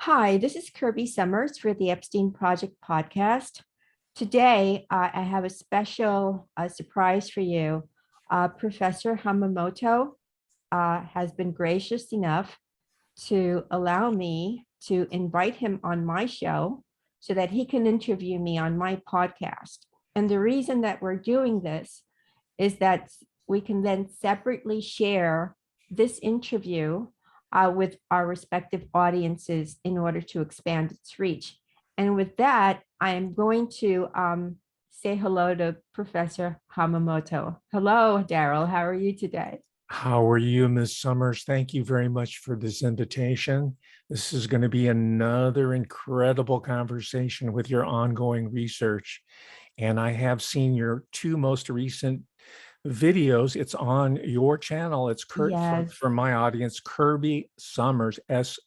Hi, this is Kirby Sommers for the Epstein Project podcast. Today, I have a special surprise for you. Professor Hamamoto has been gracious enough to allow me to invite him on my show so that he can interview me on my podcast. And the reason that we're doing this is that we can then separately share this interview with our respective audiences in order to expand its reach. And with that, I am going to say hello to Professor Hamamoto. Hello, Daryl. How are you today? How are you, Ms. Sommers? Thank you very much for this invitation. This is going to be another incredible conversation with your ongoing research. And I have seen your two most recent videos. It's on your channel. It's Yes, for my audience, Kirby Sommers, Sommers.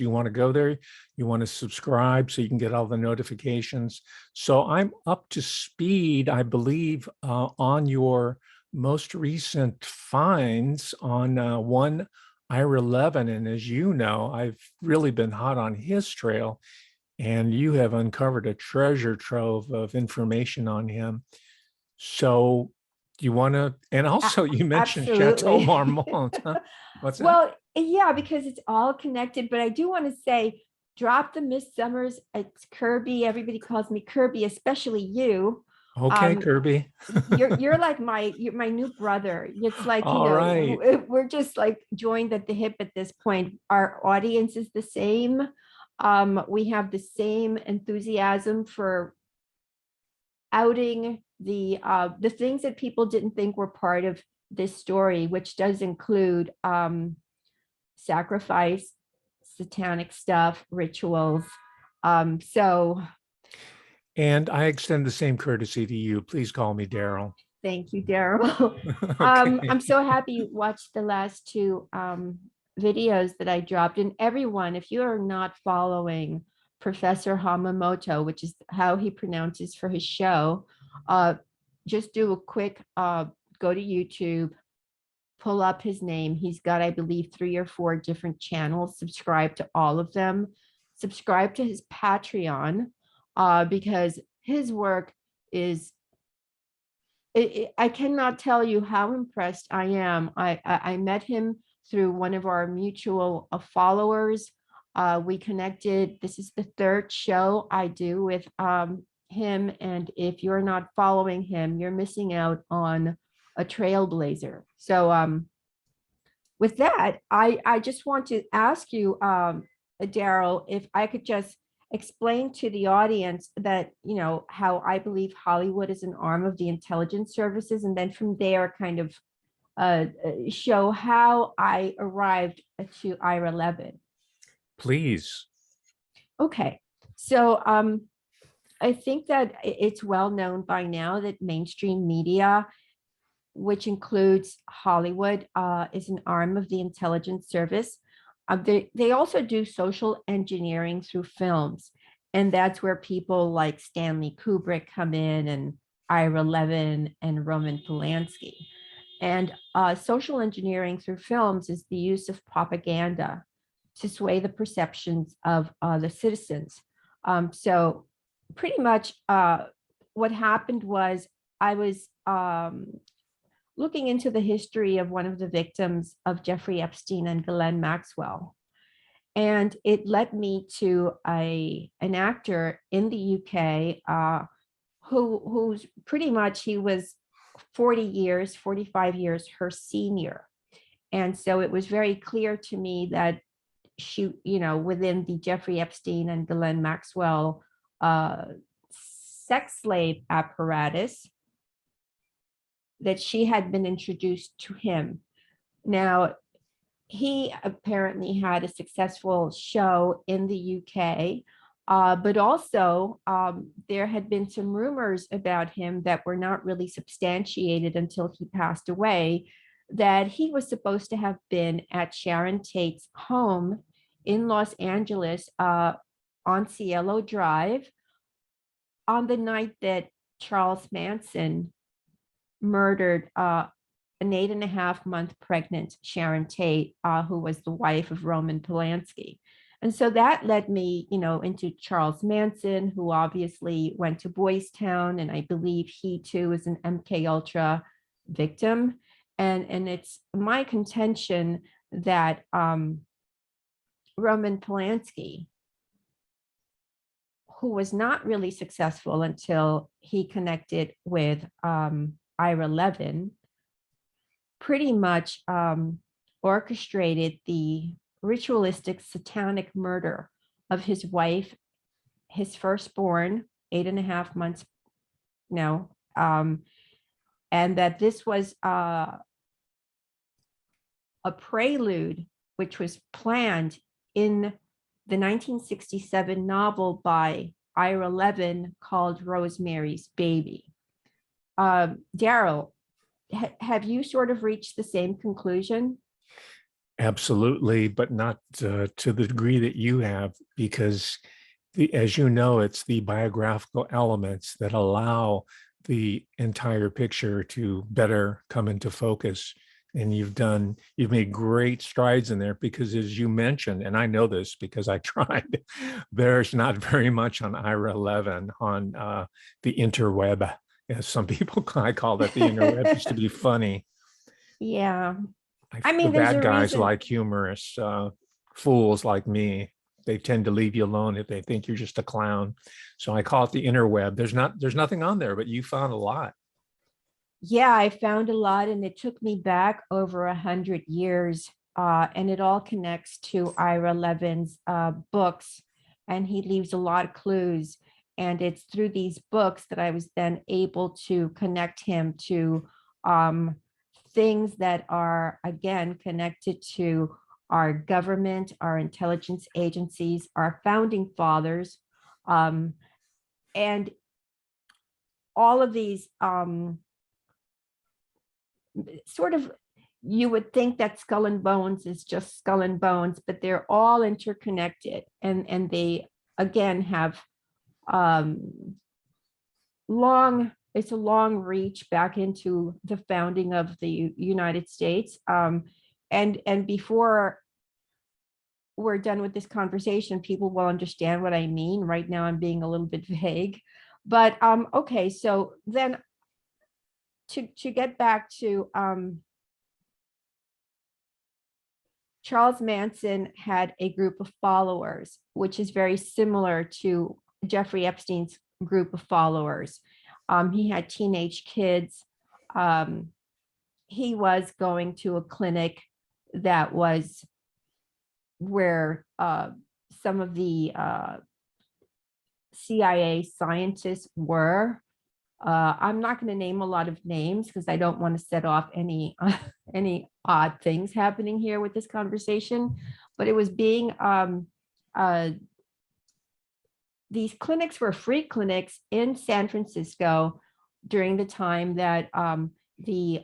You want to go there, you want to subscribe so you can get all the notifications. So I'm up to speed, I believe, on your most recent finds on one Ira Levin. And as you know, I've really been hot on his trail, and you have uncovered a treasure trove of information on him. So you want to, and also you mentioned Chateau absolutely. Marmont, huh? What's that? Well, yeah, because it's all connected. But I do want to say, drop the Miss Summers. It's Kirby. Everybody calls me Kirby, especially you. Okay, Um, Kirby. you're like you're my new brother. It's like, All right. we're just like joined at the hip at this point. Our audience is the same. We have the same enthusiasm for outing the things that people didn't think were part of this story, which does include sacrifice, satanic stuff, rituals. So And I extend the same courtesy to you. Please call me Daryl. thank you, Daryl. Okay. I'm so happy you watched the last two videos that I dropped. And everyone, if you are not following Professor Hamamoto, which is how he pronounces for his show, just do a quick go to YouTube, pull up his name. He's got, I believe, 3 or 4 different channels. Subscribe to all of them. Subscribe to his Patreon because his work is I cannot tell you how impressed I am. I met him through one of our mutual followers. We connected. This is the 3rd show I do with him. And if you're not following him, you're missing out on a trailblazer. So with that, I just want to ask you, Daryl, if I could just explain to the audience that, how I believe Hollywood is an arm of the intelligence services, and then from there kind of show how I arrived to Ira Levin. Please. Okay, so I think that it's well known by now that mainstream media, which includes Hollywood, is an arm of the intelligence service. They also do social engineering through films. And that's where people like Stanley Kubrick come in, and Ira Levin and Roman Polanski. And social engineering through films is the use of propaganda to sway the perceptions of the citizens. So pretty much what happened was I was looking into the history of one of the victims of Jeffrey Epstein and Ghislaine Maxwell. And it led me to an actor in the UK who's pretty much, he was 40 years, 45 years her senior. And so it was very clear to me that she, within the Jeffrey Epstein and Ghislaine Maxwell sex slave apparatus, that she had been introduced to him. Now, he apparently had a successful show in the UK, but also there had been some rumors about him that were not really substantiated until he passed away, that he was supposed to have been at Sharon Tate's home in Los Angeles on Cielo Drive on the night that Charles Manson murdered an 8.5-month pregnant Sharon Tate, who was the wife of Roman Polanski. And so that led me, into Charles Manson, who obviously went to Boys Town, and I believe he too is an MK Ultra victim. And it's my contention that Roman Polanski, who was not really successful until he connected with Ira Levin, pretty much orchestrated the ritualistic satanic murder of his wife, his firstborn, 8.5 months now, and that this was a prelude which was planned in the 1967 novel by Ira Levin called Rosemary's Baby. Daryl, have you sort of reached the same conclusion? Absolutely, but not to the degree that you have, because as you know, it's the biographical elements that allow the entire picture to better come into focus. And you've made great strides in there, because as you mentioned, and I know this because I tried, there's not very much on Ira Levin on the interweb, as some people I call that. The interweb used to be funny. Yeah. The There's bad a guys reason. like humorous fools like me. They tend to leave you alone if they think you're just a clown. So I call it the interweb. There's nothing on there, but you found a lot. Yeah, I found a lot, and it took me back over 100 years. And it all connects to Ira Levin's books, and he leaves a lot of clues. And it's through these books that I was then able to connect him to things that are, again, connected to our government, our intelligence agencies, our founding fathers, and all of these sort of, you would think that Skull and Bones is just Skull and Bones, but they're all interconnected, and they again have it's a long reach back into the founding of the United States. And before we're done with this conversation, people will understand what I mean. Right now, I'm being a little bit vague, but okay. So then, to get back to Charles Manson had a group of followers, which is very similar to Jeffrey Epstein's group of followers. He had teenage kids. He was going to a clinic that was where some of the CIA scientists were. I'm not going to name a lot of names because I don't want to set off any odd things happening here with this conversation. But it was being these clinics were free clinics in San Francisco during the time that the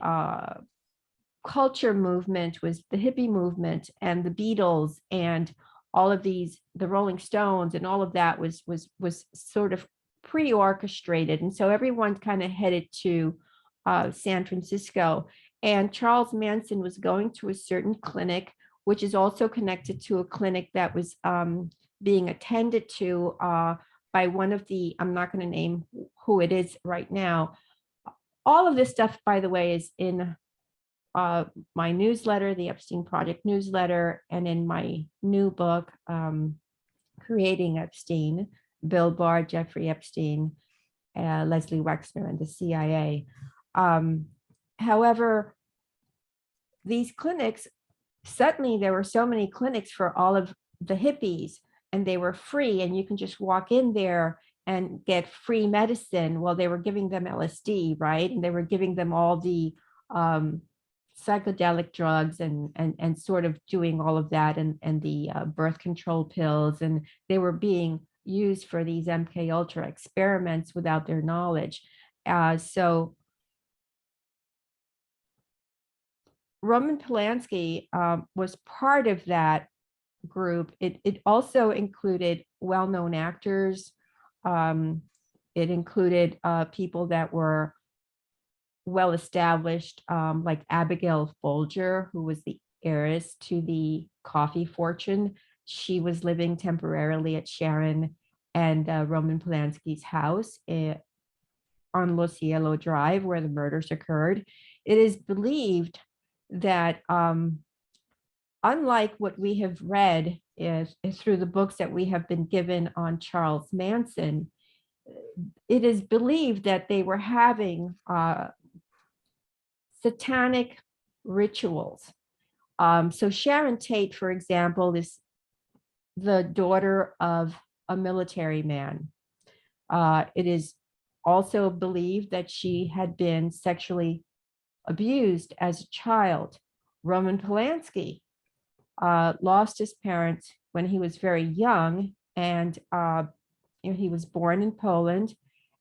culture movement was the hippie movement, and the Beatles and all of these, the Rolling Stones and all of that was sort of pre-orchestrated. And so everyone kind of headed to San Francisco. And Charles Manson was going to a certain clinic, which is also connected to a clinic that was being attended to by one of the, I'm not going to name who it is right now. All of this stuff, by the way, is in my newsletter, the Epstein Project newsletter, and in my new book, Creating Epstein, Bill Barr, Jeffrey Epstein, Leslie Wexner, and the CIA. However, these clinics, suddenly there were so many clinics for all of the hippies, and they were free, and you can just walk in there and get free medicine. Well, they were giving them LSD, right? And they were giving them all the psychedelic drugs and sort of doing all of that, and the birth control pills, and they were being used for these MK Ultra experiments without their knowledge. So Roman Polanski was part of that group. It also included well-known actors. It included people that were well-established, like Abigail Folger, who was the heiress to the coffee fortune. She was living temporarily at Sharon and Roman Polanski's house on Los Cielo Drive, where the murders occurred. It is believed that, unlike what we have read is through the books that we have been given on Charles Manson, it is believed that they were having satanic rituals. So Sharon Tate, for example, is the daughter of a military man. It is also believed that she had been sexually abused as a child. Roman Polanski lost his parents when he was very young, and he was born in Poland.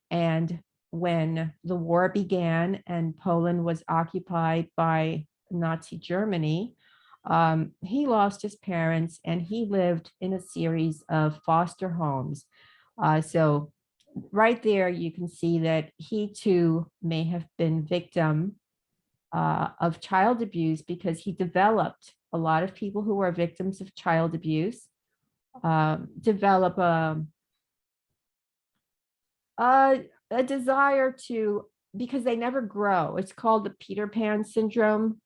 And when the war began and Poland was occupied by Nazi Germany, he lost his parents and he lived in a series of foster homes. So right there, you can see that he too may have been victim of child abuse, because he developed, a lot of people who are victims of child abuse develop a desire to, because they never grow. It's called the Peter Pan syndrome.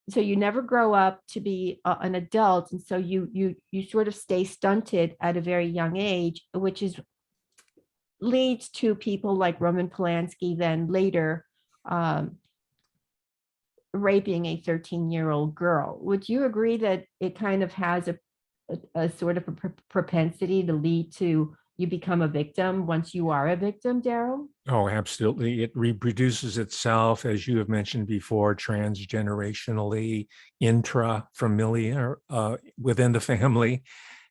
So you never grow up to be an adult, and so you sort of stay stunted at a very young age, which is leads to people like Roman Polanski then later raping a 13-year-old girl. Would you agree that it kind of has a sort of a propensity to lead to you become a victim once you are a victim, Daryl? Oh, absolutely. It reproduces itself, as you have mentioned before, transgenerationally, intra-familiar, within the family,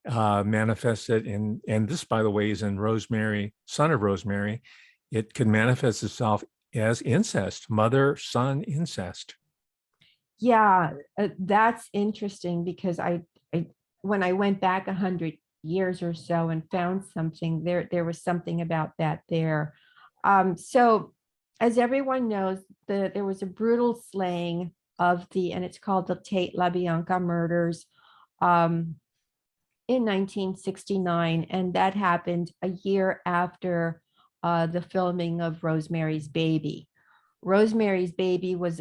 manifested in, and this, by the way, is in Rosemary, Son of Rosemary. It can manifest itself as incest, mother-son incest. Yeah, that's interesting, because I when I went back 100 years or so and found something there was something about that there. So as everyone knows, there was a brutal slaying of and it's called the Tate LaBianca murders in 1969, and that happened a year after the filming of Rosemary's Baby. Rosemary's Baby was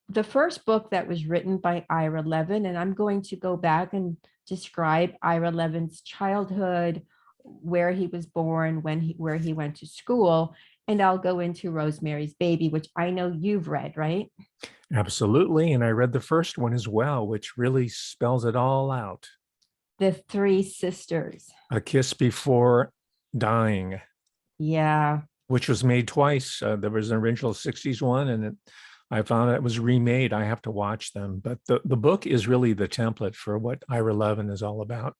the first book that was written by Ira Levin, and I'm going to go back and describe Ira Levin's childhood, where he was born, where he went to school, and I'll go into Rosemary's Baby, which I know you've read, right? Absolutely. And I read the first one as well, which really spells it all out. The Three Sisters. A Kiss Before Dying. Yeah. Which was made twice. There was an original 60s one, and I found it was remade. I have to watch them. But the book is really the template for what Ira Levin is all about.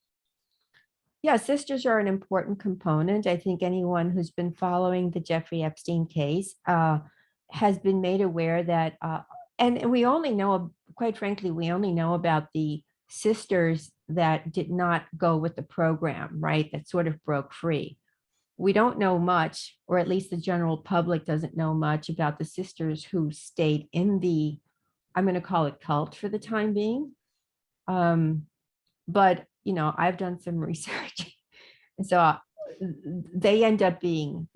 Yeah, sisters are an important component. I think anyone who's been following the Jeffrey Epstein case has been made aware that, and we only know, quite frankly, we only know about the sisters that did not go with the program, right? That sort of broke free. We don't know much, or at least the general public doesn't know much about the sisters who stayed in the, I'm going to call it cult for the time being. But, I've done some research. And so they end up being,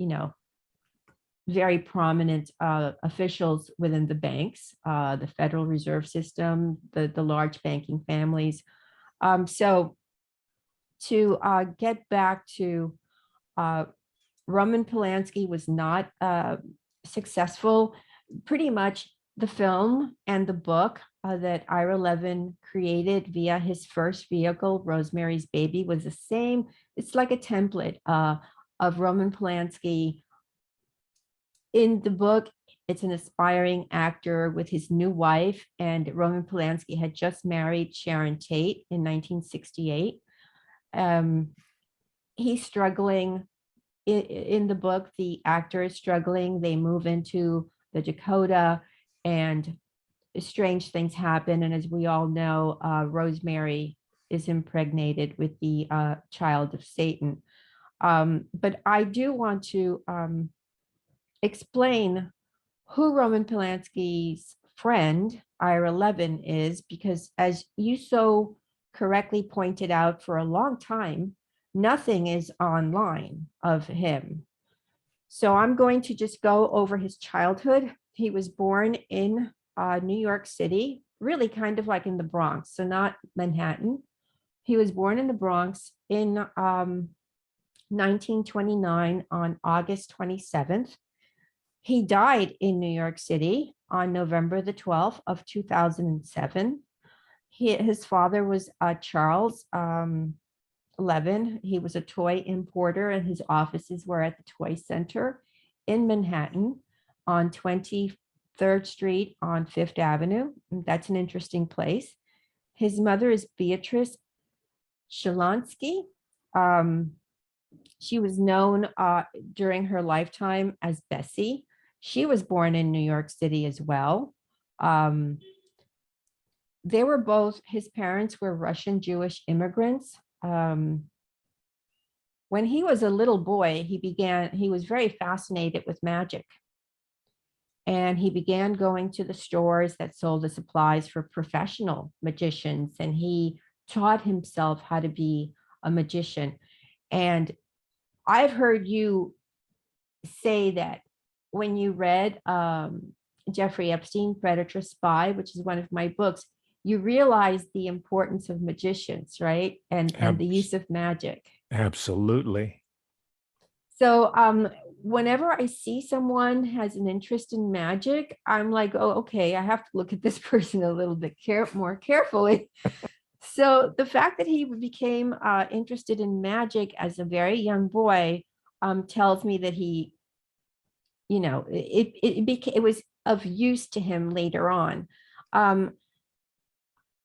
very prominent officials within the banks, the Federal Reserve System, the large banking families. So to get back to Roman Polanski was not successful. Pretty much the film and the book that Ira Levin created via his first vehicle, Rosemary's Baby, was the same. It's like a template of Roman Polanski. In the book, it's an aspiring actor with his new wife, and Roman Polanski had just married Sharon Tate in 1968. He's struggling. In the book, the actor is struggling. They move into the Dakota, and strange things happen. And as we all know, Rosemary is impregnated with the child of Satan. But I do want to explain who Roman Polanski's friend, Ira Levin, is, because as you so correctly pointed out, for a long time, nothing is online of him. So I'm going to just go over his childhood. He was born in New York City, really kind of like in the Bronx, so not Manhattan. He was born in the Bronx in 1929 on August 27th. He died in New York City on November the 12th of 2007. His father was Charles Levin. He was a toy importer, and his offices were at the Toy Center in Manhattan on 23rd Street on Fifth Avenue. That's an interesting place. His mother is Beatrice Shalansky. She was known during her lifetime as Bessie. She was born in New York City as well. They were both, his parents were Russian Jewish immigrants. When he was a little boy, he was very fascinated with magic. And he began going to the stores that sold the supplies for professional magicians. And he taught himself how to be a magician. And I've heard you say that when you read Jeffrey Epstein, Predator Spy, which is one of my books, you realize the importance of magicians, right? And the use of magic. Absolutely. So whenever I see someone has an interest in magic, I'm like, oh, okay, I have to look at this person a little bit more carefully. So the fact that he became interested in magic as a very young boy tells me that he, it was of use to him later on.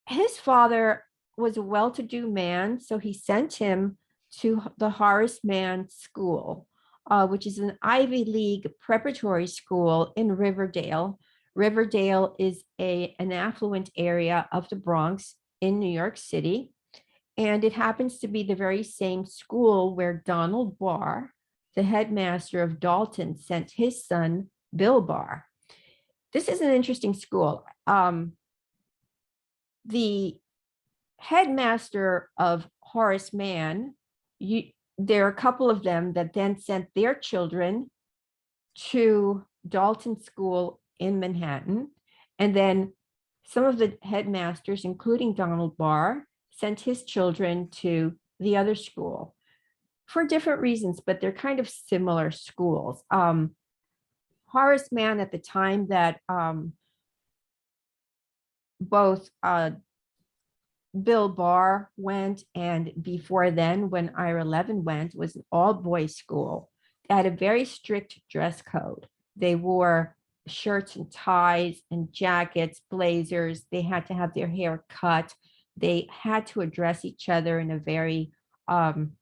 His father was a well-to-do man, so he sent him to the Horace Mann School, which is an Ivy League preparatory school in Riverdale. Riverdale is an affluent area of the Bronx in New York City, and it happens to be the very same school where Donald Barr, the headmaster of Dalton, sent his son, Bill Barr. This is an interesting school. The headmaster of Horace Mann, there are a couple of them that then sent their children to Dalton School in Manhattan. And then some of the headmasters, including Donald Barr, sent his children to the other school for different reasons, but they're kind of similar schools. Horace Mann, at the time that both Bill Barr went, and before then when Ira Levin went, was an all-boys school. They had a very strict dress code. They wore shirts and ties and jackets, blazers. They had to have their hair cut. They had to address each other in a very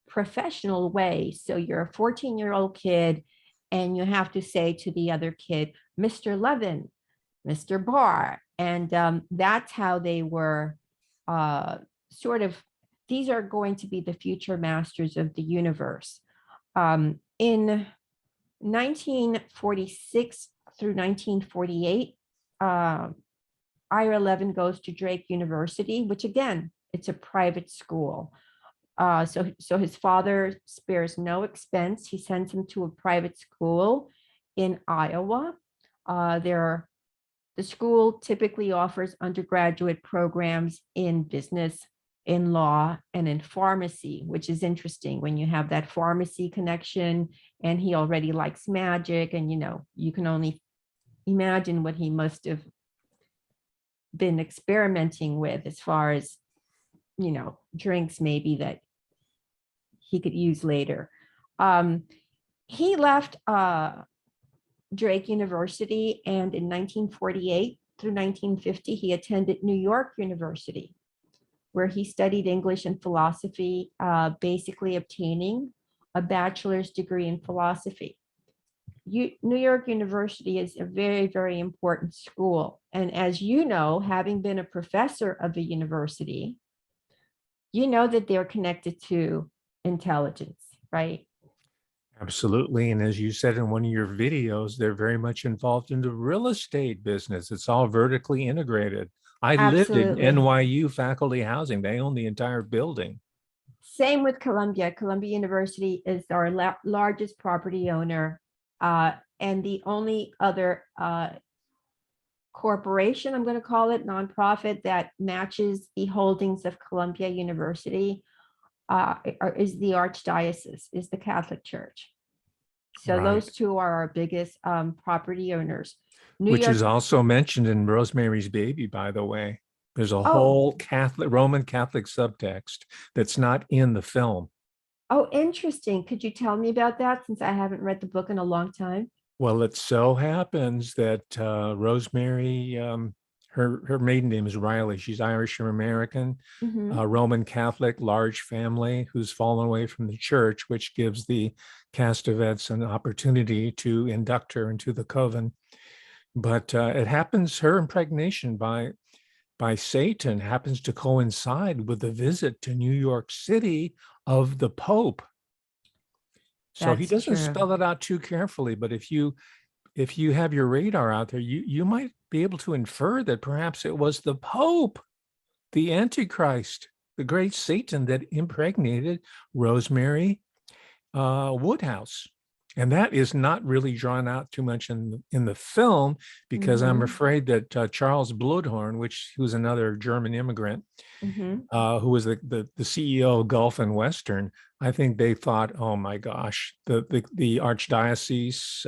professional way. So you're a 14-year-old kid and you have to say to the other kid, Mr. Levin, Mr. Barr. And that's how they were sort of, these are going to be the future masters of the universe. In 1946 through 1948, Ira Levin goes to Drake University, which again, it's a private school. So his father spares no expense. He sends him to a private school in Iowa. The school typically offers undergraduate programs in business, in law, and in pharmacy, which is interesting when you have that pharmacy connection, and he already likes magic, and you can only imagine what he must have been experimenting with as far as drinks maybe that he could use later. He left Drake University, and in 1948 through 1950 he attended New York University, where he studied English and philosophy, basically obtaining a bachelor's degree in philosophy. New York University is a very, very important school. And as you know, having been a professor of a university, you know that they're connected to intelligence, right? Absolutely. And as you said in one of your videos, they're very much involved in the real estate business. It's all vertically integrated. I lived in Absolutely. NYU faculty housing. They own the entire building. Same with Columbia. Columbia University is our largest property owner. And the only other corporation, I'm going to call it, nonprofit, that matches the holdings of Columbia University is the Archdiocese, is the Catholic Church. So Right. those two are our biggest property owners. New Which is York, also mentioned in Rosemary's Baby, by the way. There's a oh, whole Roman Catholic subtext that's not in the film. oh, interesting. Could you tell me about that, since I haven't read the book in a long time? Well, it so happens that Rosemary, her maiden name is Riley. She's Irish American, Mhm. Roman Catholic, large family who's fallen away from the church, which gives the Castevets an opportunity to induct her into the coven. But it happens, her impregnation by Satan happens to coincide with the visit to New York City of the Pope. So he That's doesn't true. spell it out too carefully, but if you have your radar out there, you might be able to infer that perhaps it was the Pope, the Antichrist, the great Satan that impregnated Rosemary Woodhouse. And that is not really drawn out too much in the film, because I'm Mhm. afraid that Charles Bloodhorn, who's another German immigrant, Mhm. who was the CEO of Gulf and Western, I think they thought, oh my gosh, the archdiocese,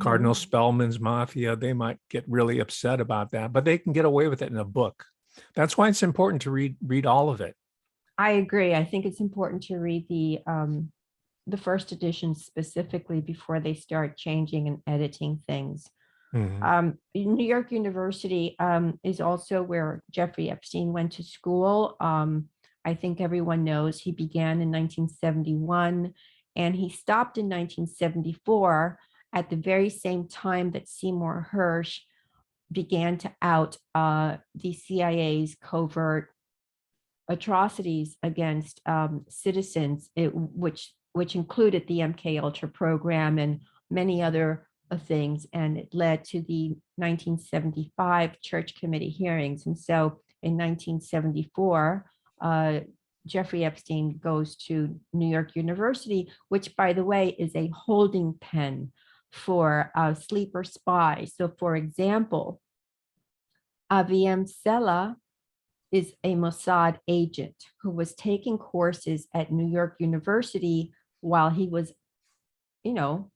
Cardinal Mhm. Spellman's mafia, they might get really upset about that, but they can get away with it in a book. That's why it's important to read all of it. I agree. I think it's important to read the first edition specifically before they start changing and editing things. Mhm. New York University is also where Jeffrey Epstein went to school. I think everyone knows he began in 1971 and he stopped in 1974, at the very same time that Seymour Hersh began to out the CIA's covert atrocities against citizens, which included the MK Ultra program and many other things, and it led to the 1975 Church Committee hearings. And so in 1974, Jeffrey Epstein goes to New York University, which, by the way, is a holding pen for sleeper spies. So, for example, Aviem Sela is a Mossad agent who was taking courses at New York University while he was, you know,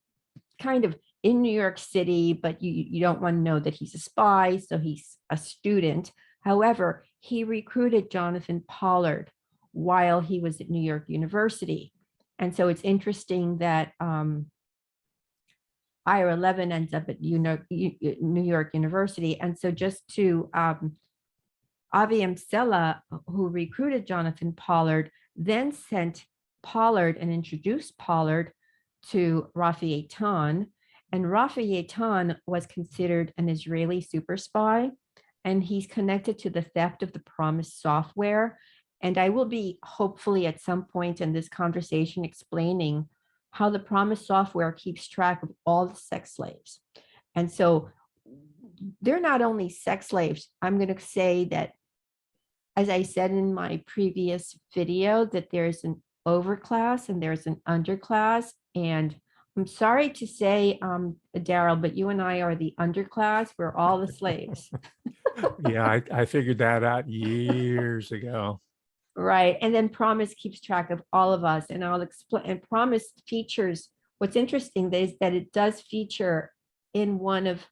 kind of in New York City, but you don't want to know that he's a spy, so he's a student. However, he recruited Jonathan Pollard while he was at New York University. And so it's interesting that Ira Levin ends up at New York University. And so just to Aviem Sela, who recruited Jonathan Pollard, then sent Pollard and introduced Pollard to Rafi Eitan. And Rafi Eitan was considered an Israeli super spy, and he's connected to the theft of the Promise software. And I will be hopefully at some point in this conversation explaining how the Promise software keeps track of all the sex slaves. And so they're not only sex slaves. I'm going to say that, as I said in my previous video, that there's an overclass and there's an underclass. And I'm sorry to say, Daryl, but you and I are the underclass. We're all the slaves. Yeah, I figured that out years ago. Right. And then Promise keeps track of all of us. And I'll explain. And Promise features, what's interesting is that it does feature in one of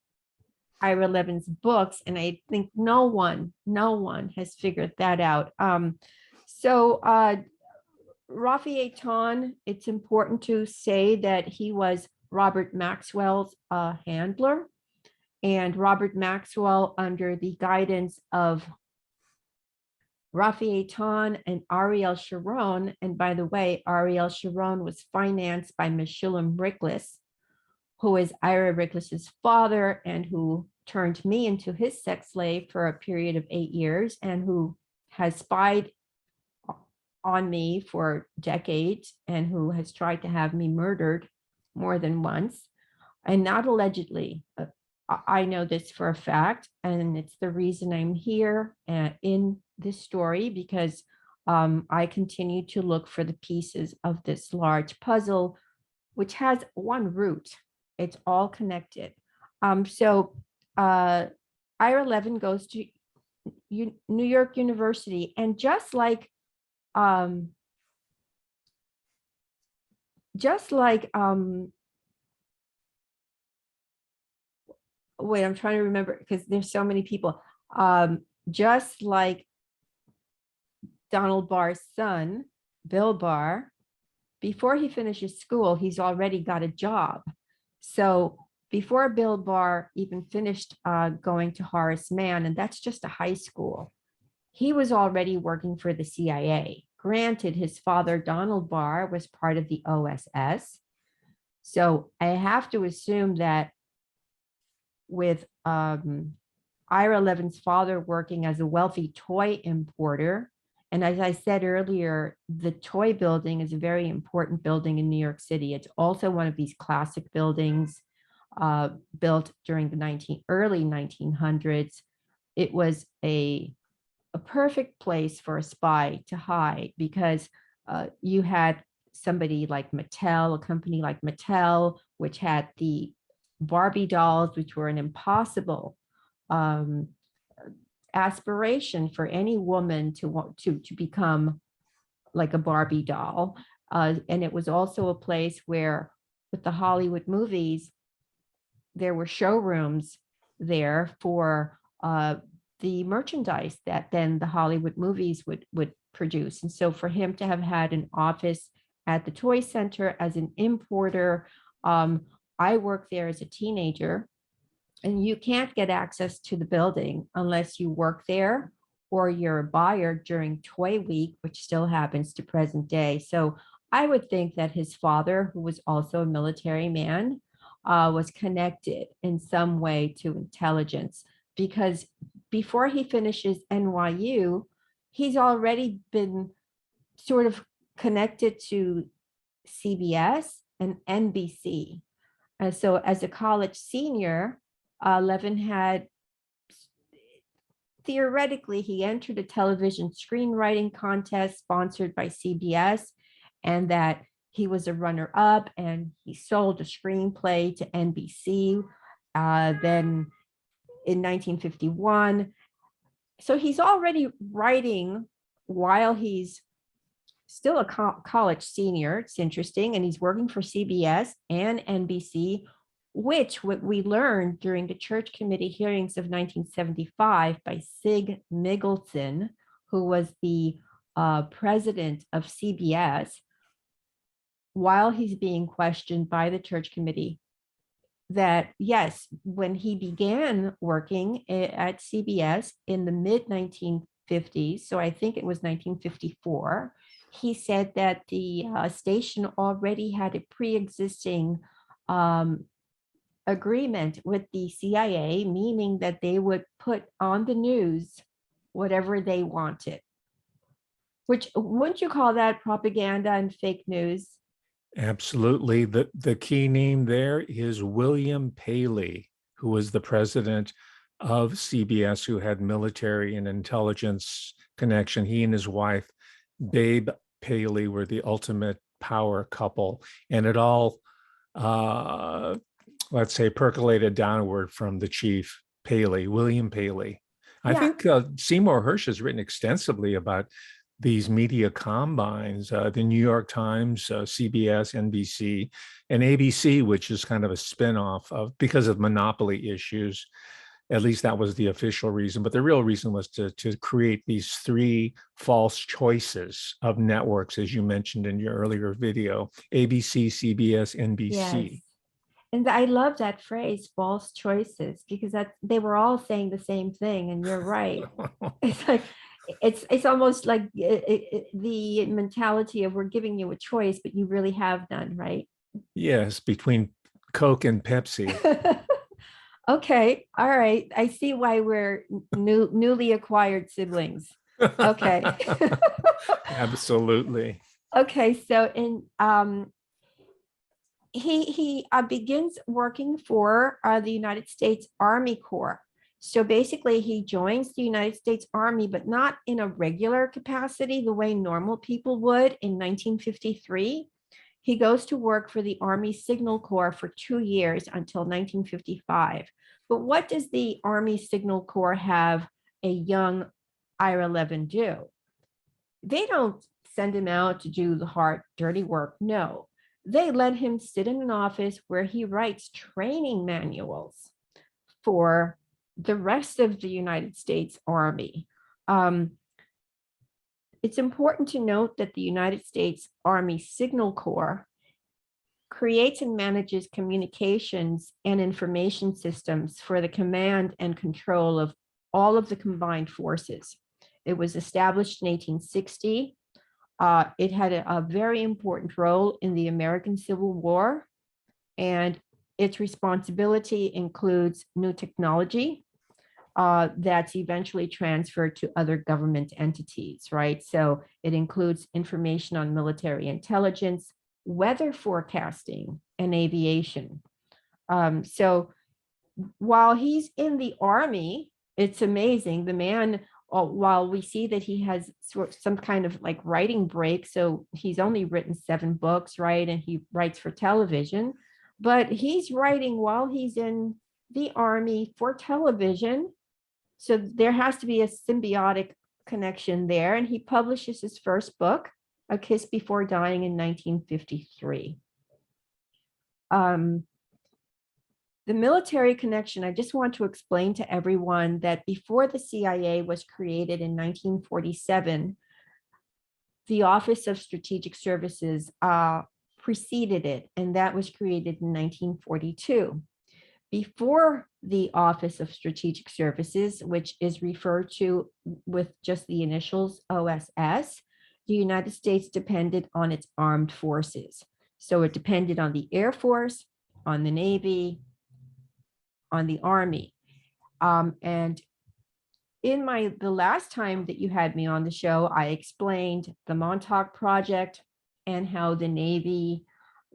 Ira Levin's books, and I think no one has figured that out. So Rafi Eitan, it's important to say that he was Robert Maxwell's handler, and Robert Maxwell, under the guidance of Rafi Eitan and Ariel Sharon, and by the way, Ariel Sharon was financed by Meshulam Riklis, who is Ira Riklis's father and who turned me into his sex slave for a period of 8 years, and who has spied on me for decades and who has tried to have me murdered more than once, and not allegedly. I know this for a fact, and it's the reason I'm here in this story, because I continue to look for the pieces of this large puzzle, which has one root. It's all connected. So Ira Levin goes to New York University, and just like um, wait, I'm trying to remember because there's so many people. Just like Donald Barr's son, Bill Barr, before he finishes school, he's already got a job. So before Bill Barr even finished going to Horace Mann, and that's just a high school, he was already working for the CIA. Granted, his father, Donald Barr, was part of the OSS. So I have to assume that with Ira Levin's father working as a wealthy toy importer, and as I said earlier, the toy building is a very important building in New York City. It's also one of these classic buildings built during the early 1900s. It was a perfect place for a spy to hide, because you had somebody like Mattel, a company like Mattel, which had the Barbie dolls, which were an impossible aspiration for any woman to want to become like a Barbie doll. And it was also a place where, with the Hollywood movies, there were showrooms there for the merchandise that then the Hollywood movies would produce. And so for him to have had an office at the toy center as an importer, I worked there as a teenager, and you can't get access to the building unless you work there or you're a buyer during Toy Week, which still happens to present day. So I would think that his father, who was also a military man, was connected in some way to intelligence, because before he finishes NYU, he's already been sort of connected to CBS and NBC. And so as a college senior, Levin had, theoretically, he entered a television screenwriting contest sponsored by CBS, and that he was a runner-up, and he sold a screenplay to NBC then in 1951. So he's already writing while he's still a college senior. It's interesting. And he's working for CBS and NBC, which what we learned during the Church Committee hearings of 1975 by Sig Mickelson, who was the president of CBS, while he's being questioned by the Church Committee, that yes, when he began working at CBS in the mid 1950s, so I think it was 1954, he said that the station already had a pre-existing agreement with the CIA, meaning that they would put on the news whatever they wanted. Which, wouldn't you call that propaganda and fake news? Absolutely. The key name there is William Paley, who was the president of CBS, who had military and intelligence connection. He and his wife, Babe Paley, were the ultimate power couple. And it all, let's say, percolated downward from the chief, Paley, William Paley. I think Seymour Hersh has written extensively about these media combines, the New York Times, CBS, NBC, and ABC, which is kind of a spinoff of, because of monopoly issues. At least that was the official reason. But the real reason was to create these three false choices of networks, as you mentioned in your earlier video: ABC, CBS, NBC. Yes. And I love that phrase, false choices, because they were all saying the same thing. And you're right. It's like, it's almost like the mentality of, we're giving you a choice, but you really have none, right? Yes, between Coke and Pepsi. Okay, all right. I see why we're newly acquired siblings. Okay. Absolutely. Okay, so in he begins working for the United States Army Corps. So basically, he joins the United States Army, but not in a regular capacity the way normal people would in 1953. He goes to work for the Army Signal Corps for 2 years until 1955. But what does the Army Signal Corps have a young Ira Levin do? They don't send him out to do the hard, dirty work. No, they let him sit in an office where he writes training manuals for the rest of the United States Army. Um, it's important to note that the United States Army Signal Corps creates and manages communications and information systems for the command and control of all of the combined forces. It was established in 1860. It had a very important role in the American Civil War, and its responsibility includes new technology that's eventually transferred to other government entities, right? So it includes information on military intelligence, weather forecasting, and aviation. So while he's in the Army, it's amazing. The man, while we see that he has some kind of like writing break, so he's only written 7 books, right? And he writes for television, but he's writing while he's in the Army for television. So there has to be a symbiotic connection there. And he publishes his first book, A Kiss Before Dying, in 1953. The military connection, I just want to explain to everyone that before the CIA was created in 1947, the Office of Strategic Services preceded it, and that was created in 1942. Before the Office of Strategic Services, which is referred to with just the initials OSS, the United States depended on its armed forces. So it depended on the Air Force, on the Navy, on the Army. And in the last time that you had me on the show, I explained the Montauk Project and how the Navy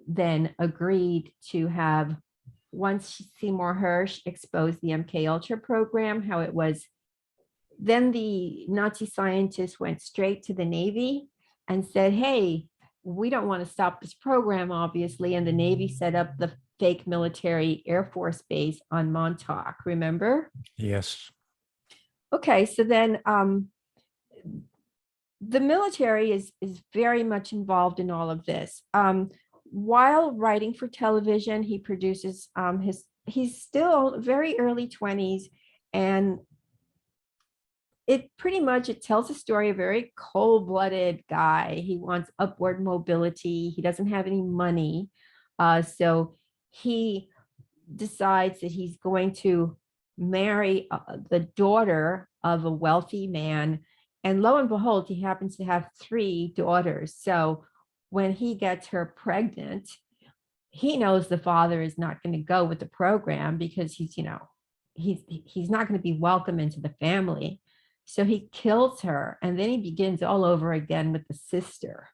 then agreed to have, once Seymour Hersh exposed the MK Ultra program, how it was, then the Nazi scientists went straight to the Navy and said, hey, we don't want to stop this program, obviously. And the Navy set up the fake military Air Force base on Montauk, remember? Yes. Okay, so then the military is very much involved in all of this. While writing for television, he produces he's still very early 20s, and it tells a story of a very cold-blooded guy. He wants upward mobility. He doesn't have any money. So he decides that he's going to marry the daughter of a wealthy man. And lo and behold, he happens to have 3 daughters. So when he gets her pregnant, he knows the father is not going to go with the program because he's not going to be welcome into the family. So he kills her, and then he begins all over again with the sister.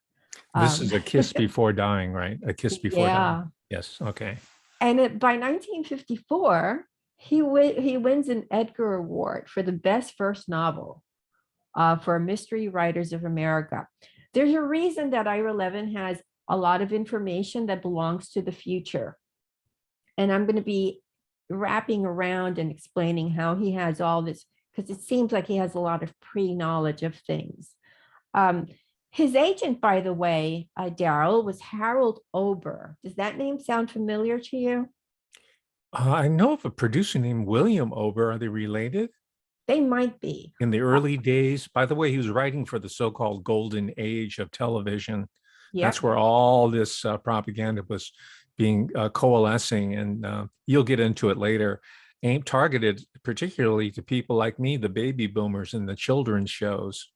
This is A Kiss Before Dying, right? A Kiss Before Dying. Yes. Okay. And by 1954, he wins an Edgar Award for the best first novel for Mystery Writers of America. There's a reason that Ira Levin has a lot of information that belongs to the future. And I'm going to be wrapping around and explaining how he has all this, because it seems like he has a lot of pre-knowledge of things. His agent, by the way, Daryl, was Harold Ober. Does that name sound familiar to you? I know of a producer named William Ober. Are they related? They might be. In the early days, by the way, he was writing for the so-called golden age of television. Yeah. That's where all this propaganda was being coalescing, and you'll get into it later. Aimed targeted particularly to people like me, the baby boomers in the children's shows.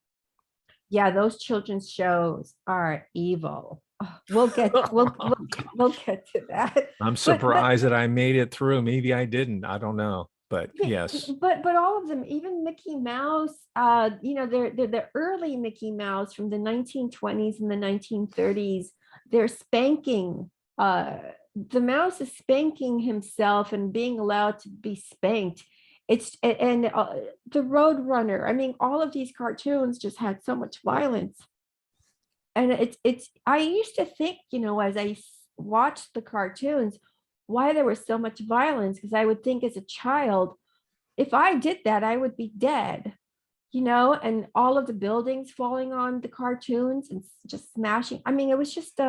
Yeah, those children's shows are evil. We'll get to that. I'm surprised that I made it through. Maybe I didn't. I don't know. but yes. But all of them, even Mickey Mouse, they're the early Mickey Mouse from the 1920s and the 1930s. They're spanking. The mouse is spanking himself and being allowed to be spanked. The Roadrunner. I mean, all of these cartoons just had so much violence, and it's. I used to think, as I watched the cartoons, why there was so much violence, because I would think as a child, if I did that, I would be dead, and all of the buildings falling on the cartoons and just smashing. I mean, it was just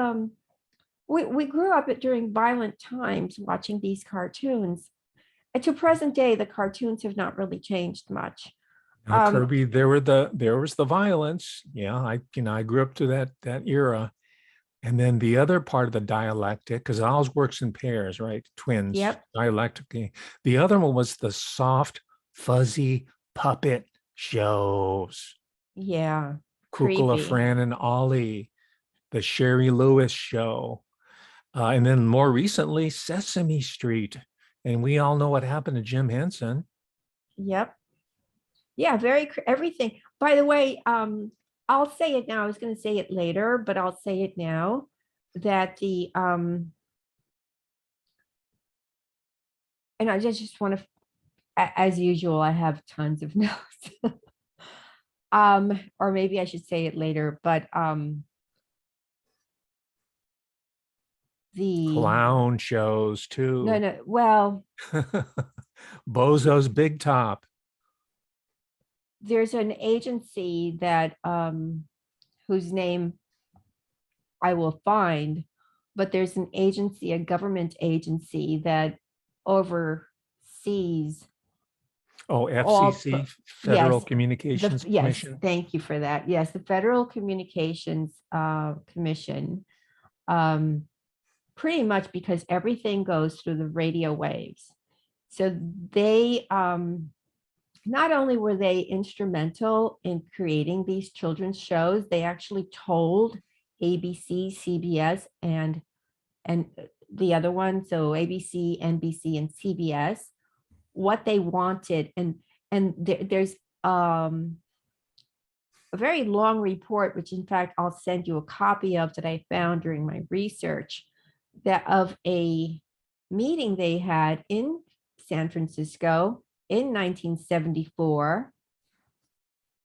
we grew up during violent times watching these cartoons. And to present day, the cartoons have not really changed much. Now, Kirby, there was the violence. Yeah, I grew up to that era. And then the other part of the dialectic, because it always works in pairs, right? Twins, Yep. dialectically. The other one was the soft, fuzzy puppet shows. Yeah. Kukla, Creepy. Fran, and Ollie, the Sherry Lewis show. And then more recently, Sesame Street. And we all know what happened to Jim Henson. Yep. Yeah, everything. By the way, I'll say it now. I was going to say it later, but I'll say it now that and I just want to, as usual, I have tons of notes. Or maybe I should say it later, but the clown shows too. No, well, Bozo's Big Top. There's an agency that whose name I will find, but there's an agency, a government agency that oversees FCC, Federal Communications Commission. Yes, thank you for that. Yes, the Federal Communications Commission, pretty much because everything goes through the radio waves. So they not only were they instrumental in creating these children's shows, they actually told ABC, CBS, and the other one, so ABC, NBC, and CBS, what they wanted. And there's a very long report, which in fact I'll send you a copy of, that I found during my research, that of a meeting they had in San Francisco in 1974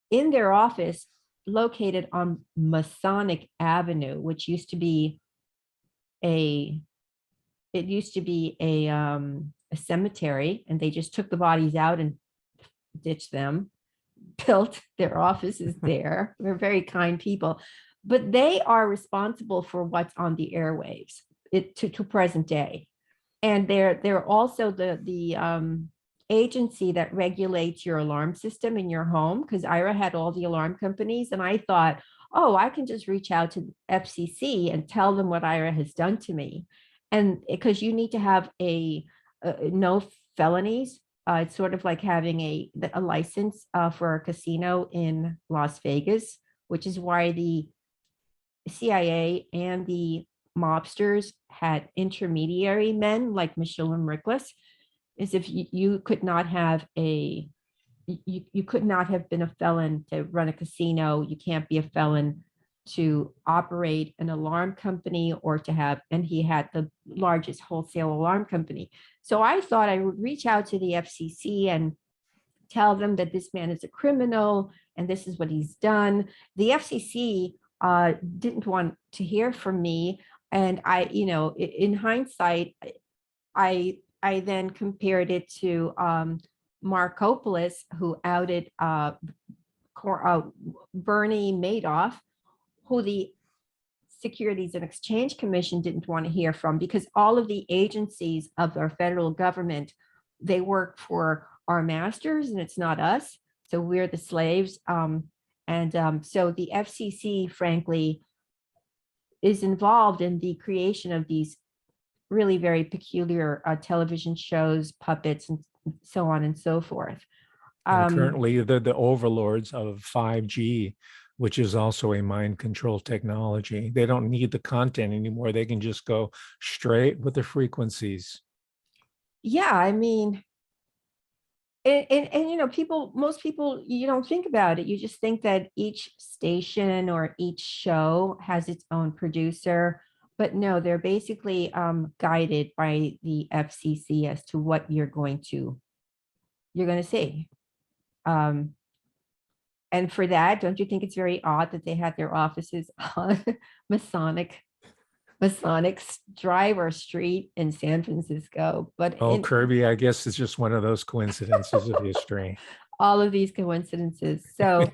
in their office located on Masonic Avenue, which used to be a cemetery, and they just took the bodies out and ditched them, built their offices there. They're very kind people, but they are responsible for what's on the airwaves to present day. And they're also the agency that regulates your alarm system in your home, because Ira had all the alarm companies, and I thought, oh, I can just reach out to FCC and tell them what Ira has done to me. And because you need to have no felonies. It's sort of like having a license for a casino in Las Vegas, which is why the CIA and the mobsters had intermediary men like Michelle and Rickless. Is if you could not have you could not have been a felon to run a casino. You can't be a felon to operate an alarm company or to have, and he had the largest wholesale alarm company. So I thought I would reach out to the FCC and tell them that this man is a criminal and this is what he's done. The FCC didn't want to hear from me. And I, in hindsight, I then compared it to Markopoulos, who outed Bernie Madoff, who the Securities and Exchange Commission didn't want to hear from, because all of the agencies of our federal government, they work for our masters and it's not us. So we're the slaves. So the FCC, frankly, is involved in the creation of these really very peculiar television shows, puppets, and so on and so forth. And currently, they're the overlords of 5G, which is also a mind control technology. They don't need the content anymore. They can just go straight with the frequencies. Yeah, I mean, and most people, you don't think about it. You just think that each station or each show has its own producer, but no, they're basically guided by the FCC as to what you're going to see. Um, and for that, don't you think it's very odd that they had their offices on Masonic Drive Street in San Francisco? But Oh, in Kirby, I guess it's just one of those coincidences of history. all of these coincidences. So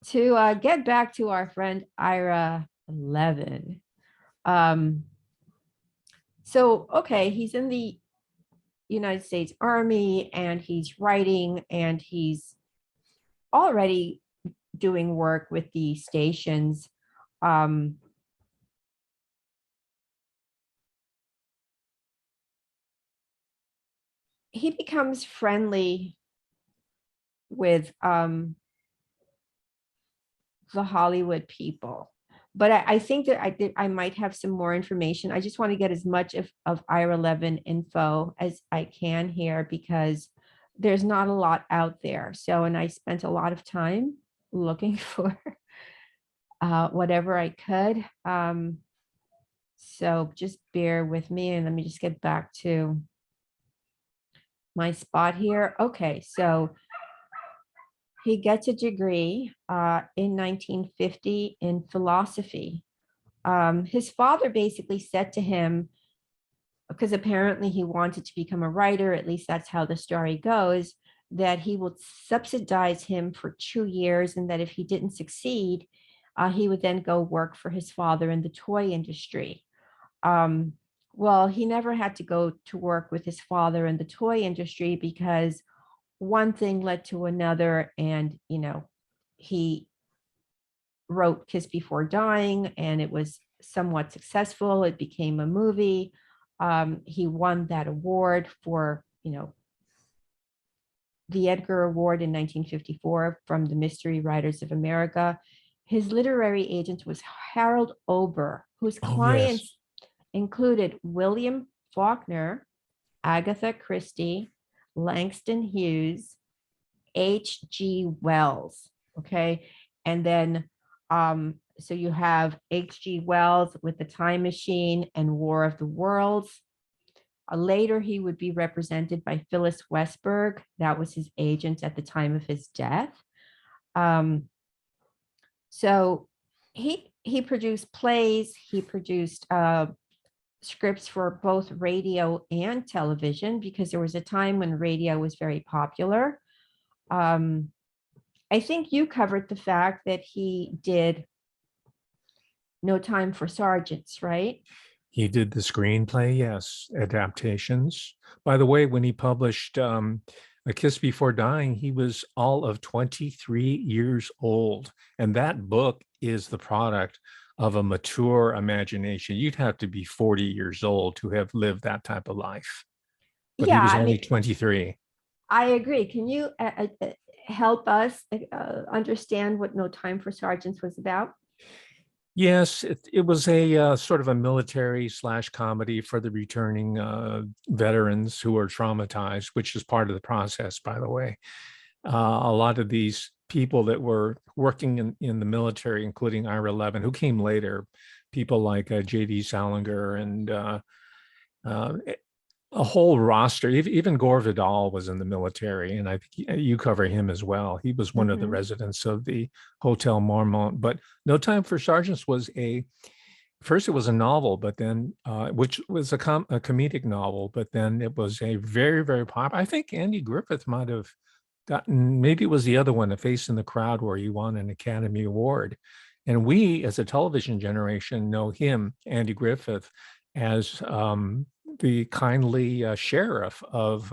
to get back to our friend Ira Levin. Um, so, okay, he's in the United States Army and he's writing and he's already doing work with the stations. Um, he becomes friendly with the Hollywood people. But I think that I might have some more information. I just want to get as much of Ira Levin info as I can here because there's not a lot out there. So, and I spent a lot of time looking for whatever I could. So just bear with me and let me just get back to my spot here. Okay, so he gets a degree in 1950 in philosophy. His father basically said to him, because apparently he wanted to become a writer, at least that's how the story goes, that he would subsidize him for 2 years and that if he didn't succeed, he would then go work for his father in the toy industry. Well, he never had to go to work with his father in the toy industry because one thing led to another, and he wrote Kiss Before Dying and it was somewhat successful. It became a movie. He won that award for the Edgar Award in 1954 from the Mystery Writers of America. His literary agent was Harold Ober, whose Oh, yes. clients included William Faulkner, Agatha Christie, Langston Hughes, H.G. Wells. Okay. And then, so you have H.G. Wells with The Time Machine and War of the Worlds. Later, he would be represented by Phyllis Westberg. That was his agent at the time of his death. So he produced plays. He produced scripts for both radio and television because there was a time when radio was very popular. I think you covered the fact that he did No Time for Sergeants, right? He did the screenplay, yes, adaptations. By the way, when he published A Kiss Before Dying, he was all of 23 years old. And that book is the product of a mature imagination. You'd have to be 40 years old to have lived that type of life. But he Yeah, was I only mean, 23. I agree. Can you help us understand what No Time for Sergeants was about? Yes, it was a sort of a military slash comedy for the returning veterans who are traumatized, which is part of the process, by the way. A lot of these people that were working in the military, including Ira Levin, who came later, people like J.D. Salinger and uh, a whole roster. Even Gore Vidal was in the military, and I think you cover him as well. He was one of the Mhm. residents of the Hotel Marmont. But No Time for Sergeants was first it was a novel, but then which was a comedic novel, but then it was a very, very popular. I think Andy Griffith might have gotten, maybe it was the other one, A Face in the Crowd, where he won an Academy Award. And we, as a television generation, know him, Andy Griffith, as the kindly sheriff of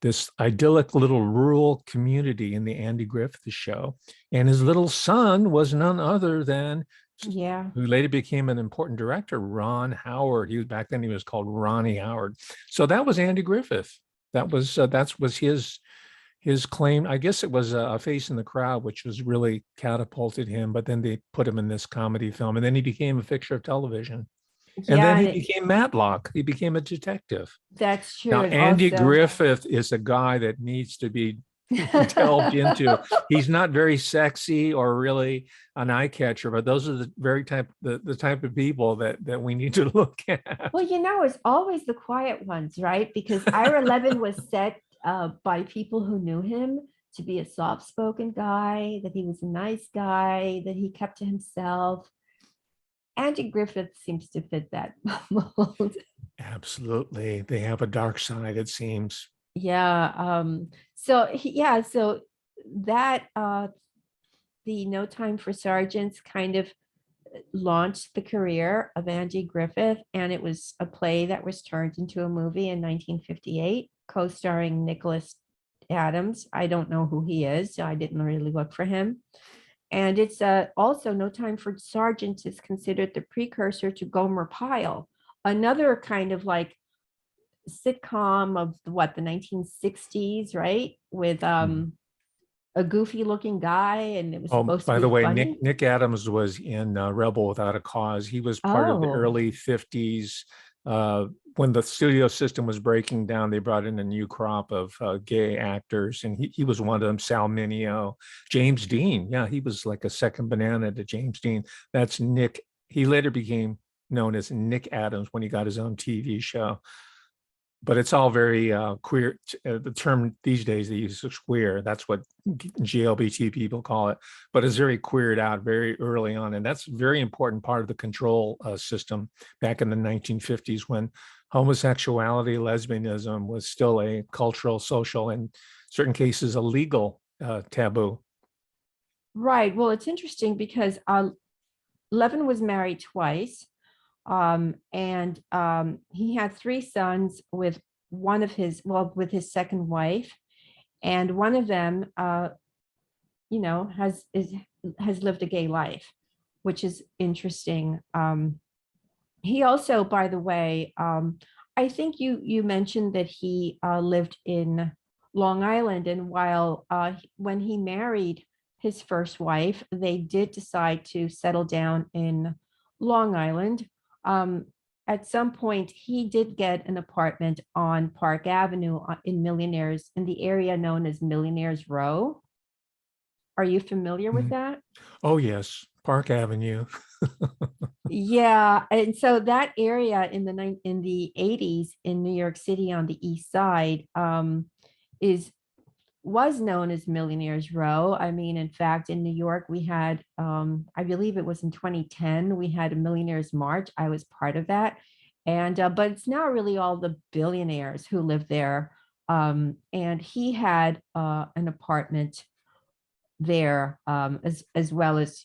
this idyllic little rural community in the Andy Griffith show. And his little son was none other than Yeah. who later became an important director, Ron Howard. He was back then he was called Ronnie Howard. So that was Andy Griffith. That was his claim. I guess it was A Face in the Crowd, which was really catapulted him. But then they put him in this comedy film, and then he became a fixture of television. And then Yeah, he and became Matlock. He became a detective. that's true. Now, And Andy also, Griffith is a guy that needs to be delved into. He's not very sexy or really an eye catcher, but those are the very the type of people that we need to look at. well, it's always the quiet ones, right? Because Ira Levin was set by people who knew him to be a soft-spoken guy, that he was a nice guy, that he kept to himself. Andy Griffith seems to fit that mold. Absolutely. They have a dark side, it seems. Yeah. So that the No Time for Sergeants kind of launched the career of Andy Griffith, and it was a play that was turned into a movie in 1958, co-starring Nicholas Adams. I don't know who he is, so I didn't really look for him. And it's also No Time for Sergeants is considered the precursor to Gomer Pyle, another kind of like sitcom of the 1960s, right? With a goofy looking guy, and it was Oh, supposed to by be the way, funny. Nick Adams was in Rebel Without a Cause. He was part of the Oh, early 50s. When the studio system was breaking down, they brought in a new crop of gay actors, and he was one of them. Sal Mineo, James Dean. Yeah, he was like a second banana to James Dean. That's Nick. He later became known as Nick Adams when he got his own TV show. But it's all very queer. The term these days they use is queer. That's what GLBT people call it. But it's very queered out very early on, and that's a very important part of the control system back in the 1950s when homosexuality, lesbianism was still a cultural, social, and certain cases a legal taboo. right. Well, it's interesting because Levin was married twice. And he had three sons with with his second wife, and one of them, has lived a gay life, which is interesting. He also, by the way, I think you mentioned that he lived in Long Island, and while when he married his first wife, they did decide to settle down in Long Island. Um, at some point, he did get an apartment on Park Avenue in the area known as Millionaires Row. Are you familiar with Mhm. that? Oh yes, Park Avenue. Yeah, and so that area in the 80s in New York City on the east side is was known as Millionaires Row. I mean, in fact, in New York, we had I believe it was in 2010, we had a Millionaires March. I was part of that. And but it's now really all the billionaires who live there. And he had an apartment there, as well as,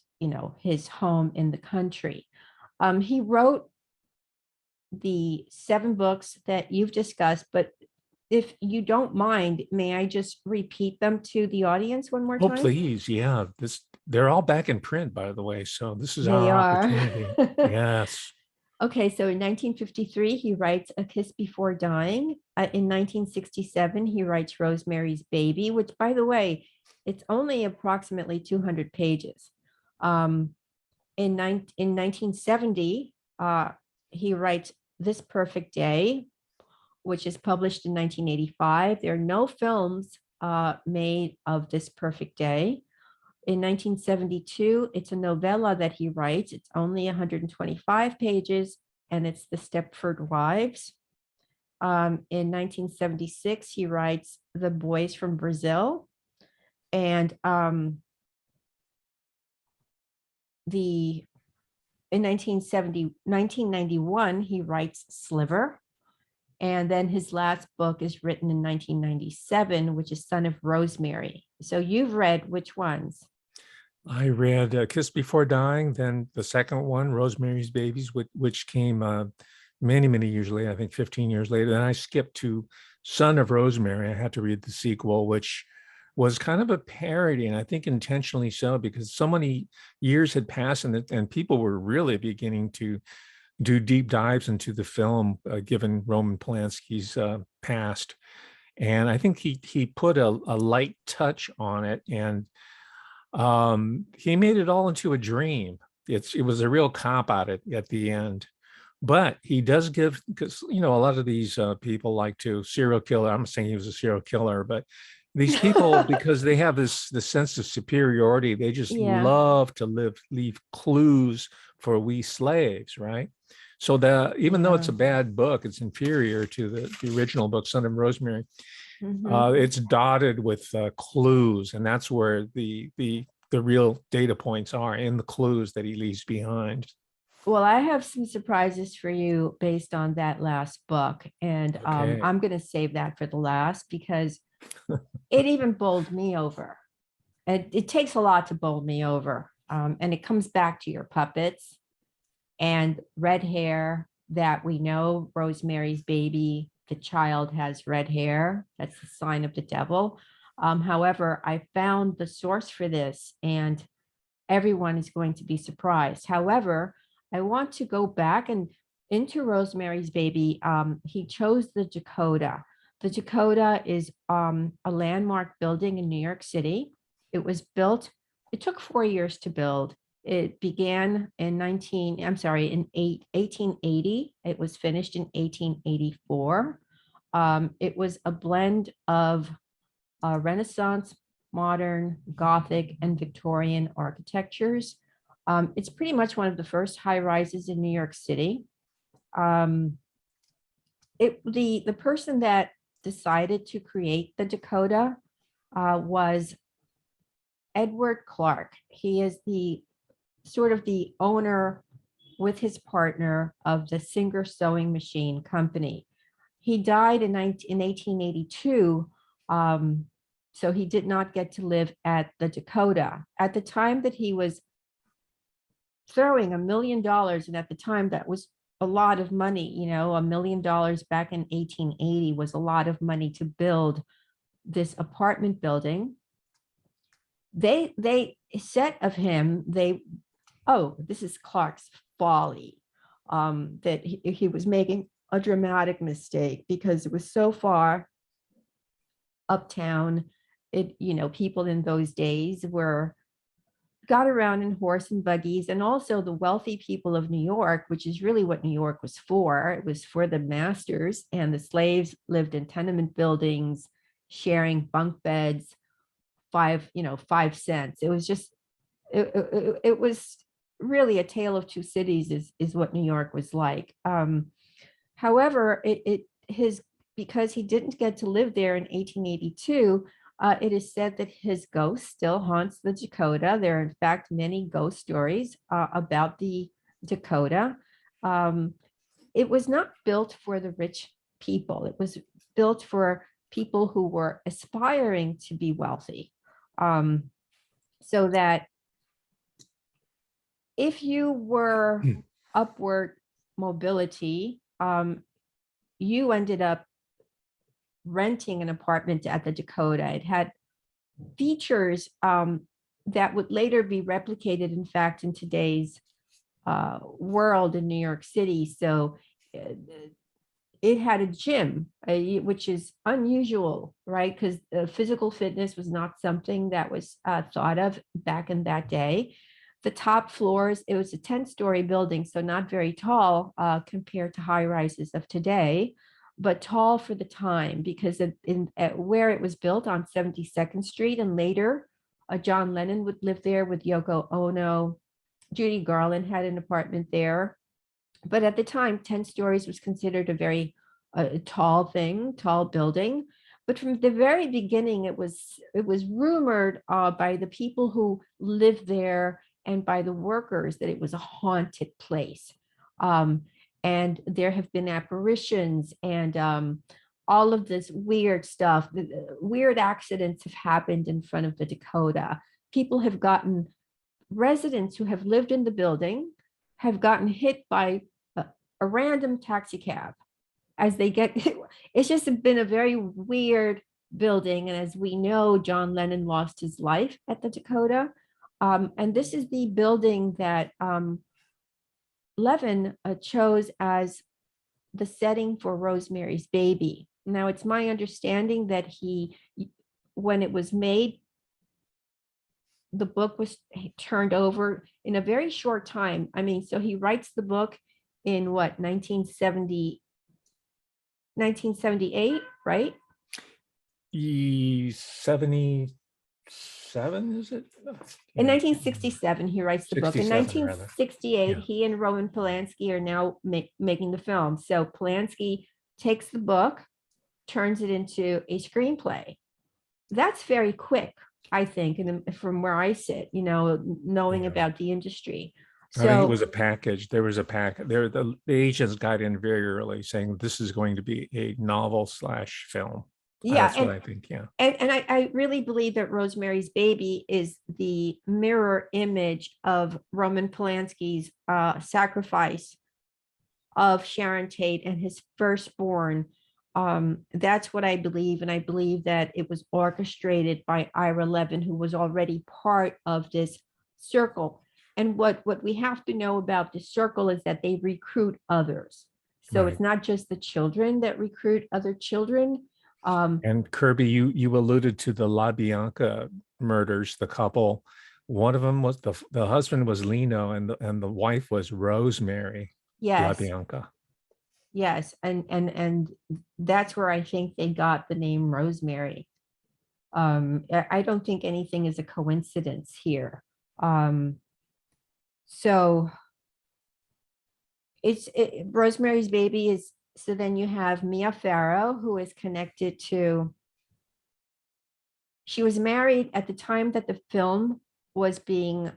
his home in the country. He wrote the 7 books that you've discussed, but if you don't mind, may I just repeat them to the audience one more Oh time? please, yeah. They're all back in print, by the way. So this is They our are. opportunity. Yes. Okay, so in 1953, he writes A Kiss Before Dying. In 1967, he writes Rosemary's Baby, which, by the way, it's only approximately 200 pages. Um, in 1970, he writes This Perfect Day, which is published in 1985. There are no films made of This Perfect Day. In 1972, it's a novella that he writes. It's only 125 pages, and it's The Stepford Wives. In 1976, he writes The Boys from Brazil. And the in 1991, he writes Sliver. And then his last book is written in 1997, which is Son of Rosemary. So you've read which ones? I read Kiss Before Dying, then the second one, Rosemary's Babies, which came many, many years later, I think 15 years later. Then I skipped to Son of Rosemary. I had to read the sequel, which was kind of a parody, and I think intentionally so, because so many years had passed and people were really beginning to do deep dives into the film, given Roman Polanski's past. And I think he put a light touch on it, and he made it all into a dream. It was a real cop out at the end, But he does give, because a lot of these people like to serial killer. I'm not saying he was a serial killer, but these people, because they have this sense of superiority, they just Yeah. love to leave clues for we slaves, right? So even though it's Yeah. a bad book, it's inferior to the original book, Son of Rosemary. Mhm. It's dotted with clues, and that's where the real data points are, in the clues that he leaves behind. Well, I have some surprises for you based on that last book, and Okay. I'm going to save that for the last because it even bowled me over. It takes a lot to bowl me over, and it comes back to your puppets and red hair that we know Rosemary's Baby, the child has red hair. That's the sign of the devil. However, I found the source for this, and everyone is going to be surprised. However, I want to go back and into Rosemary's Baby. He chose the Dakota. The Dakota is a landmark building in New York City. It was built, it took 4 years to build. It began in 1880. It was finished in 1884. It was a blend of Renaissance, modern, Gothic, and Victorian architectures. It's pretty much one of the first high rises in New York City. Um, the person that decided to create the Dakota was Edward Clark. He is the sort of the owner with his partner of the Singer Sewing Machine Company. He died in 1882, so he did not get to live at the Dakota. At the time that he was throwing $1 million, and at the time that was a lot of money, $1 million back in 1880 was a lot of money to build this apartment building. They said of him, this is Clark's folly, that he was making a dramatic mistake because it was so far uptown. People in those days got around in horse and buggies, and also the wealthy people of New York, which is really what New York was for. It was for the masters, and the slaves lived in tenement buildings, sharing bunk beds, 5 cents. It was just, it was really a tale of two cities is what New York was like. However, because he didn't get to live there in 1882, it is said that his ghost still haunts the Dakota. There are, in fact, many ghost stories about the Dakota. It was not built for the rich people. It was built for people who were aspiring to be wealthy. So that if you were upward mobility, you ended up renting an apartment at the Dakota. It had features that would later be replicated, in fact, in today's world in New York City. So it had a gym, which is unusual, right? Because physical fitness was not something that was thought of back in that day. The top floors, it was a 10-story building, so not very tall compared to high rises of today, but tall for the time, because where it was built on 72nd Street, and later John Lennon would live there with Yoko Ono. Judy Garland had an apartment there. But at the time, 10 stories was considered a very tall building. But from the very beginning, it was rumored by the people who lived there and by the workers that it was a haunted place. And there have been apparitions and all of this weird stuff. Weird accidents have happened in front of the Dakota. Residents who have lived in the building have gotten hit by a random taxi cab as they get. It's just been a very weird building, and as we know, John Lennon lost his life at the Dakota, and this is the building that Levin chose as the setting for Rosemary's Baby. Now, it's my understanding that when it was made, the book was turned over in a very short time. I mean, so he writes the book in what, 1978, right? 77, is it? In Yeah, 1967, he writes the book. In 67 rather. 1968, Yeah. he and Roman Polanski are now making the film. So Polanski takes the book, turns it into a screenplay. That's very quick, I think, and from where I sit, knowing Yeah. about the industry. I think it was So a package. There was a pack. There, the agents got in very early, saying this is going to be a novel slash film. yeah, That's what I think. Yeah. and I really believe that Rosemary's Baby is the mirror image of Roman Polanski's sacrifice of Sharon Tate and his firstborn. That's what I believe, and I believe that it was orchestrated by Ira Levin, who was already part of this circle. And what we have to know about this circle is that they recruit others. So Right. it's not just the children that recruit other children. And Kirby, you alluded to the La Bianca murders, the couple. One of them was the husband was Lino, and the wife was Rosemary La Yes, Bianca. yes, and that's where I think they got the name Rosemary. I don't think anything is a coincidence here. So Rosemary's Baby is, so then you have Mia Farrow, who is connected to, she was married at the time that the film was being,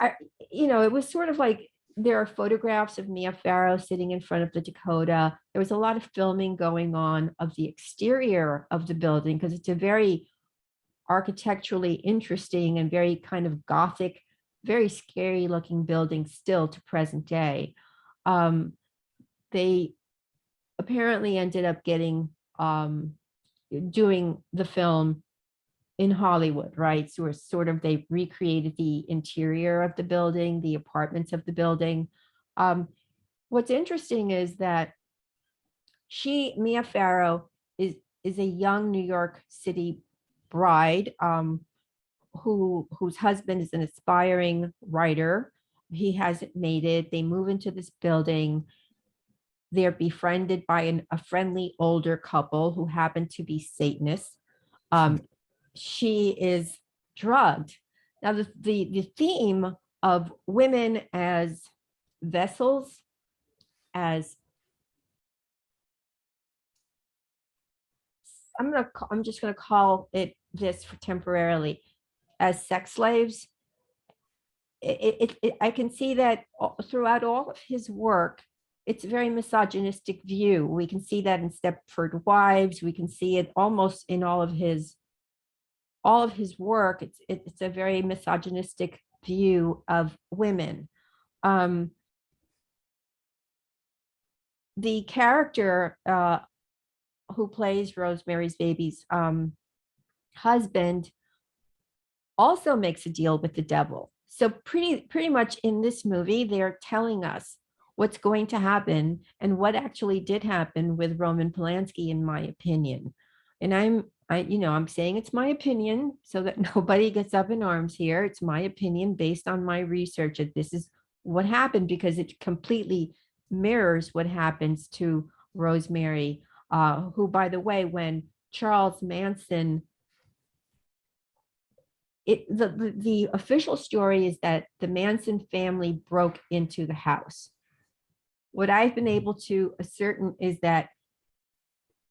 it was sort of like, there are photographs of Mia Farrow sitting in front of the Dakota. There was a lot of filming going on of the exterior of the building because it's a very architecturally interesting and very kind of Gothic, very scary looking building still to present day. They apparently ended up doing the film in Hollywood, right? So it's sort of, they recreated the interior of the building, the apartments of the building. What's interesting is that Mia Farrow is a young New York City bride, whose husband is an aspiring writer. He hasn't made it. They move into this building. They're befriended by a friendly older couple who happen to be Satanists. She is drugged. Now, the theme of women as vessels, as I'm just gonna call it this for temporarily, as sex slaves. I can see that throughout all of his work, it's a very misogynistic view. We can see that in Stepford Wives. We can see it almost in all of his work. It's a very misogynistic view of women. The character who plays Rosemary's Baby's husband also makes a deal with the devil. So pretty much in this movie, they're telling us what's going to happen and what actually did happen with Roman Polanski, in my opinion. And I'm saying it's my opinion so that nobody gets up in arms here. It's my opinion based on my research that this is what happened, because it completely mirrors what happens to Rosemary, who, by the way, when Charles Manson, the official story is that the Manson family broke into the house. What I've been able to ascertain is that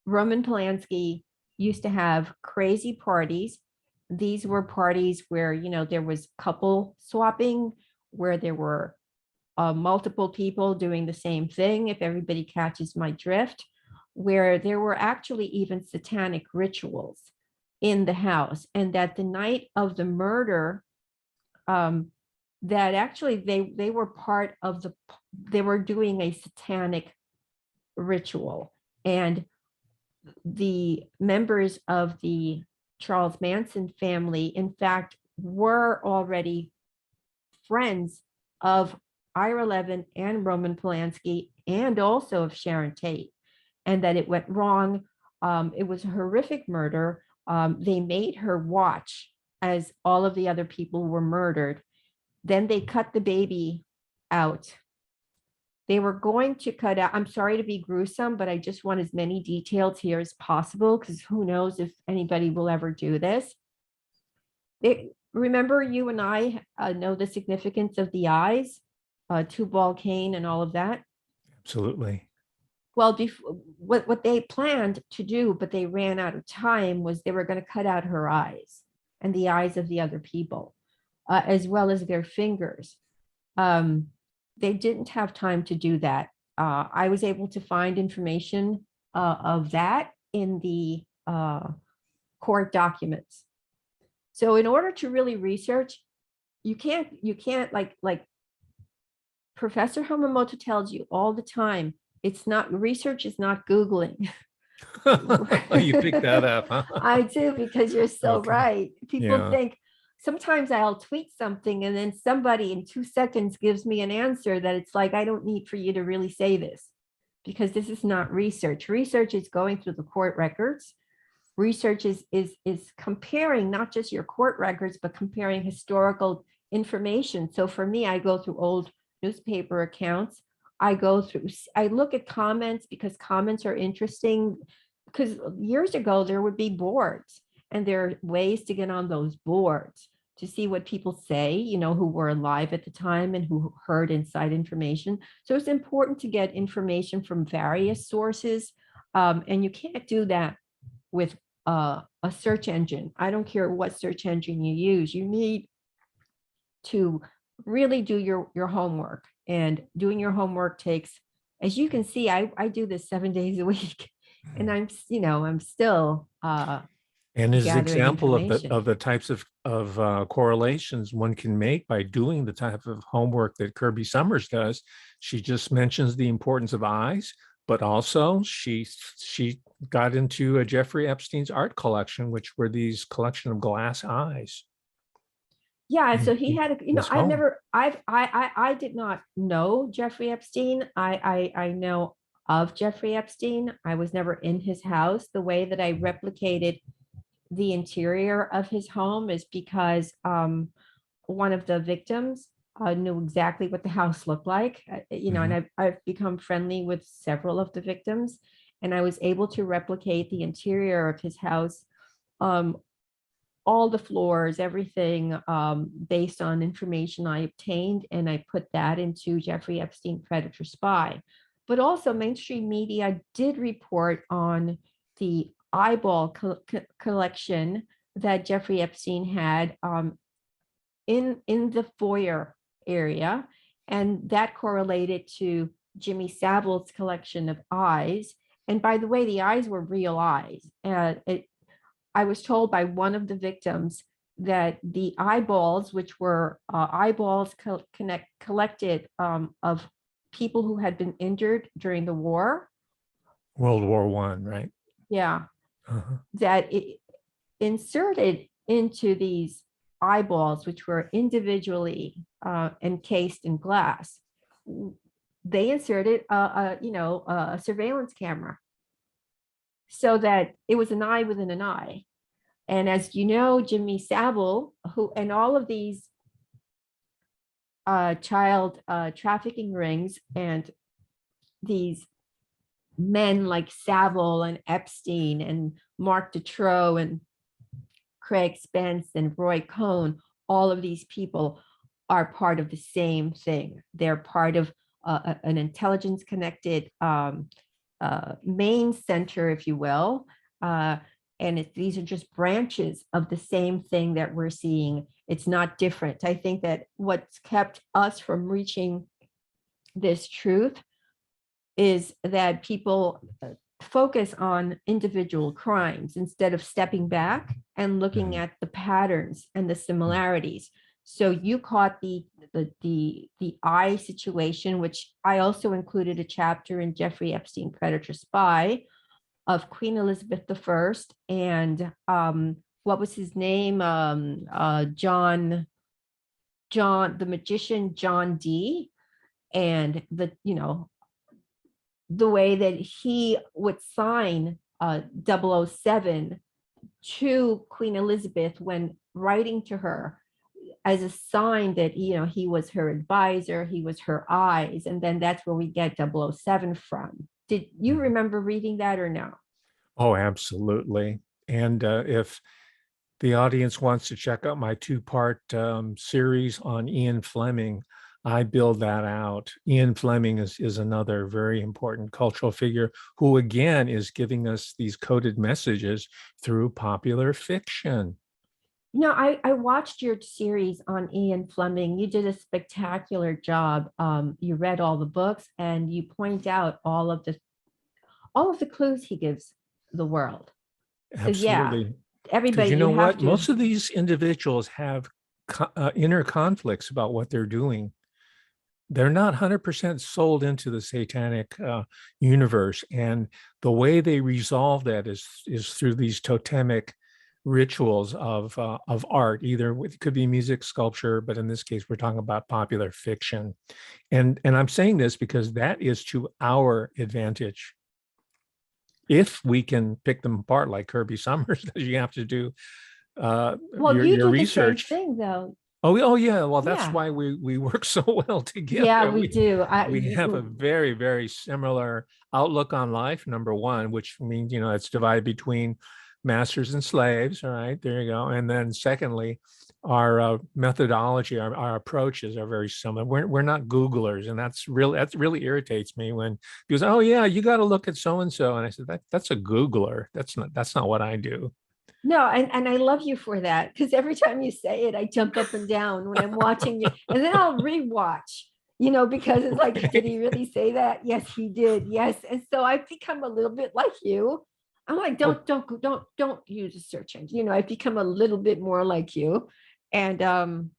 Roman Polanski used to have crazy parties. These were parties where, there was couple swapping, where there were multiple people doing the same thing, if everybody catches my drift, where there were actually even satanic rituals in the house, and that the night of the murder, that actually they were part of they were doing a satanic ritual, and the members of the Charles Manson family, in fact, were already friends of Ira Levin and Roman Polanski, and also of Sharon Tate, and that it went wrong. It was a horrific murder. They made her watch as all of the other people were murdered. Then they cut the baby out. They were going to cut out, I'm sorry to be gruesome, but I just want as many details here as possible because who knows if anybody will ever do this. Remember, you and I know the significance of the eyes, Tubal Cain and all of that. Absolutely. Well, what they planned to do, but they ran out of time, was they were going to cut out her eyes and the eyes of the other people, as well as their fingers. They didn't have time to do that. I was able to find information of that in the court documents. So in order to really research, you can't like Professor Hamamoto tells you all the time, it's not, research is not Googling. You picked that up, huh? I do, because you're so Okay. right. People Yeah. think, sometimes I'll tweet something and then somebody in 2 seconds gives me an answer that it's like, I don't need for you to really say this, because this is not research. Research is going through the court records. Research is comparing not just your court records, but comparing historical information. So for me, I go through old newspaper accounts. I look at comments, because comments are interesting, because years ago there would be boards, and there are ways to get on those boards to see what people say, you know, who were alive at the time and who heard inside information. So it's important to get information from various sources. And you can't do that with a search engine. I don't care what search engine you use. You need to really do your homework, and doing your homework takes, as you can see, I do this 7 days a week, and I'm still And as an gathering example of information. the types of correlations one can make by doing the type of homework that Kirby Sommers does, she just mentions the importance of eyes, but also she got into Jeffrey Epstein's art collection, which were these collection of glass eyes. Yeah, so he had I did not know Jeffrey Epstein. I know of Jeffrey Epstein. I was never in his house. The way that I replicated the interior of his home is because one of the victims knew exactly what the house looked like, and I've become friendly with several of the victims, and I was able to replicate the interior of his house, all the floors, everything, based on information I obtained, and I put that into Jeffrey Epstein Predator Spy. But also mainstream media did report on the eyeball collection that Jeffrey Epstein had in the foyer area, and that correlated to Jimmy Savile's collection of eyes. And by the way, the eyes were real eyes. I was told by one of the victims that the eyeballs, which were eyeballs collected of people who had been injured during the war. World War I, right? Yeah. That it inserted into these eyeballs, which were individually encased in glass, they inserted a surveillance camera, so that it was an eye within an eye. And as you know, Jimmy Savile, who, and all of these child trafficking rings, and these men like Savile and Epstein and Mark Dutroux and Craig Spence and Roy Cohn, all of these people are part of the same thing. They're part of an intelligence connected main center, if you will. And these are just branches of the same thing that we're seeing. It's not different. I think that what's kept us from reaching this truth is that people focus on individual crimes instead of stepping back and looking at the patterns and the similarities. So you caught the eye situation, which I also included a chapter in Jeffrey Epstein Predator Spy of Queen Elizabeth I and what was his name? John, the magician John Dee, and the way that he would sign 007 to Queen Elizabeth when writing to her. as a sign that, he was her advisor, he was her eyes. And then that's where we get 007 from. Did you remember reading that or no? Oh, absolutely. And if the audience wants to check out my two-part series on Ian Fleming, I build that out. Ian Fleming is another very important cultural figure who, again, is giving us these coded messages through popular fiction. I watched your series on Ian Fleming. You did a spectacular job. You read all the books and you point out all of the clues he gives the world. So yeah, Absolutely. Because everybody, you you know have what? to. Most of these individuals have inner conflicts about what they're doing. They're not 100% sold into the satanic universe. And the way they resolve that is through these totemic rituals of art. Either it could be music, sculpture, but in this case, we're talking about popular fiction. And I'm saying this because that is to our advantage. If we can pick them apart like Kirby Sommers, you have to do Well, you your do the same research. thing though. Oh yeah. Well, that's Yeah. why we work so well Yeah, together. we do. We have a very, very similar outlook on life, number one, which means, it's divided between masters and slaves. All right, there you go. And then secondly, our methodology, our approaches are very similar. We're not Googlers, and that really irritates me when people say, "Oh yeah, you got to look at so and so," and I said, "That's a Googler. That's not what I do." No, and I love you for that because every time you say it, I jump up and down when I'm watching you, and then I'll rewatch, because it's like, did he really say that? Yes, he did. Yes, and so I've become a little bit like you. I'm like, Oh, don't use a search engine. I've become a little bit more like you, and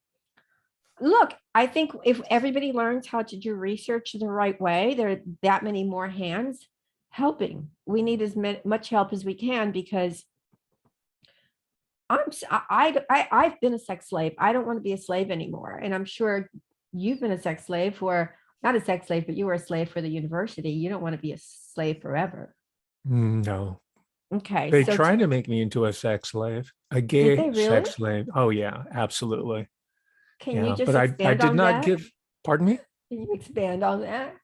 look, I think if everybody learns how to do research the right way, there are that many more hands helping. We need as much help as we can because I've been a sex slave. I don't want to be a slave anymore. And I'm sure you've been a sex slave for not a sex slave, but you were a slave for the university. You don't want to be a slave forever. no. Okay. They So tried to make me into a sex slave, a did gay they really? sex slave. Oh yeah, absolutely. Can you Yeah, just but I expand did on not that? give, pardon me? Can you expand on that?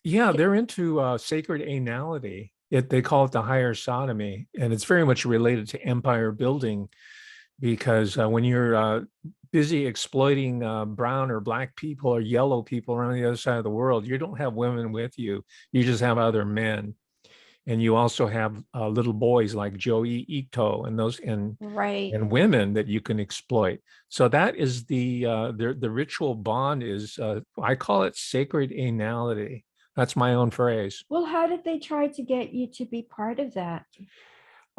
Yeah, K- they're into sacred anality. They call it the higher sodomy, and it's very much related to empire building because when you're busy exploiting brown or black people or yellow people around the other side of the world, you don't have women with you. You just have other men. And you also have little boys like Joey Ito and those Right. and women that you can exploit. So that is the ritual bond is I call it sacred anality. That's my own phrase. Well, how did they try to get you to be part of that?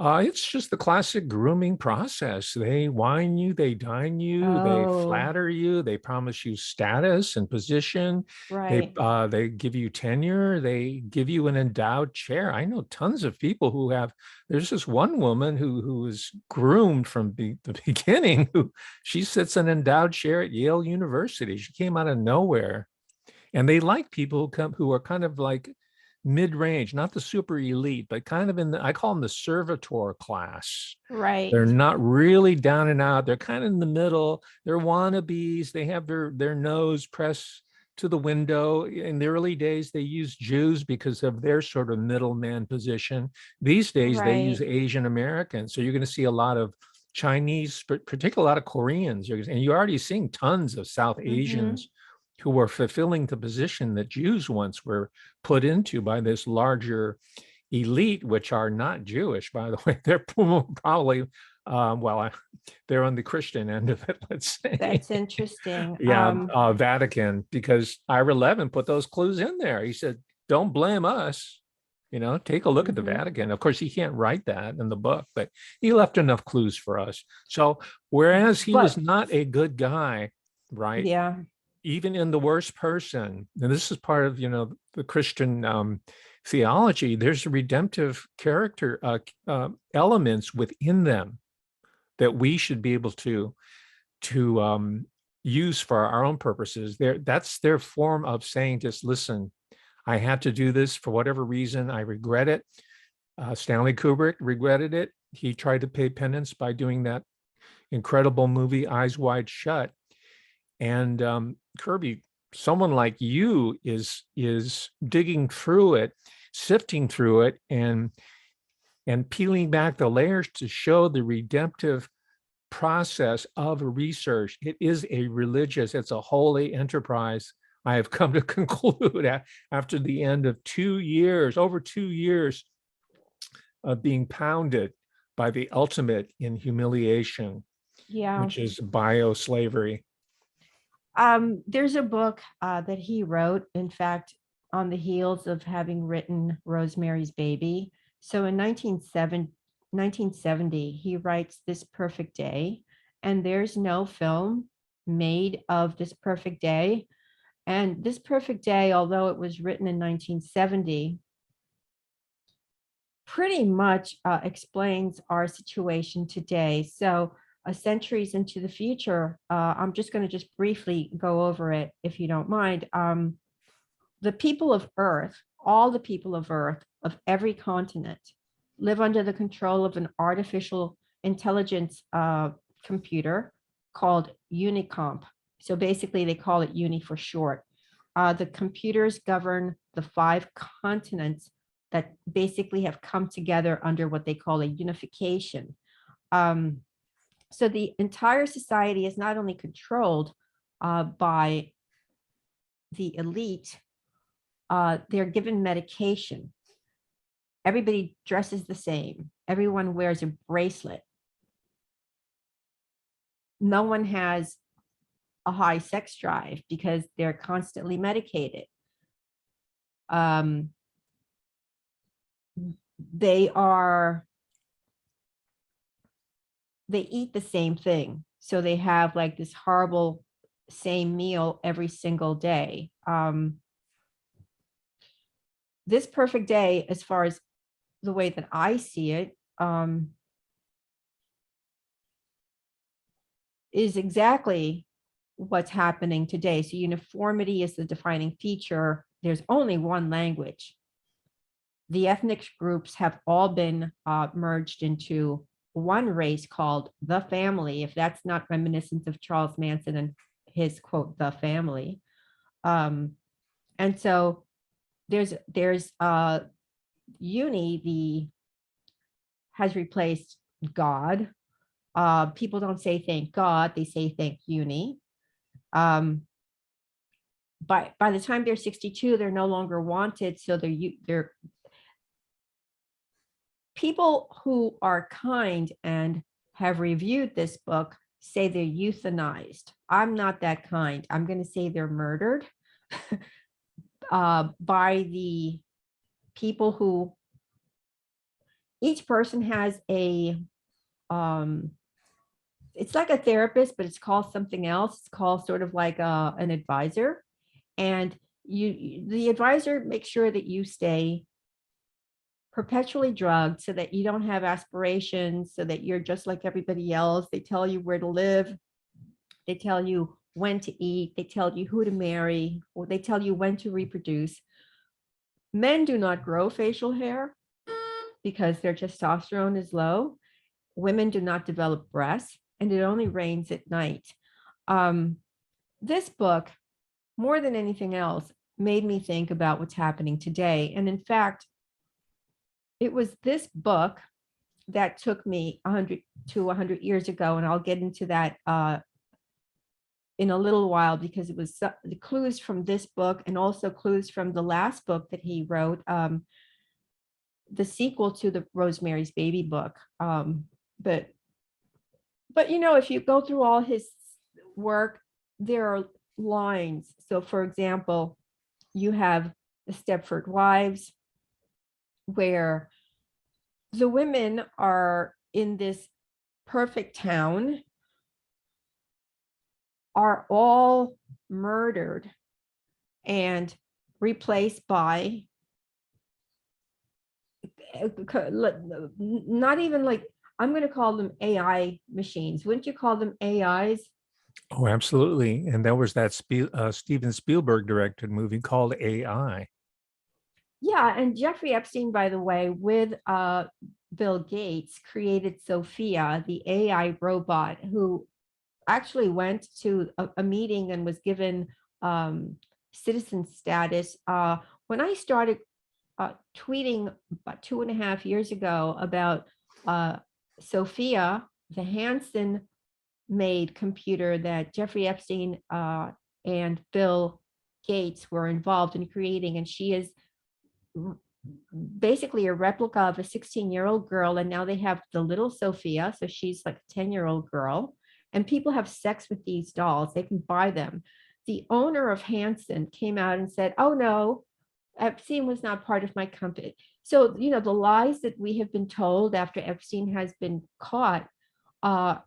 It's just the classic grooming process. They wine you, they dine you, they Oh, flatter you, they promise you status and position. right. They give you tenure, they give you an endowed chair. I know tons of people who have. There's this one woman who was groomed from the beginning. Who she sits an endowed chair at Yale University. She came out of nowhere, and they like people who are kind of like mid-range, not the super elite, but kind of I call them the servitor class. Right. They're not really down and out. They're kind of in the middle. They're wannabes. They have their nose pressed to the window. In the early days, they used Jews because of their sort of middleman position. These days, they use Right. Asian Americans. So you're going to see a lot of Chinese, particularly a lot of Koreans, and you're already seeing tons of South Mm-hmm. Asians who were fulfilling the position that Jews once were put into by this larger elite, which are not Jewish, by the way. They're probably, they're on the Christian end of it, let's say. That's interesting. Yeah, Vatican, because Ira Levin put those clues in there. He said, don't blame us. Take a look at the Mhm. Vatican. Of course, he can't write that in the book, but he left enough clues for us. So, whereas he was But not a good guy, right? yeah, Even in the worst person, and this is part of the Christian theology, there's redemptive character elements within them that we should be able to use for our own purposes. That's their form of saying, just listen, I had to do this for whatever reason. I regret it. Stanley Kubrick regretted it. He tried to pay penance by doing that incredible movie, Eyes Wide Shut. And Kirby, someone like you is digging through it, sifting through it, and peeling back the layers to show the redemptive process of research. It is it's a holy enterprise. I have come to conclude after the end of over 2 years of being pounded by the ultimate in humiliation, which is bioslavery. There's a book that he wrote, in fact, on the heels of having written Rosemary's Baby. So in 1970, he writes This Perfect Day, and there's no film made of This Perfect Day. And This Perfect Day, although it was written in 1970, pretty much explains our situation today. So centuries into the future, I'm just going to just briefly go over it, if you don't mind. The people of Earth, all the people of Earth, of every continent, live under the control of an artificial intelligence computer called Unicomp. So basically, they call it Uni for short. The computers govern the 5 continents that basically have come together under what they call a unification. So the entire society is not only controlled by the elite, they're given medication. Everybody dresses the same. Everyone wears a bracelet. No one has a high sex drive because they're constantly medicated. They eat the same thing. So they have like this horrible same meal every single day. This Perfect Day, as far as the way that I see it, is exactly what's happening today. So uniformity is the defining feature. There's only one language. The ethnic groups have all been merged into one race called the family, if that's not reminiscent of Charles Manson and his quote, the family. And so there's Uni has replaced God. People don't say thank God, they say thank Uni. By the time they're 62, they're no longer wanted. So they're people who are kind and have reviewed this book say they're euthanized. I'm not that kind. I'm going to say they're murdered by the people who, each person has a, it's like a therapist, but it's called something else. It's called sort of like an advisor. And the advisor makes sure that you stay perpetually drugged so that you don't have aspirations, so that you're just like everybody else. They tell you where to live. They tell you when to eat. They tell you who to marry, or they tell you when to reproduce. Men do not grow facial hair because their testosterone is low. Women do not develop breasts, and it only rains at night. This book, more than anything else, made me think about what's happening today. And in fact, it was this book that took me 100 to 100 years ago, and I'll get into that in a little while, because it was the clues from this book and also clues from the last book that he wrote, the sequel to the Rosemary's Baby book. But you know, if you go through all his work, there are lines. So for example, you have the Stepford Wives, where the women are in this perfect town, are all murdered and replaced by not even like, I'm going to call them AI machines. Wouldn't you call them AIs? Oh, absolutely. And there was that Steven Spielberg directed movie called AI. Yeah, and Jeffrey Epstein, by the way, with Bill Gates created Sophia, the AI robot, who actually went to a meeting and was given citizen status. When I started tweeting about 2.5 years ago about Sophia, the Hansen made computer that Jeffrey Epstein and Bill Gates were involved in creating, and she is basically a replica of a 16-year-old girl, and now they have the little Sophia, so she's like a 10-year-old girl, and people have sex with these dolls. They can buy them. The owner of Hansen came out and said, oh no, Epstein was not part of my company. So, the lies that we have been told after Epstein has been caught are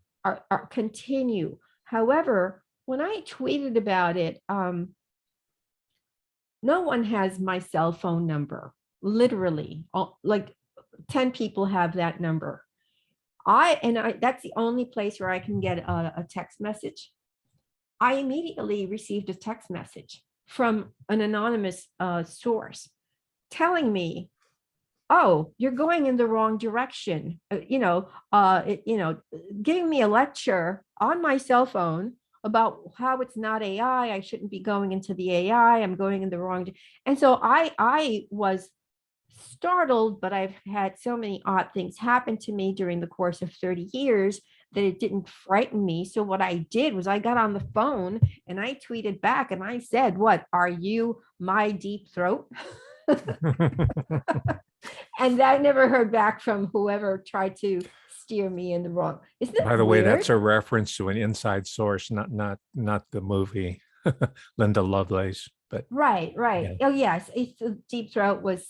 continue. However, when I tweeted about it, no one has my cell phone number. Literally, like 10 people have that number. That's the only place where I can get a text message. I immediately received a text message from an anonymous source telling me, oh, you're going in the wrong direction. Giving me a lecture on my cell phone about how it's not AI. I shouldn't be going into the AI. I'm going in the wrong. And so I was startled, but I've had so many odd things happen to me during the course of 30 years that it didn't frighten me. So what I did was I got on the phone and I tweeted back and I said, what, are you my deep throat? And I never heard back from whoever tried to steer me in the wrong. Isn't that By the way, weird? that's a reference to an inside source, not the movie Linda Lovelace. But Right. yeah. Oh yes, it's deep throat was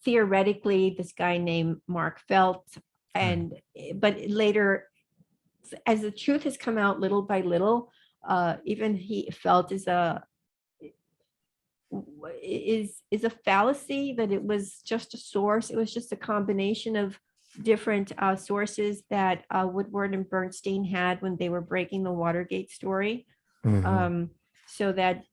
theoretically this guy named Mark Felt, and but later, as the truth has come out little by little, even he felt is a fallacy, that it was just a source. It was just a combination of different sources that Woodward and Bernstein had when they were breaking the Watergate story. So that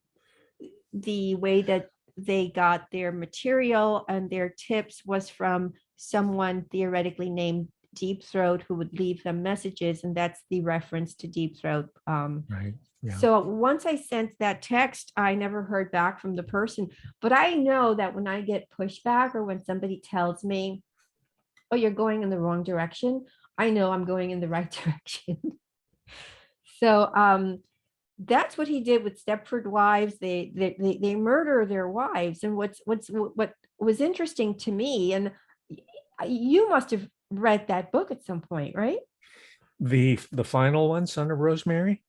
the way that they got their material and their tips was from someone theoretically named Deep Throat who would leave them messages, and that's the reference to Deep Throat. Right. Yeah. So once I sent that text, I never heard back from the person. But I know that when I get pushback or when somebody tells me, oh, you're going in the wrong direction, I know I'm going in the right direction. So that's what he did with Stepford Wives. They murder their wives. And what was interesting to me, and you must have read that book at some point, right? The final one, Son of Rosemary?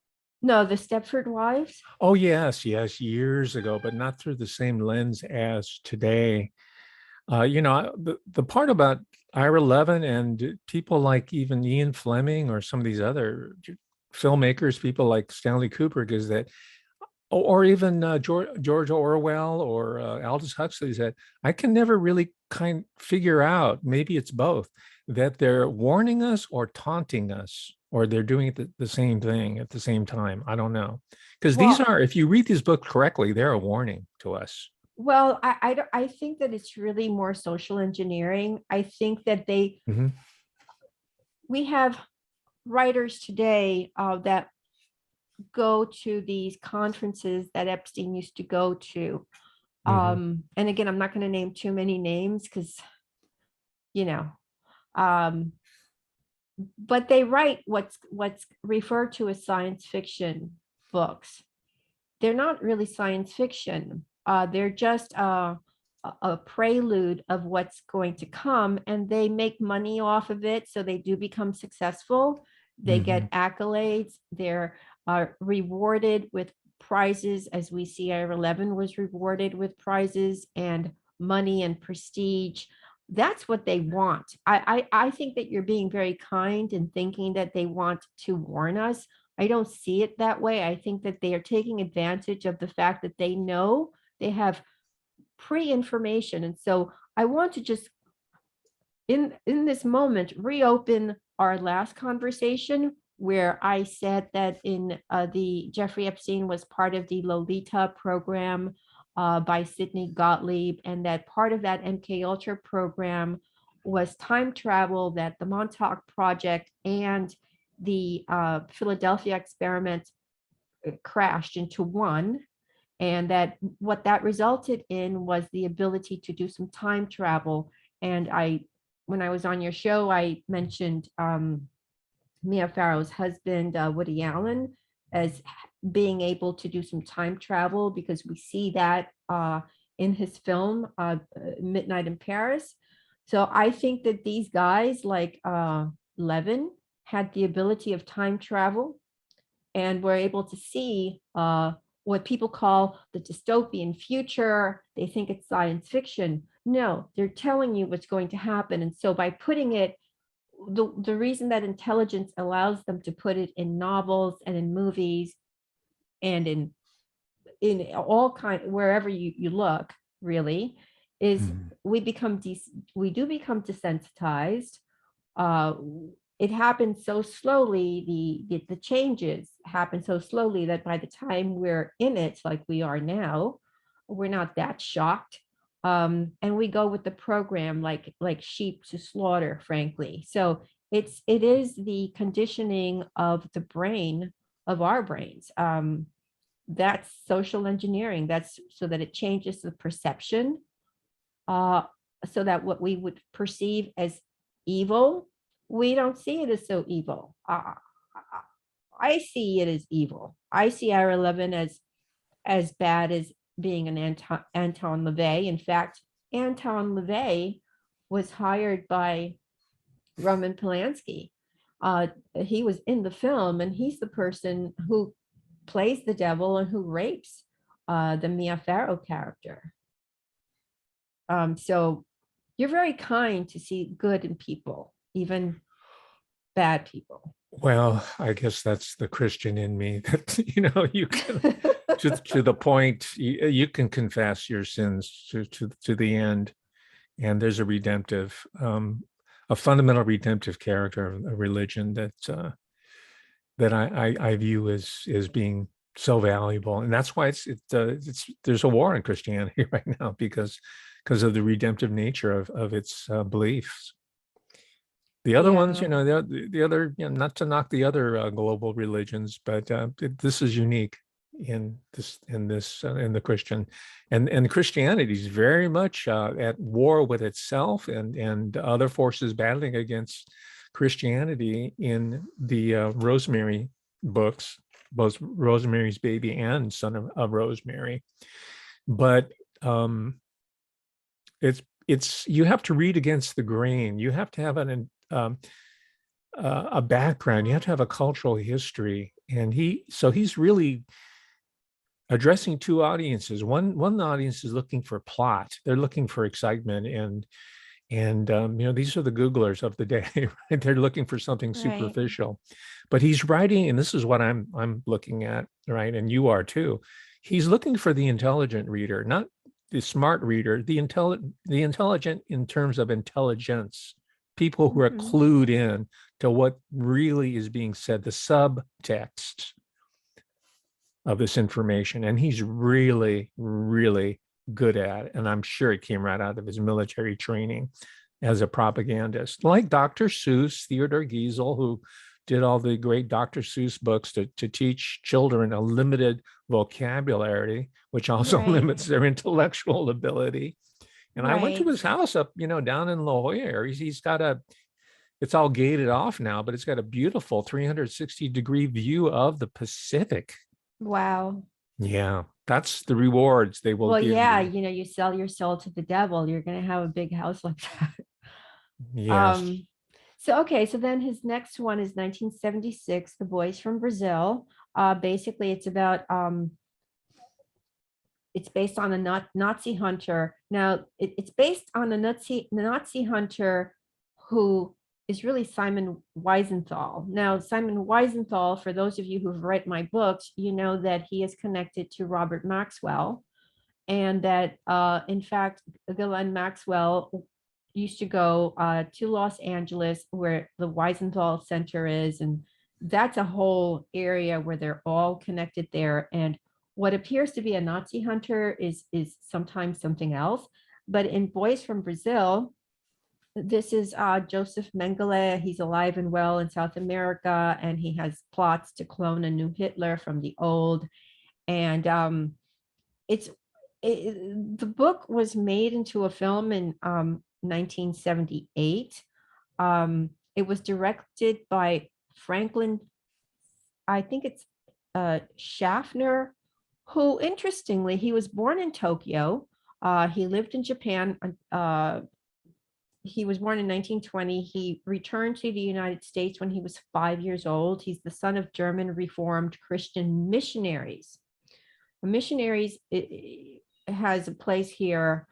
No, the Stepford Wives. Oh, yes, years ago, but not through the same lens as today. The part about Ira Levin and people like even Ian Fleming or some of these other filmmakers, people like Stanley Kubrick, is that, or even George Orwell or Aldous Huxley, said, I can never really figure out, maybe it's both, that they're warning us or taunting us, or they're doing the same thing at the same time. I don't know. Because these are, if you read these books correctly, they're a warning to us. Well, I think that it's really more social engineering. I think that we have writers today that go to these conferences that Epstein used to go to. And again, I'm not going to name too many names because, but they write what's referred to as science fiction books. They're not really science fiction. They're just a prelude of what's going to come, and they make money off of it. So they do become successful. They get accolades. They're rewarded with prizes, as we see Ira Levin was rewarded with prizes and money and prestige. That's what they want. I think that you're being very kind in thinking that they want to warn us. I don't see it that way. I think that they are taking advantage of the fact that they know they have pre-information. And so I want to just, in this moment, reopen our last conversation where I said that in the Jeffrey Epstein was part of the Lolita program by Sidney Gottlieb, and that part of that MK Ultra program was time travel, that the Montauk Project and the Philadelphia experiment crashed into one, and that what that resulted in was the ability to do some time travel. And when I was on your show, I mentioned Mia Farrow's husband, Woody Allen, as being able to do some time travel, because we see that in his film, Midnight in Paris. So I think that these guys like Levin had the ability of time travel, and were able to see what people call the dystopian future. They think it's science fiction. No, they're telling you what's going to happen. And so by putting it, the reason that intelligence allows them to put it in novels and in movies and in all wherever you look, really, is Mhm. we do become desensitized. uh it happens so slowly, the changes happen so slowly that by the time we're in it, like we are now, we're not that shocked. And we go with the program like sheep to slaughter, frankly. So it is the conditioning of the brain, of our brains. That's social engineering. That's so that it changes the perception, uh, so that what we would perceive as evil, we don't see it as so evil. I see it as evil. I see Ira Levin as bad as being an Anton LaVey. In fact, Anton LaVey was hired by Roman Polanski. He was in the film, and he's the person who plays the devil and who rapes the Mia Farrow character. So you're very kind to see good in people, even bad people. Well, I guess that's the Christian in me that, you can, to the point, you can confess your sins to the end. And there's a fundamental redemptive character of a religion that I view as being so valuable. And that's why there's a war in Christianity right now because of the redemptive nature of its beliefs. The other ones, Yeah, the other, not to knock the other global religions, but this is unique in the Christian, and Christianity is very much at war with itself and other forces battling against Christianity in the Rosemary books, both Rosemary's Baby and Son of Rosemary. But it's you have to read against the grain. You have to have a background. You have to have a cultural history, and he's really addressing two audiences. One audience is looking for plot. They're looking for excitement, and these are the Googlers of the day, right? They're looking for something right. superficial. But he's writing, and this is what I'm looking at, right? And you are too. He's looking for the intelligent reader, not the smart reader, the intelligent in terms of intelligence, people who are Mhm. clued in to what really is being said, the subtext of this information. And he's really, really good at it. And I'm sure it came right out of his military training as a propagandist, like Dr. Seuss, Theodore Geisel, who did all the great Dr. Seuss books to teach children a limited vocabulary, which also Right, limits their intellectual ability. And I went to right. his house up, down in La Jolla. He's got it's all gated off now, but it's got a beautiful 360-degree view of the Pacific. Wow. Yeah, that's the rewards they will Well, give yeah, you. you sell your soul to the devil, you're going to have a big house like that. Yes. Um, so okay, so then his next one is 1976, The Boys from Brazil. Basically, it's based on a Nazi hunter. Now, it's based on a Nazi hunter who is really Simon Weisenthal. Now, Simon Weisenthal, for those of you who've read my books, you know that he is connected to Robert Maxwell, and that, in fact, Ghislaine Maxwell used to go to Los Angeles, where the Weisenthal Center is, and that's a whole area where they're all connected there. And what appears to be a Nazi hunter is sometimes something else. But in Boys from Brazil, This is Joseph Mengele. He's alive and well in South America, and he has plots to clone a new Hitler from the old. And it's the book was made into a film in 1978. It was directed by Franklin, I think it's Schaffner, who interestingly, he was born in Tokyo. He lived in Japan. He was born in 1920. He returned to the United States when he was 5 years old. He's the son of German Reformed Christian missionaries. Missionaries has a place here.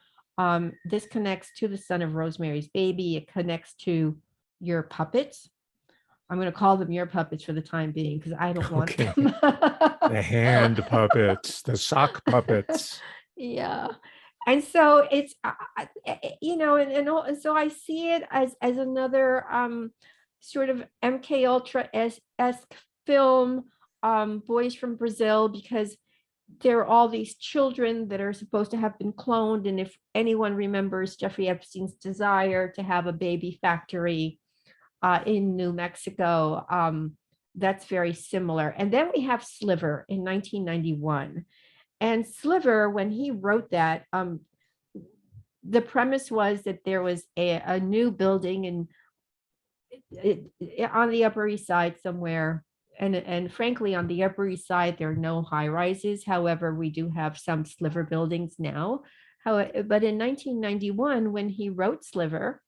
This connects to the son of Rosemary's Baby. It connects to Your Puppets. I'm going to call them Your Puppets for the time being because I don't want Okay. them. The hand puppets, the sock puppets. Yeah. And so it's, and so I see it as another sort of MK Ultra-esque film, Boys from Brazil, because there are all these children that are supposed to have been cloned. And if anyone remembers Jeffrey Epstein's desire to have a baby factory in New Mexico, that's very similar. And then we have Sliver in 1991. And Sliver, when he wrote that, the premise was that there was a new building on the Upper East Side somewhere. And frankly, on the Upper East Side, there are no high rises. However, we do have some Sliver buildings now. But in 1991, when he wrote Sliver,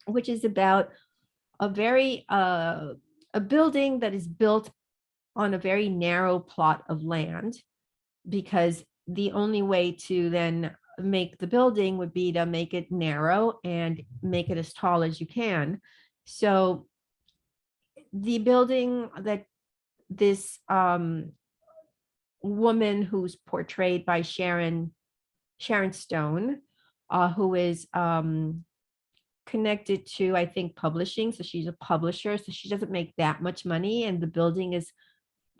which is about a building that is built on a very narrow plot of land, because the only way to then make the building would be to make it narrow and make it as tall as you can. So the building that this woman who's portrayed by Sharon Stone, who is connected to, I think, publishing. So she's a publisher, so she doesn't make that much money, and the building is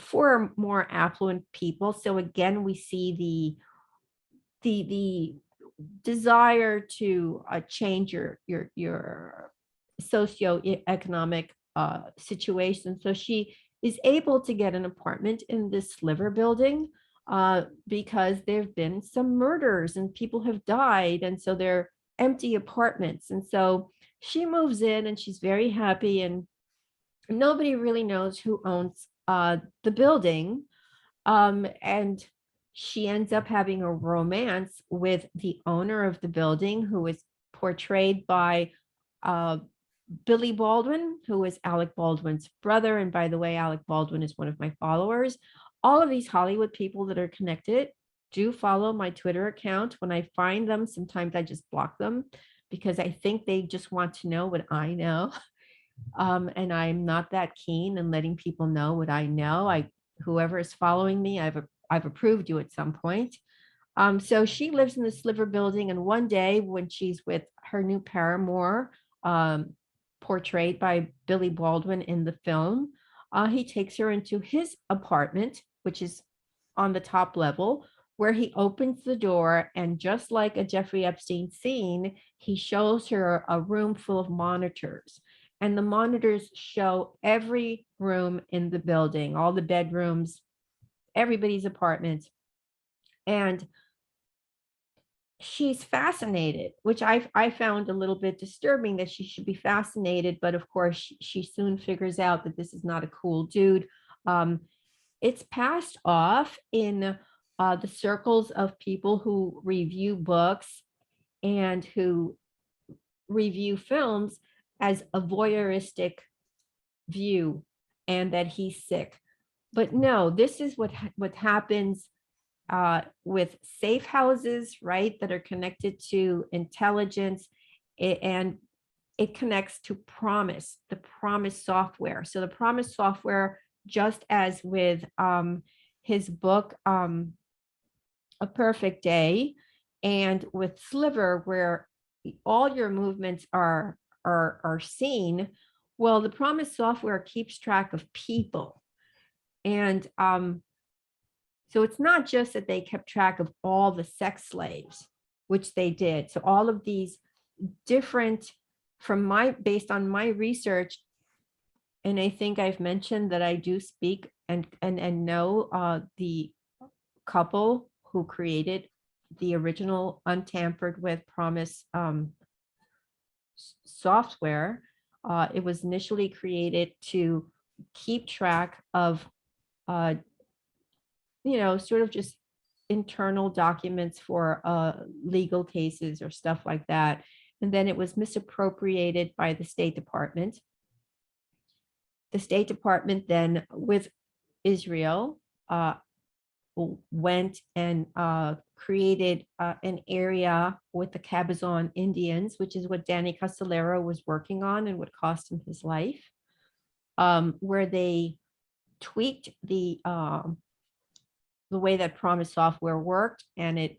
for more affluent people. So again, we see the desire to change your socioeconomic situation. So she is able to get an apartment in this Sliver building because there have been some murders and people have died, and so they're empty apartments. And so she moves in and she's very happy, and nobody really knows who owns the building. And she ends up having a romance with the owner of the building, who is portrayed by Billy Baldwin, who is Alec Baldwin's brother. And by the way, Alec Baldwin is one of my followers. All of these Hollywood people that are connected do follow my Twitter account. When I find them, sometimes I just block them because I think they just want to know what I know. And I'm not that keen in letting people know what I know. Whoever is following me, I've approved you at some point. So she lives in the Sliver building, and one day when she's with her new paramour, portrayed by Billy Baldwin in the film, he takes her into his apartment, which is on the top level, where he opens the door, and just like a Jeffrey Epstein scene, he shows her a room full of monitors. And the monitors show every room in the building, all the bedrooms, everybody's apartment. And she's fascinated, which I found a little bit disturbing, that she should be fascinated. But of course, she soon figures out that this is not a cool dude. It's passed off in the circles of people who review books and who review films as a voyeuristic view, and that he's sick. But no, this is what happens with safe houses, right, that are connected to intelligence, and it connects to PROMIS, the PROMIS software. So the PROMIS software, just as with his book, A Perfect Day, and with Sliver, where all your movements are seen. Well, the PROMIS software keeps track of people. And so it's not just that they kept track of all the sex slaves, which they did. So all of these different based on my research, and I think I've mentioned that I do speak and know the couple who created the original untampered with PROMIS software. It was initially created to keep track of, sort of just internal documents for legal cases or stuff like that. And then it was misappropriated by the State Department. The State Department then, with Israel, went and created an area with the Cabazon Indians, which is what Danny Castellero was working on and what cost him his life, where they tweaked the way that PROMIS software worked, and it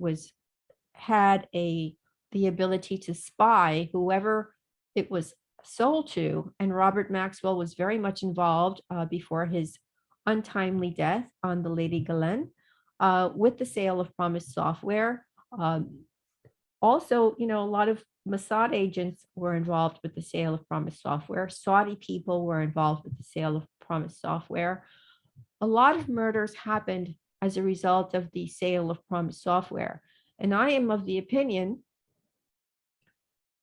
had the ability to spy whoever it was sold to. And Robert Maxwell was very much involved before his untimely death on the Lady Ghislaine with the sale of PROMIS software. Also, a lot of Mossad agents were involved with the sale of PROMIS software. Saudi people were involved with the sale of PROMIS software. A lot of murders happened as a result of the sale of PROMIS software. And I am of the opinion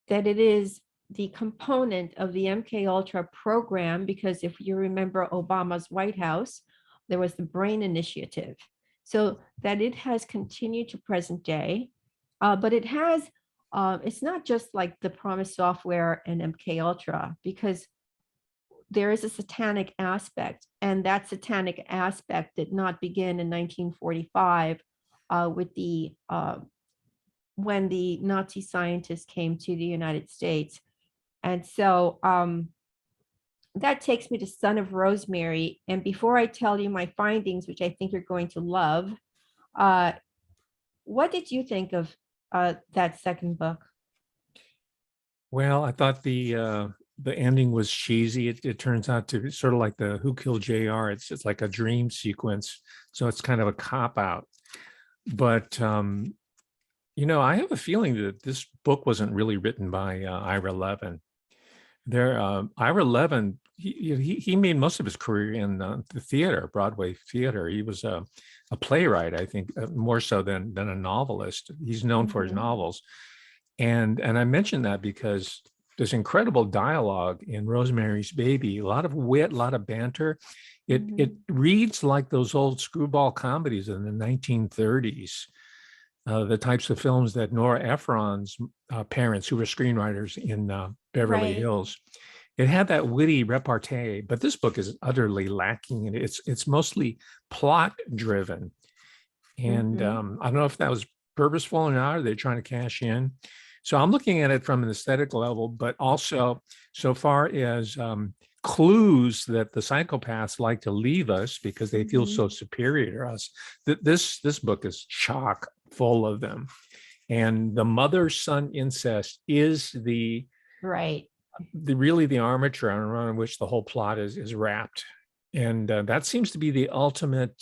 that it is the component of the MK Ultra program, because if you remember Obama's White House, there was the BRAIN Initiative. So that it has continued to present day, but it has, it's not just like the PROMIS software and MK Ultra, because there is a satanic aspect, and that satanic aspect did not begin in 1945 with the when the Nazi scientists came to the United States. And so that takes me to Son of Rosemary. And before I tell you my findings, which I think you're going to love, what did you think of that second book? Well, I thought the ending was cheesy. It turns out to be sort of like the Who Killed JR. It's just like a dream sequence. So it's kind of a cop out. But I have a feeling that this book wasn't really written by Ira Levin. Ira Levin, he made most of his career in the theater, Broadway theater. He was a playwright, I think, more so than a novelist. He's known for his novels. And I mentioned that because there's incredible dialogue in Rosemary's Baby, a lot of wit, a lot of banter. It reads like those old screwball comedies in the 1930s. The types of films that Nora Ephron's parents, who were screenwriters in Beverly Hills, it had that witty repartee. But this book is utterly lacking, and it's mostly plot driven. And I don't know if that was purposeful or not. Are they trying to cash in? So I'm looking at it from an aesthetic level, but also so far as clues that the psychopaths like to leave us because they feel so superior to us. This book is chock full of them, and the mother-son incest is the armature around which the whole plot is wrapped, and that seems to be the ultimate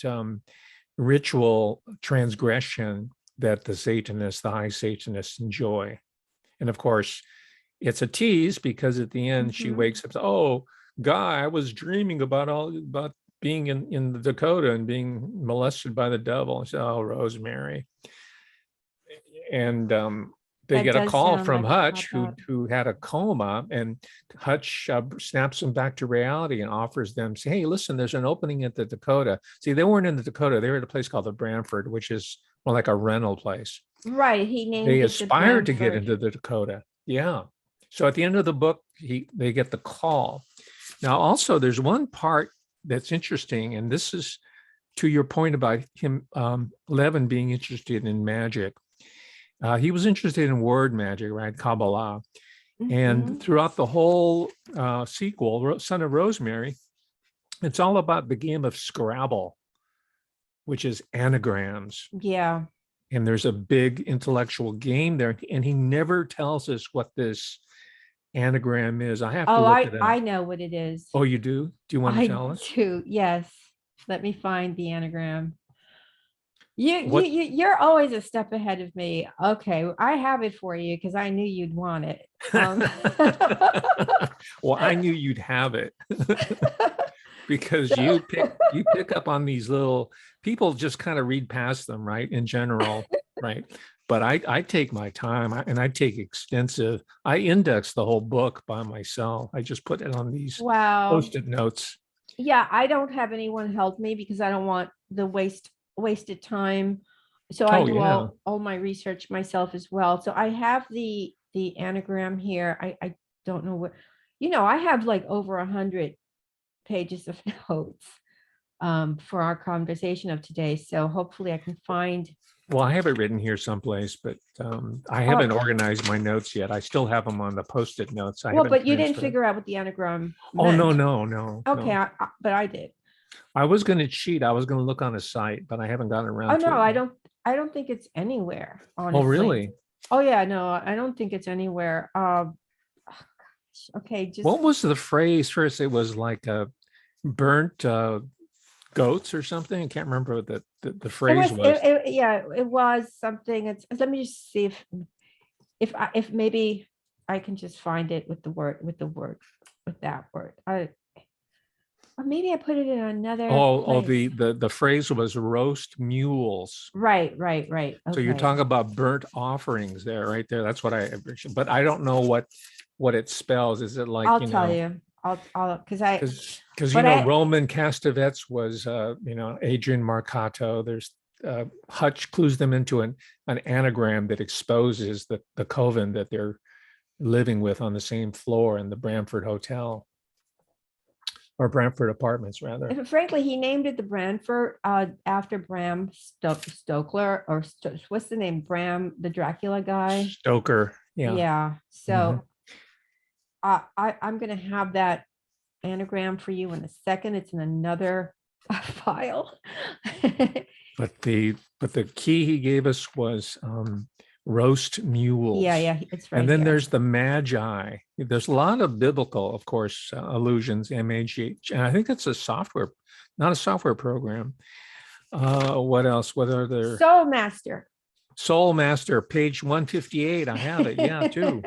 ritual transgression that the high Satanists enjoy. And of course, it's a tease because at the end she wakes up, oh, Guy, I was dreaming about being in the Dakota and being molested by the devil. And she said, oh, Rosemary. And they get a call from Hutch, who had a coma, and Hutch snaps them back to reality and offers them, say, hey, listen, there's an opening at the Dakota. See, they weren't in the Dakota. They were at a place called the Branford, which is more like a rental place. Right. He named They aspired to get into the Dakota. Yeah. So at the end of the book, they get the call. Now, also, there's one part that's interesting, and this is to your point about him, Levin being interested in magic. He was interested in word magic, right? Kabbalah. And throughout the whole sequel, Son of Rosemary, it's all about the game of Scrabble, which is anagrams. Yeah. And there's a big intellectual game there. And he never tells us what this anagram is. I have to look it up. I know what it is. Oh, you do? Do you want to tell us? I do, yes. Let me find the anagram. What? You're always a step ahead of me. Okay, I have it for you because I knew you'd want it. Well, I knew you'd have it because So you pick up on these little people just kind of read past them, right? In general, right? But I take my time and I take extensive, I index the whole book by myself. I just put it on these wow. post-it notes. Yeah, I don't have anyone help me because I don't want the wasted time. So I Oh do yeah. all my research myself as well. So I have the anagram here. I don't know what, I have like over 100 pages of notes for our conversation of today. So hopefully I can find. Well, I have it written here someplace, but I haven't Oh, organized my notes yet. I still have them on the post-it notes. I well, haven't but you didn't transferred. figure out what the anagram Oh, no, meant. no, no, Okay, no. but I did. I was going to cheat. I was going to look on a site, but I haven't gotten Oh around to no, it. I don't think it's anywhere, Oh, honestly. really? Oh yeah, no, I don't think it's anywhere. Oh, gosh, okay, just What was the phrase first? It was like burnt goats or something. I can't remember what the it phrase was was. yeah, it was something. It's let me just see if maybe I can just find it with that word. Or maybe I put it in another Oh, place. the phrase was roast mules. Right. So you're Okay. talking about burnt offerings there, right there. That's what but I don't know what it spells. Is it like, I'll tell you. I'll because but I Roman Castavets was Adrian Marcato. There's Hutch clues them into an anagram that exposes the coven that they're living with on the same floor in the Bramford Hotel, or Bramford Apartments rather. frankly, he named it the Branford after Bram Stoker, or what's the name? Bram, the Dracula guy. Stoker, yeah. Yeah. Mhm. So I'm gonna have that anagram for you in a second. It's in another file. But the key he gave us was roast mules. Yeah, it's And right then here. there's the magi. There's a lot of biblical, of course, allusions, MAGH. And I think that's a software, not a software program. What else? What are there? Soul Master. Soul Master, page 158. I have it. Yeah, too.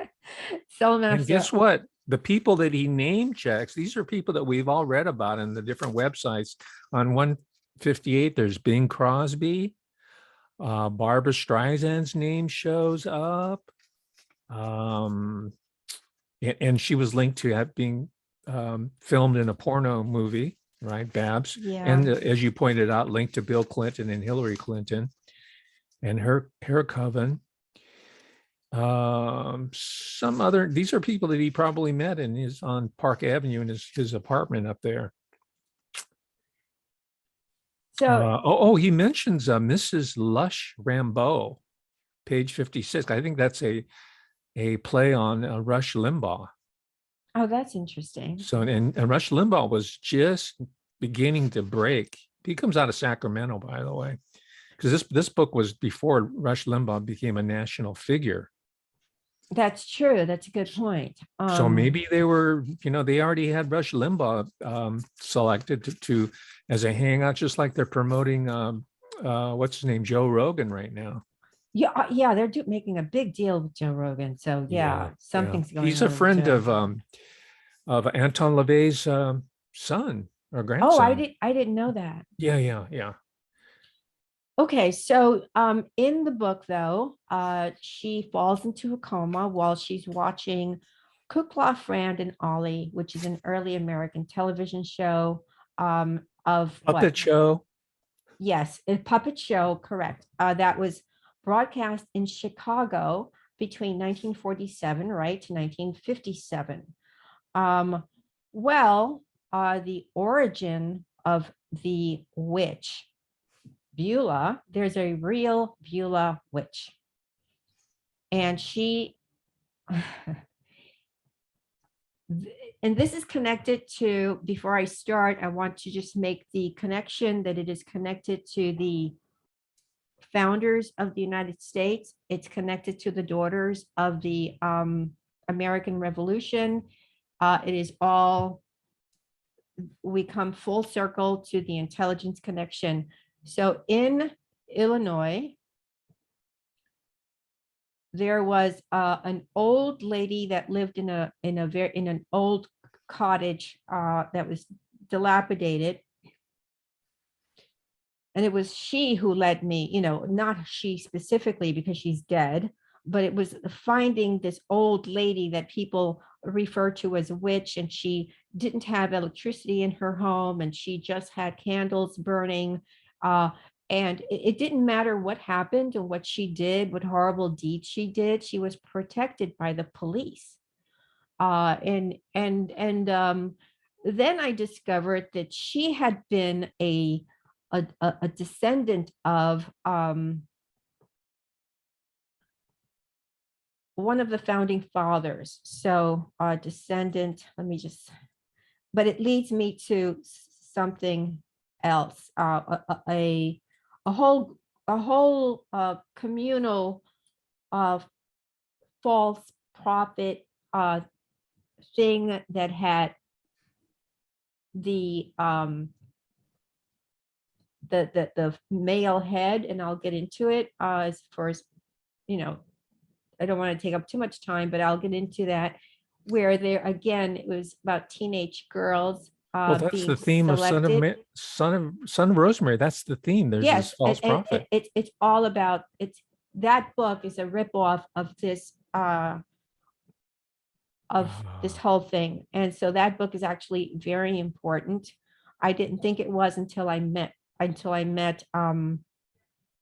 Soul And Master. guess what? The people that he name checks, these are people that we've all read about in the different websites. On 158, there's Bing Crosby. Barbara Streisand's name shows up. Um, and she was linked to being filmed in a porno movie, right, Babs? Yeah. And as you pointed out, linked to Bill Clinton and Hillary Clinton and her coven. Some other, these are people that he probably met and is on Park Avenue in his apartment up there. So He mentions Mrs. Lush Rambeau, page 56. I think that's a play on Rush Limbaugh. oh, that's interesting. So, and Rush Limbaugh was just beginning to break. He comes out of Sacramento, by the way, because this book was before Rush Limbaugh became a national figure. That's true. That's a good point. So maybe they were, they already had Rush Limbaugh selected to as a hangout, just like they're promoting what's his name, Joe Rogan right now. Yeah, they're making a big deal with Joe Rogan. So yeah, Yeah. something's going He's a on with friend Joe. of Anton LaVey's son or Oh, grandson. I didn't know that. Yeah. Okay, so in the book though, she falls into a coma while she's watching Kukla, Frand and Ollie, which is an early American television show of what? Puppet show. Yes, a puppet show, correct. That was broadcast in Chicago between 1947, right, to 1957. Um, well, the origin of the witch Beulah, there's a real Beulah witch. And she, and this is connected to, before I start, I want to just make the connection that it is connected to the founders of the United States. It's connected to the daughters of the American Revolution. It is all, we come full circle to the intelligence connection. So in Illinois, there was an old lady that lived in an old cottage that was dilapidated. And it was she who led me, not she specifically because she's dead, but it was finding this old lady that people refer to as a witch, and she didn't have electricity in her home, and she just had candles burning. And it didn't matter what happened and what she did, what horrible deeds she did. She was protected by the police. And then I discovered that she had been a descendant of one of the founding fathers. So descendant, but it leads me to something else, a whole communal false prophet thing that had the male head, and I'll get into it as far as, I don't want to take up too much time, but I'll get into that, where there again, it was about teenage girls Well, that's the being theme of selected. Son of Rosemary. That's the theme. There's this Yes, false prophet. it's all about that book is a ripoff of this whole thing. And so that book is actually very important. I didn't think it was until I met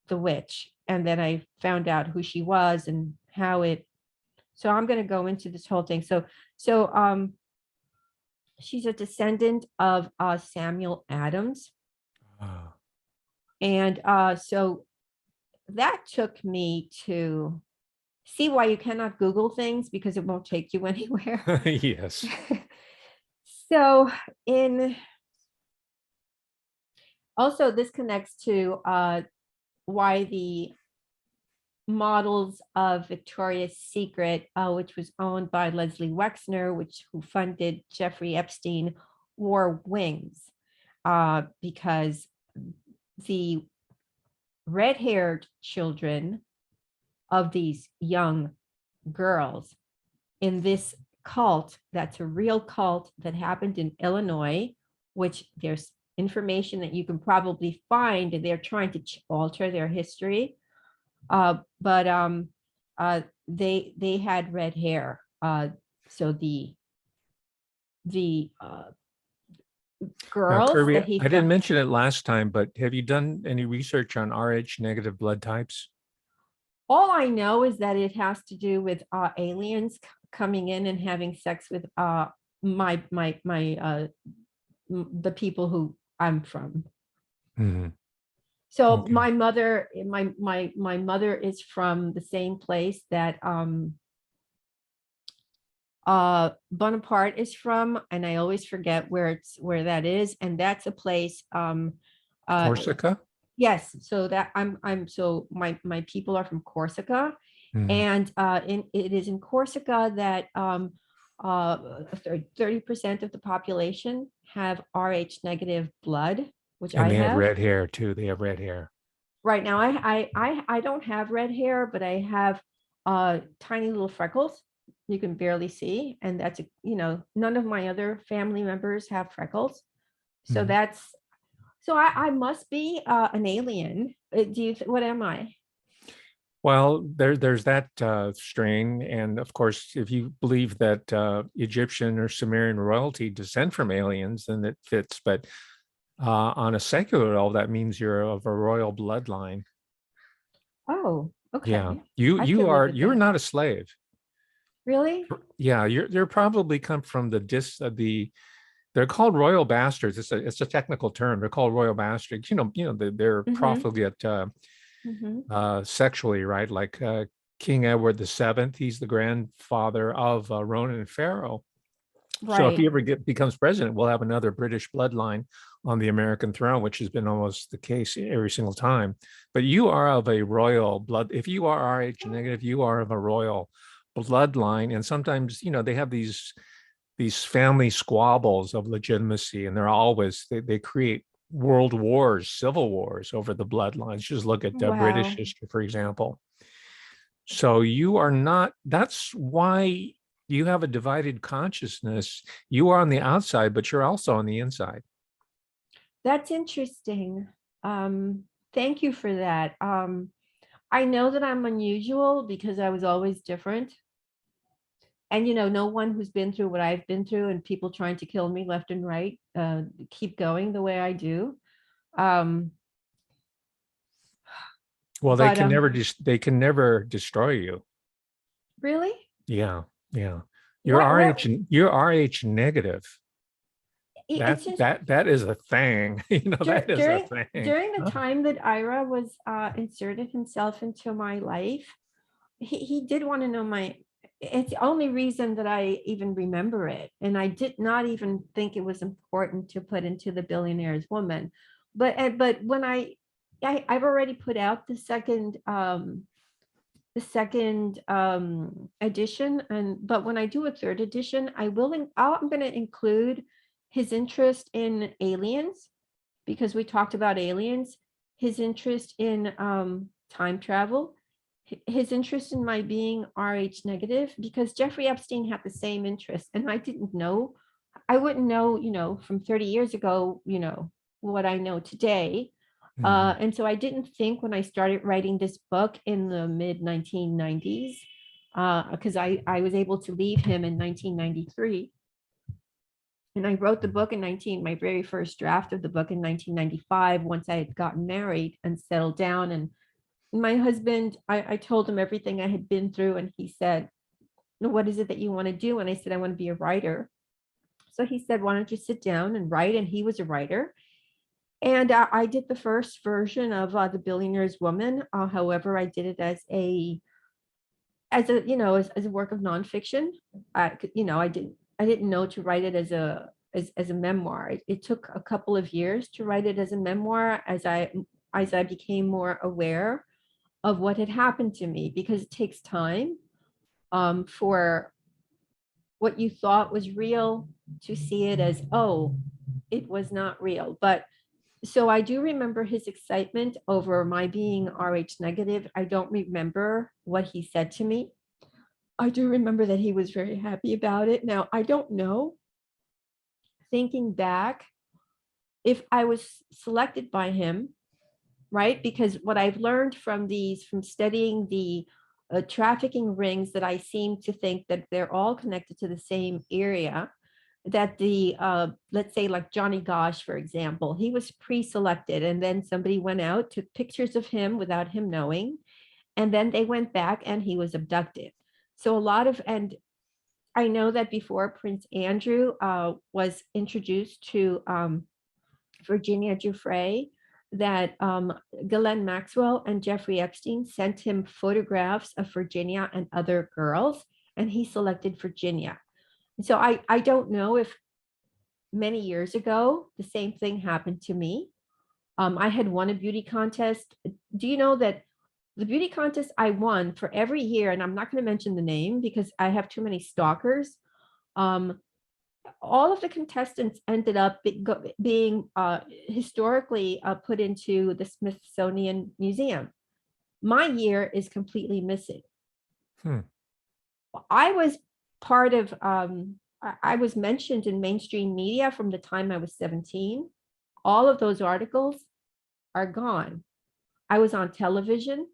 the witch, and then I found out who she was and how it. So I'm going to go into this whole thing. So she's a descendant of Samuel Adams, Ah. and so that took me to see why you cannot Google things, because it won't take you anywhere. Yes. So also this connects to why the models of Victoria's Secret, which was owned by Leslie Wexner, who funded Jeffrey Epstein, wore wings, because the red-haired children of these young girls in this cult, that's a real cult that happened in Illinois, which there's information that you can probably find, and they're trying to alter their history. But they had red hair. So the Now, girls Kirby, that he I didn't found, mention it last time, but have you done any research on Rh negative blood types? all I know is that it has to do with aliens coming in and having sex with the people who I'm from. Mhm. So Okay. my mother is from the same place that Bonaparte is from, and I always forget where that is, and that's a place Corsica? yes, so that so my people are from Corsica, Mhm. and it is in Corsica that 30% of the population have Rh negative blood, which And I they have have. red hair too. They have red hair. Right now, I don't have red hair, but I have tiny little freckles you can barely see, and that's none of my other family members have freckles, so Mhm. I must be an alien. What am I? Well, there's that strain, and of course, if you believe that Egyptian or Sumerian royalty descend from aliens, then it fits. But on a secular level, that means you're of a royal bloodline. Oh, Yeah, okay. you I could live with you're that. not a slave. Really? Yeah, you're probably come from they're called royal bastards. It's a technical term. They're called royal bastards. They're Mm-hmm. profligate Mm-hmm. sexually, right? Like King Edward VII, he's the grandfather of Ronan and Pharaoh. So if he Right. ever becomes president, we'll have another British bloodline on the American throne, which has been almost the case every single time. But you are of a royal blood. If you are Rh negative, you are of a royal bloodline. And sometimes, they have these family squabbles of legitimacy, and they create world wars, civil wars over the bloodlines. Just look at British Wow. history, for example. So you are not, that's why you have a divided consciousness. You are on the outside, but you're also on the inside. That's interesting. Thank you for that. I know that I'm unusual because I was always different. And no one who's been through what I've been through and people trying to kill me left and right, keep going the way I do. Um, Well, but they can never destroy you. really, Yeah, yeah. what You're RH negative. it's just That is a thing. That is a during thing. during the time that Ira was inserted himself into my life, he did want to know my. It's the only reason that I even remember it, and I did not even think it was important to put into the Billionaire's Woman. But when I've already put out the second edition, and but when I do a third edition, I'm going to include his interest in aliens, because we talked about aliens, his interest in time travel, his interest in my being RH negative, because Jeffrey Epstein had the same interest, and I didn't know. I wouldn't know, from 30 years ago, what I know today. Mhm. And so I didn't think when I started writing this book in the mid 1990s, because I was able to leave him in 1993. And I wrote the book my very first draft of the book in 1995, once I had gotten married and settled down. And my husband, I told him everything I had been through, and he said, "No, what is it that you want to do?" And I said, "I want to be a writer." So he said, "Why don't you sit down and write?" And he was a writer. And I did the first version of The Billionaire's Woman. However, I did it as a work of nonfiction. I didn't know to write it as a memoir. It took a couple of years to write it as a memoir, as I became more aware of what had happened to me, because it takes time for what you thought was real to see it as, oh, it was not real. But so I do remember his excitement over my being RH negative. I don't remember what he said to me. I do remember that he was very happy about it. Now, I don't know, thinking back, if I was selected by him, right? Because what I've learned from studying the trafficking rings, that I seem to think that they're all connected to the same area, that let's say like Johnny Gosh, for example, he was pre-selected, and then somebody went out, took pictures of him without him knowing, and then they went back and he was abducted. So and I know that before Prince Andrew was introduced to Virginia Giuffre, that Ghislaine Maxwell and Jeffrey Epstein sent him photographs of Virginia and other girls, and he selected Virginia. So I don't know if many years ago the same thing happened to me. I had won a beauty contest. Do you know that the beauty contest I won for every year, and I'm not going to mention the name because I have too many stalkers, um, all of the contestants ended up being historically put into the Smithsonian Museum. My year is completely missing. Hmm. I was part of, I was mentioned in mainstream media from the time I was 17. All of those articles are gone. I was on television.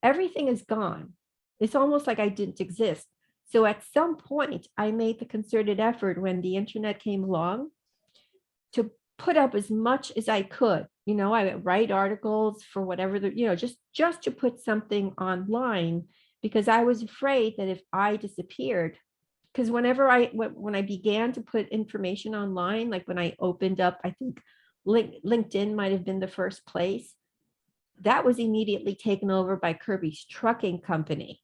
Everything is gone. It's almost like I didn't exist. So at some point, I made the concerted effort when the internet came along to put up as much as I could. I would write articles for whatever just to put something online, because I was afraid that if I disappeared, because when I began to put information online, like when I opened up, I think LinkedIn might have been the first place, that was immediately taken over by Kirby's trucking company.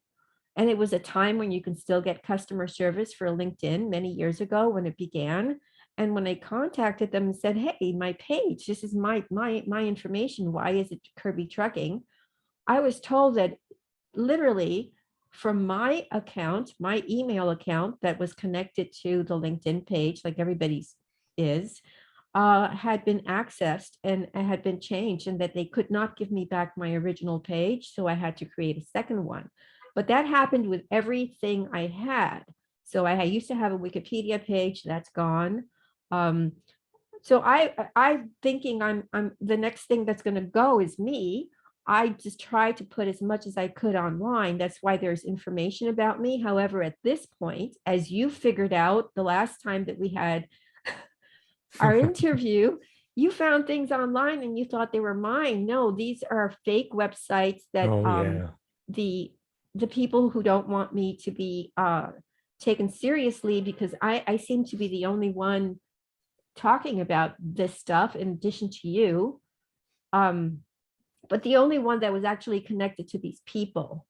And it was a time when you can still get customer service for LinkedIn, many years ago when it began. And when I contacted them and said, "Hey, my page, this is my information. Why is it Kirby Trucking?" I was told that literally from my account, my email account that was connected to the LinkedIn page, like everybody's is, had been accessed and had been changed, and that they could not give me back my original page. So I had to create a second one. But that happened with everything I had. So I used to have a Wikipedia page that's gone. So I'm thinking I'm the next thing that's going to go is me. I just tried to put as much as I could online. That's why there's information about me. However, at this point, as you figured out the last time that we had our interview, you found things online and you thought they were mine. No, these are fake websites that Oh, yeah. the people who don't want me to be taken seriously, because I seem to be the only one talking about this stuff in addition to you. But the only one that was actually connected to these people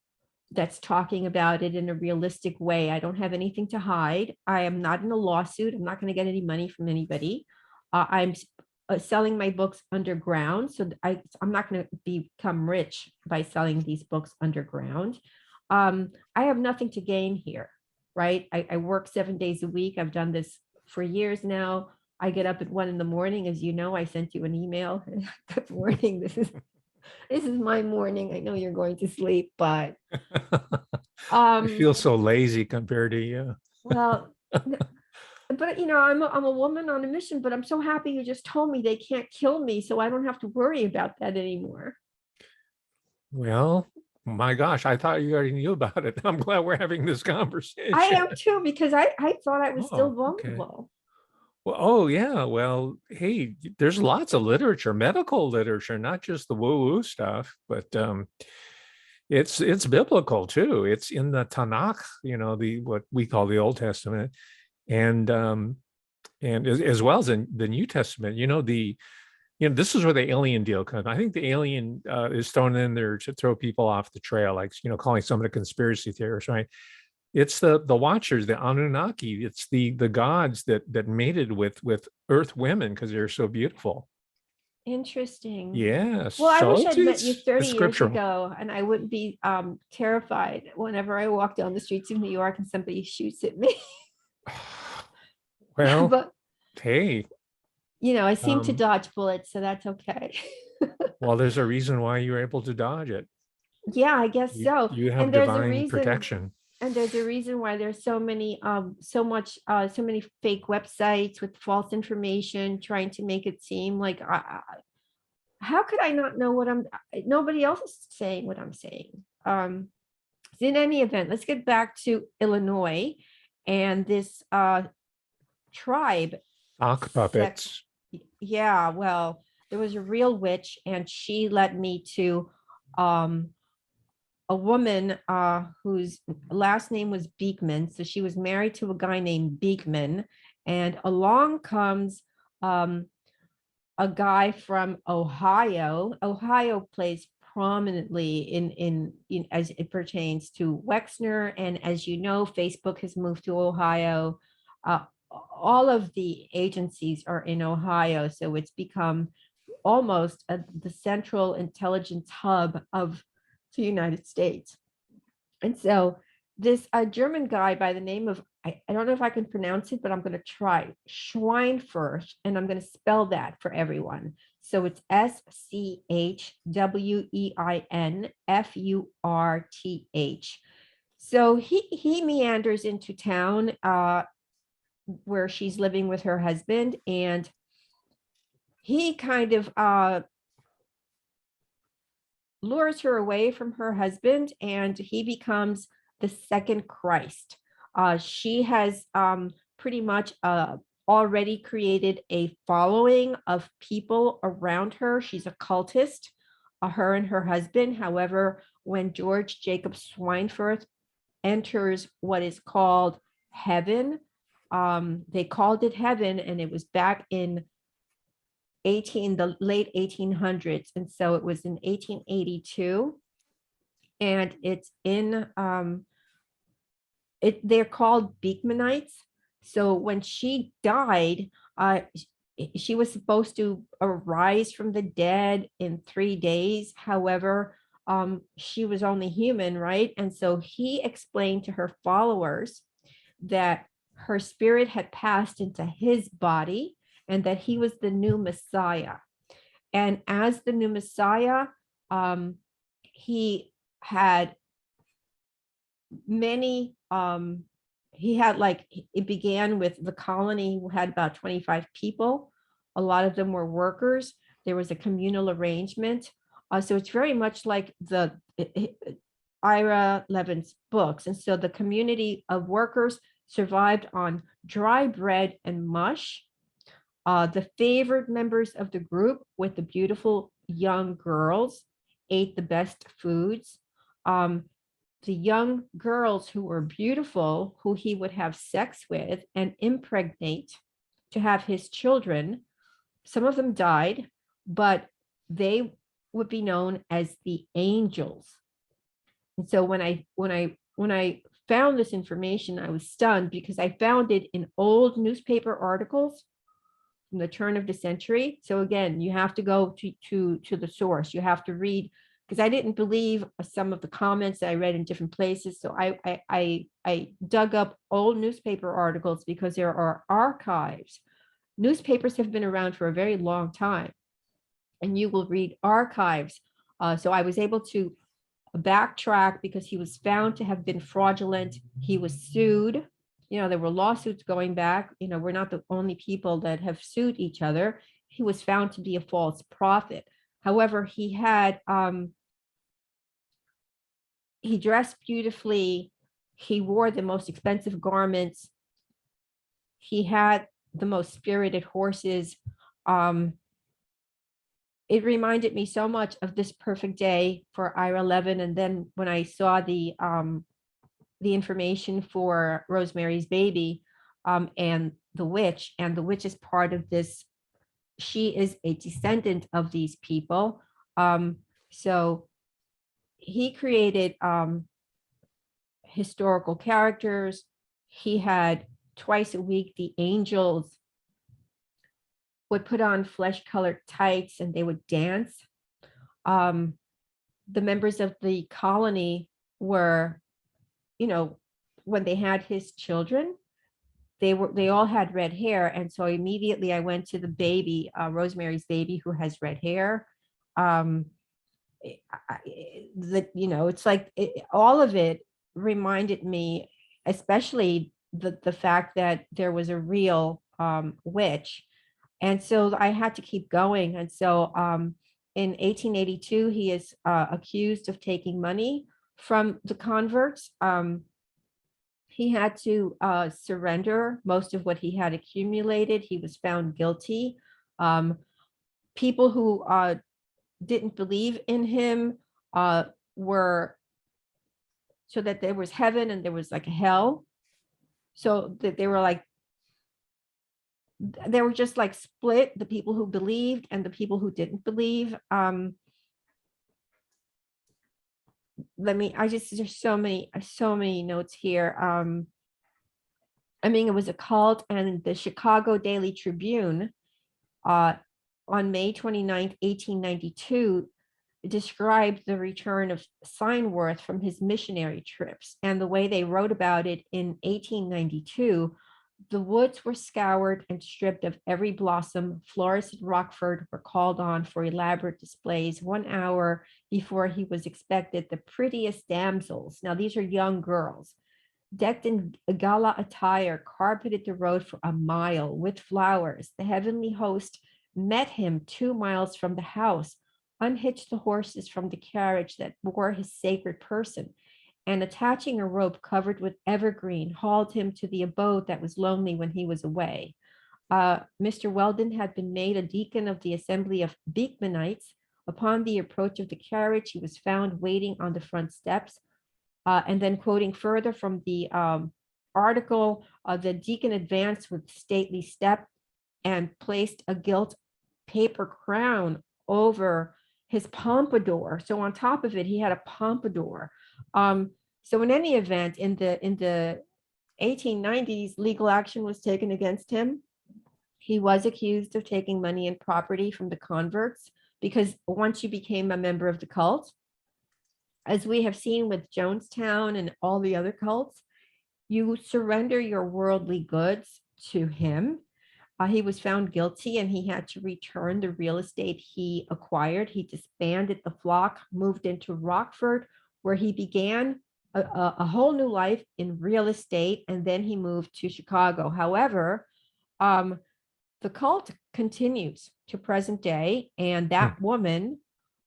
that's talking about it in a realistic way. I don't have anything to hide. I am not in a lawsuit. I'm not going to get any money from anybody. I'm selling my books underground. So I'm not going to become rich by selling these books underground. I have nothing to gain here, right? I work 7 days a week. I've done this for years now. I get up at 1 a.m. As you know, I sent you an email. Good morning. This is my morning. I know you're going to sleep, but I feel so lazy compared to you. well, but I'm a woman on a mission, but I'm so happy you just told me they can't kill me, so I don't have to worry about that anymore. Well, my gosh, I thought you already knew about it. I'm glad we're having this conversation. I am too, because I thought I was still Okay. vulnerable. Well, oh yeah. Well, hey, there's lots of literature, medical literature, not just the woo-woo stuff, but it's biblical too. It's in the Tanakh, the what we call the Old Testament, and as well as in the New Testament. This is where the alien deal comes. I think the alien is thrown in there to throw people off the trail, like calling someone a conspiracy theorist, right? It's the Watchers, the Anunnaki. It's the gods that mated with Earth women because they're so beautiful. Interesting. Yes. Well, I So wish I'd met you 30 it's years scriptural. ago, and I wouldn't be terrified whenever I walk down the streets of New York and somebody shoots at me. Well, But hey, I seem to dodge bullets, so that's okay. well, there's a reason why you're able to dodge it. Yeah, I guess so. You have And there's a divine reason, protection. and there's a reason why there's so many so many fake websites with false information trying to make it seem like how could I not know what nobody else is saying what I'm saying. In any event, let's get back to Illinois and this tribe. Sock puppets. Yeah, well, there was a real witch, and she led me to a woman whose last name was Beekman. So she was married to a guy named Beekman, and along comes a guy from Ohio. Ohio plays prominently in as it pertains to Wexner, and as you know, Facebook has moved to Ohio. All of the agencies are in Ohio, so it's become almost the central intelligence hub of the United States. And so this German guy by the name of, I don't know if I can pronounce it, but I'm going to try, Schweinfurth, and I'm going to spell that for everyone. So it's Schweinfurth. So he meanders into town where she's living with her husband, and he kind of lures her away from her husband, and he becomes the second Christ. She has pretty much already created a following of people around her. She's a cultist, her and her husband. However, when George Jacob Schweinfurth enters what is called heaven, they called it heaven, and it was back in the late 1800s, and so it was in 1882, and it's in they're called Beekmanites. So when she died, she was supposed to arise from the dead in 3 days. However, she was only human, right? And so he explained to her followers that her spirit had passed into his body, and that he was the new Messiah. And as the new Messiah, he had many, he had like, it began with the colony had about 25 people. A lot of them were workers. There was a communal arrangement. So it's very much like the Ira Levin's books. And so the community of workers survived on dry bread and mush. The favored members of the group with the beautiful young girls ate the best foods. The young girls who were beautiful, who he would have sex with and impregnate to have his children, some of them died, but they would be known as the angels. And so when I found this information, I was stunned because I found it in old newspaper articles from the turn of the century. So again, you have to go to the source. You have to read, because I didn't believe some of the comments that I read in different places. So I dug up old newspaper articles because there are archives. Newspapers have been around for a very long time, and you will read archives. So I was able to backtrack because he was found to have been fraudulent. He was sued. There were lawsuits going back. We're not the only people that have sued each other. He was found to be a false prophet. However, he dressed beautifully. He wore the most expensive garments. He had the most spirited horses. It reminded me so much of This Perfect Day for Ira Levin. And then when I saw the information for Rosemary's Baby, and the witch is part of this. She is a descendant of these people. So he created historical characters. He had twice a week, the angels would put on flesh-colored tights and they would dance. The members of the colony were, when they had his children, they all had red hair. And so immediately I went to the baby, Rosemary's Baby, who has red hair. It's like all of it reminded me, especially the fact that there was a real witch. And so I had to keep going. And so in 1882, he is accused of taking money from the converts. He had to surrender most of what he had accumulated. He was found guilty. People who didn't believe in him were, so that there was heaven and there was like a hell. So that they were just like split, the people who believed and the people who didn't believe. There's so many notes here. It was a cult, and the Chicago Daily Tribune on May 29th, 1892, described the return of Signworth from his missionary trips. And the way they wrote about it in 1892, the woods were scoured and stripped of every blossom. Florists in Rockford were called on for elaborate displays 1 hour before he was expected. The prettiest damsels, now these are young girls, decked in gala attire, carpeted the road for a mile with flowers. The heavenly host met him 2 miles from the house, unhitched the horses from the carriage that bore his sacred person, and attaching a rope covered with evergreen, hauled him to the abode that was lonely when he was away. Mr. Weldon had been made a deacon of the Assembly of Beekmanites. Upon the approach of the carriage, he was found waiting on the front steps. And then quoting further from the article, the deacon advanced with stately step and placed a gilt paper crown over his pompadour. So on top of it, he had a pompadour. So in any event, in the 1890s, legal action was taken against him. He was accused of taking money and property from the converts, because once you became a member of the cult, as we have seen with Jonestown and all the other cults, you surrender your worldly goods to him. He was found guilty and he had to return the real estate he acquired. He disbanded the flock, moved into Rockford, where he began a whole new life in real estate, and then he moved to Chicago. However, the cult continues to present day, and that woman,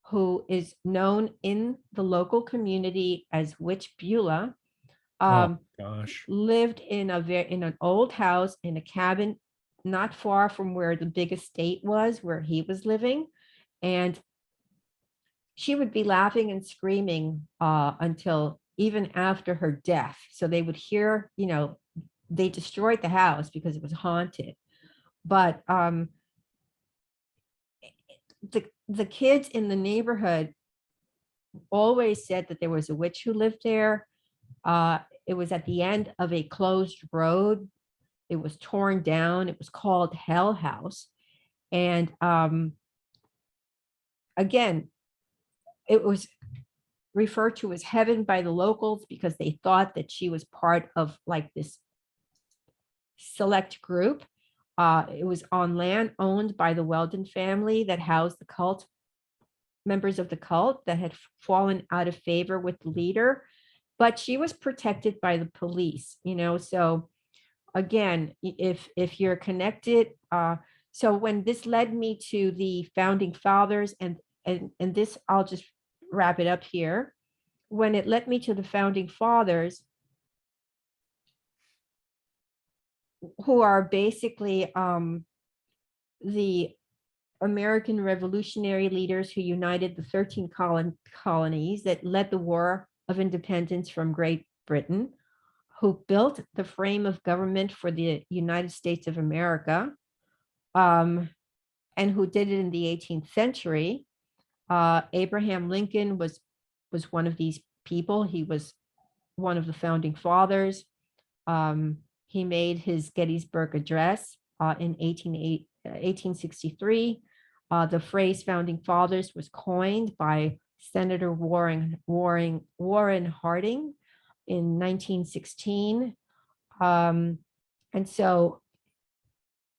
who is known in the local community as Witch Beulah, Oh gosh. lived in an old house in a cabin not far from where the big estate was, where he was living. And she would be laughing and screaming until even after her death. So they would hear, they destroyed the house because it was haunted. But the kids in the neighborhood always said that there was a witch who lived there. It was at the end of a closed road. It was torn down. It was called Hell House. And again, it was referred to as heaven by the locals because they thought that she was part of like this select group. It was on land owned by the Weldon family that housed the cult, members of the cult that had fallen out of favor with the leader, but she was protected by the police, so again, if you're connected, so when this led me to the founding fathers, and this, I'll just wrap it up here. When it led me to the founding fathers, who are basically the American revolutionary leaders who united the 13 colonies that led the War of Independence from Great Britain, who built the frame of government for the United States of America, and who did it in the 18th century. Abraham Lincoln was one of these people. He was one of the founding fathers. He made his Gettysburg Address in 1863. The phrase "founding fathers" was coined by Senator Warren Harding in 1916. And so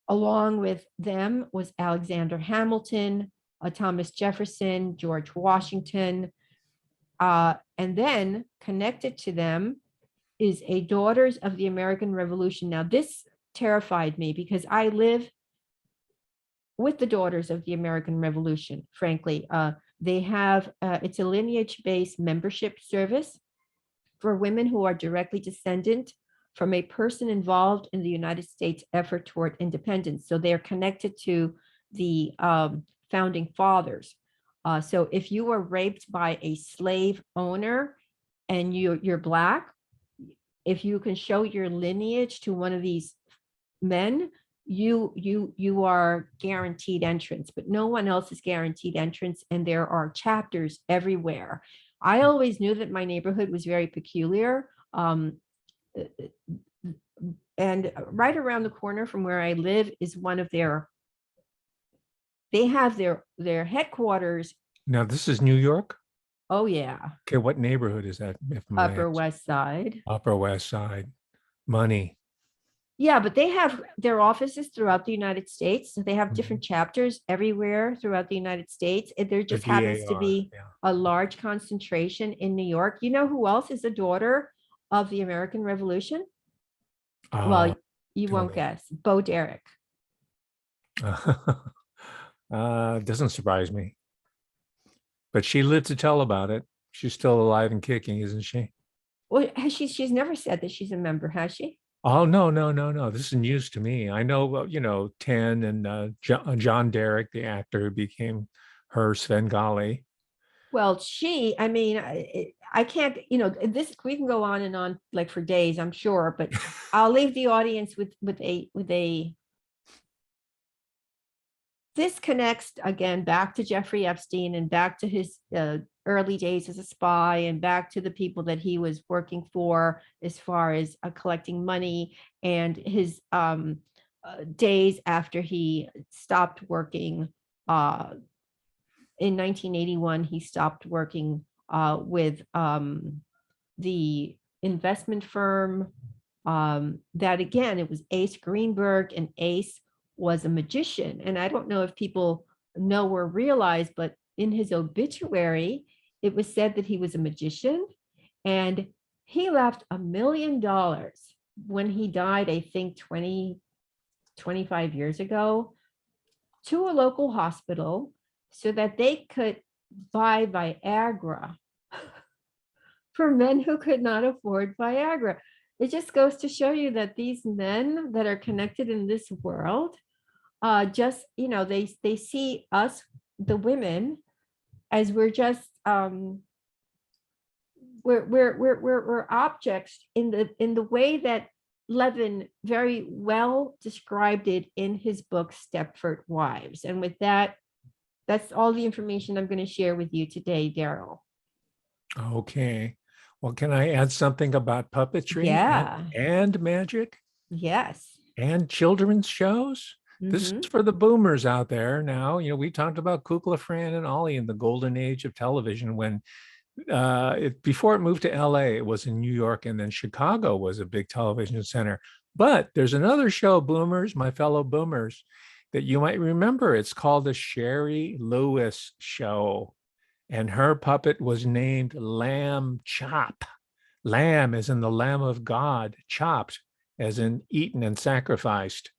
along with them was Alexander Hamilton, Thomas Jefferson, George Washington. And then connected to them is a Daughters of the American Revolution. Now, this terrified me because I live with the Daughters of the American Revolution, frankly. They have, it's a lineage-based membership service for women who are directly descendant from a person involved in the United States effort toward independence. So they're connected to the founding fathers. So if you were raped by a slave owner and you're Black, if you can show your lineage to one of these men, you are guaranteed entrance, but no one else is guaranteed entrance. And there are chapters everywhere. I always knew that my neighborhood was very peculiar. And right around the corner from where I live is one of they have their headquarters. Now, this is New York? Oh yeah. Okay, what neighborhood is that? Upper West Side. Upper West Side. Money. Yeah, but they have their offices throughout the United States. So they have different chapters everywhere throughout the United States. And there just happens to be a large concentration in New York. You know who else is a daughter of the American Revolution? Well, you won't guess. Bo Derek. Doesn't surprise me. But she lived to tell about it. She's still alive and kicking, isn't she? Well, she's never said that she's a member, has she? Oh, no. This is news to me. I know, Ten and John Derek, the actor who became her Svengali. Well, I can't, this, we can go on and on like for days, I'm sure, but I'll leave the audience with a this connects again back to Jeffrey Epstein and back to his early days as a spy and back to the people that he was working for as far as collecting money, and his days after he stopped working. In 1981, he stopped working with the investment firm that, again, it was Ace Greenberg, and Ace was a magician. And I don't know if people know or realize, but in his obituary, it was said that he was a magician, and he left $1 million when he died, I think 25 years ago, to a local hospital so that they could buy Viagra for men who could not afford Viagra. It just goes to show you that these men that are connected in this world, just, they see us, the women, as we're just we're objects in the way that Levin very well described it in his book Stepford Wives. And with that, that's all the information I'm going to share with you today, Daryl. Okay. Well, can I add something about puppetry Yeah. and magic Yes. and children's shows? This Mhm. is for the boomers out there now. We talked about Kukla, Fran, and Ollie in the golden age of television when before it moved to LA, it was in New York, and then Chicago was a big television center. But there's another show, boomers, my fellow boomers, that you might remember. It's called the Sherry Lewis Show. And her puppet was named Lamb Chop. Lamb as in the Lamb of God, chopped as in eaten and sacrificed.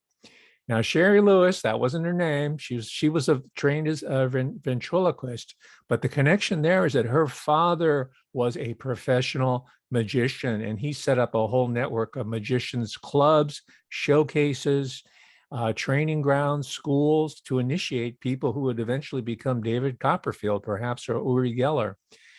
Now, Sherry Lewis, that wasn't her name. She was trained as a ventriloquist, but the connection there is that her father was a professional magician, and he set up a whole network of magicians' clubs, showcases, training grounds, schools to initiate people who would eventually become David Copperfield, perhaps, or Uri Geller.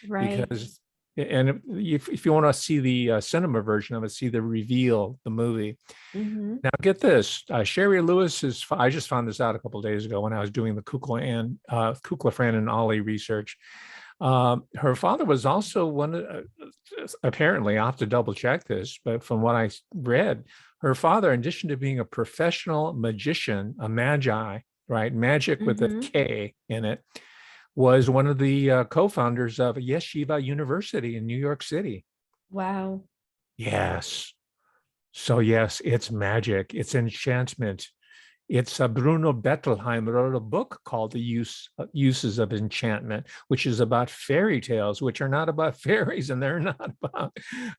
Right. Because, and if you want to see the cinema version of it, see the reveal, the movie. Mhm. Now get this, Sherry Lewis is, I just found this out a couple of days ago when I was doing the Kukla, Fran, and Ollie research. Her father was also apparently, I'll have to double check this, but from what I read, her father, in addition to being a professional magician, a magi, right, magic with a Mhm. K in it, was one of the co-founders of Yeshiva University in New York City. Wow. Yes. So yes, it's magic, it's enchantment. It's Bruno Bettelheim wrote a book called The Uses of Enchantment, which is about fairy tales, which are not about fairies, and they're not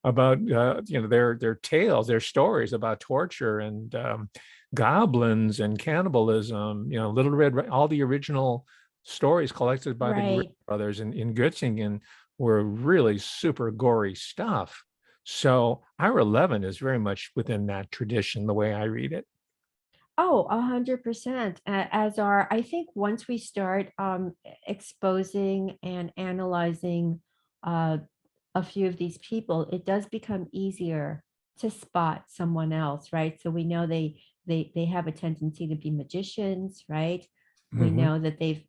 about their tales, their stories about torture and goblins and cannibalism. Little Red, all the original stories collected by the Grimm Right. brothers in Göttingen were really super gory stuff. So Ira Levin is very much within that tradition, the way I read it. Oh, 100%. As are, I think once we start exposing and analyzing uh, a few of these people, it does become easier to spot someone else, right? So we know they have a tendency to be magicians, right? We Mm-hmm. know that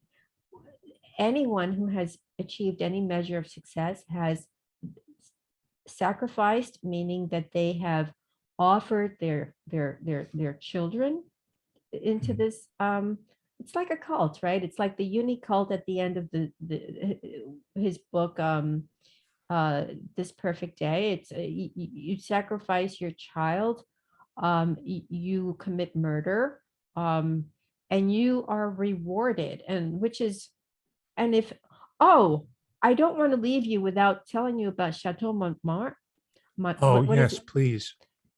anyone who has achieved any measure of success has sacrificed, meaning that they have offered their children into this it's like a cult, right? It's like the uni cult at the end of his book, This Perfect Day. It's you sacrifice your child, you commit murder, um and you are rewarded, and which is, and if, oh, I don't want to leave you without telling you about Chateau Montmartre. Oh, What is yes, it? please.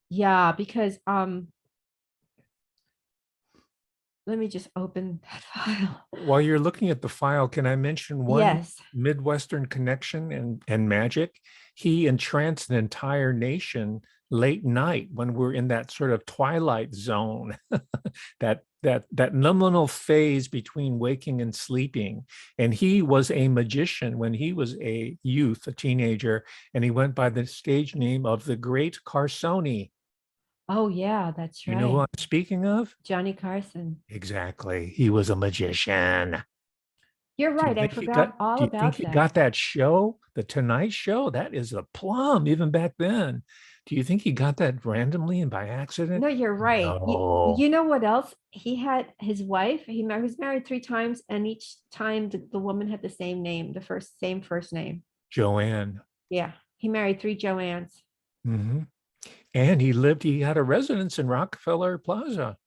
Yeah, because let me just open that file. While you're looking at the file, can I mention one Yes. Midwestern connection and magic? He entranced an entire nation late night when we're in that sort of twilight zone, that liminal phase between waking and sleeping. And he was a magician when he was a youth, a teenager, and he went by the stage name of the Great Carsoni. Oh, yeah, that's You know who right. I'm speaking of? Johnny Carson. Exactly. He was a magician. You're Do you right. I think he got forgot all do you think about he that. got that show, the Tonight Show? That is a plum even back then. Do you think he got that randomly and by accident? No, you're right. No. You know what else? He had his wife. Was married 3 times, and each time the woman had the same name, same first name. Joanne. Yeah, he married 3 Joannes. Mhm. And he had a residence in Rockefeller Plaza.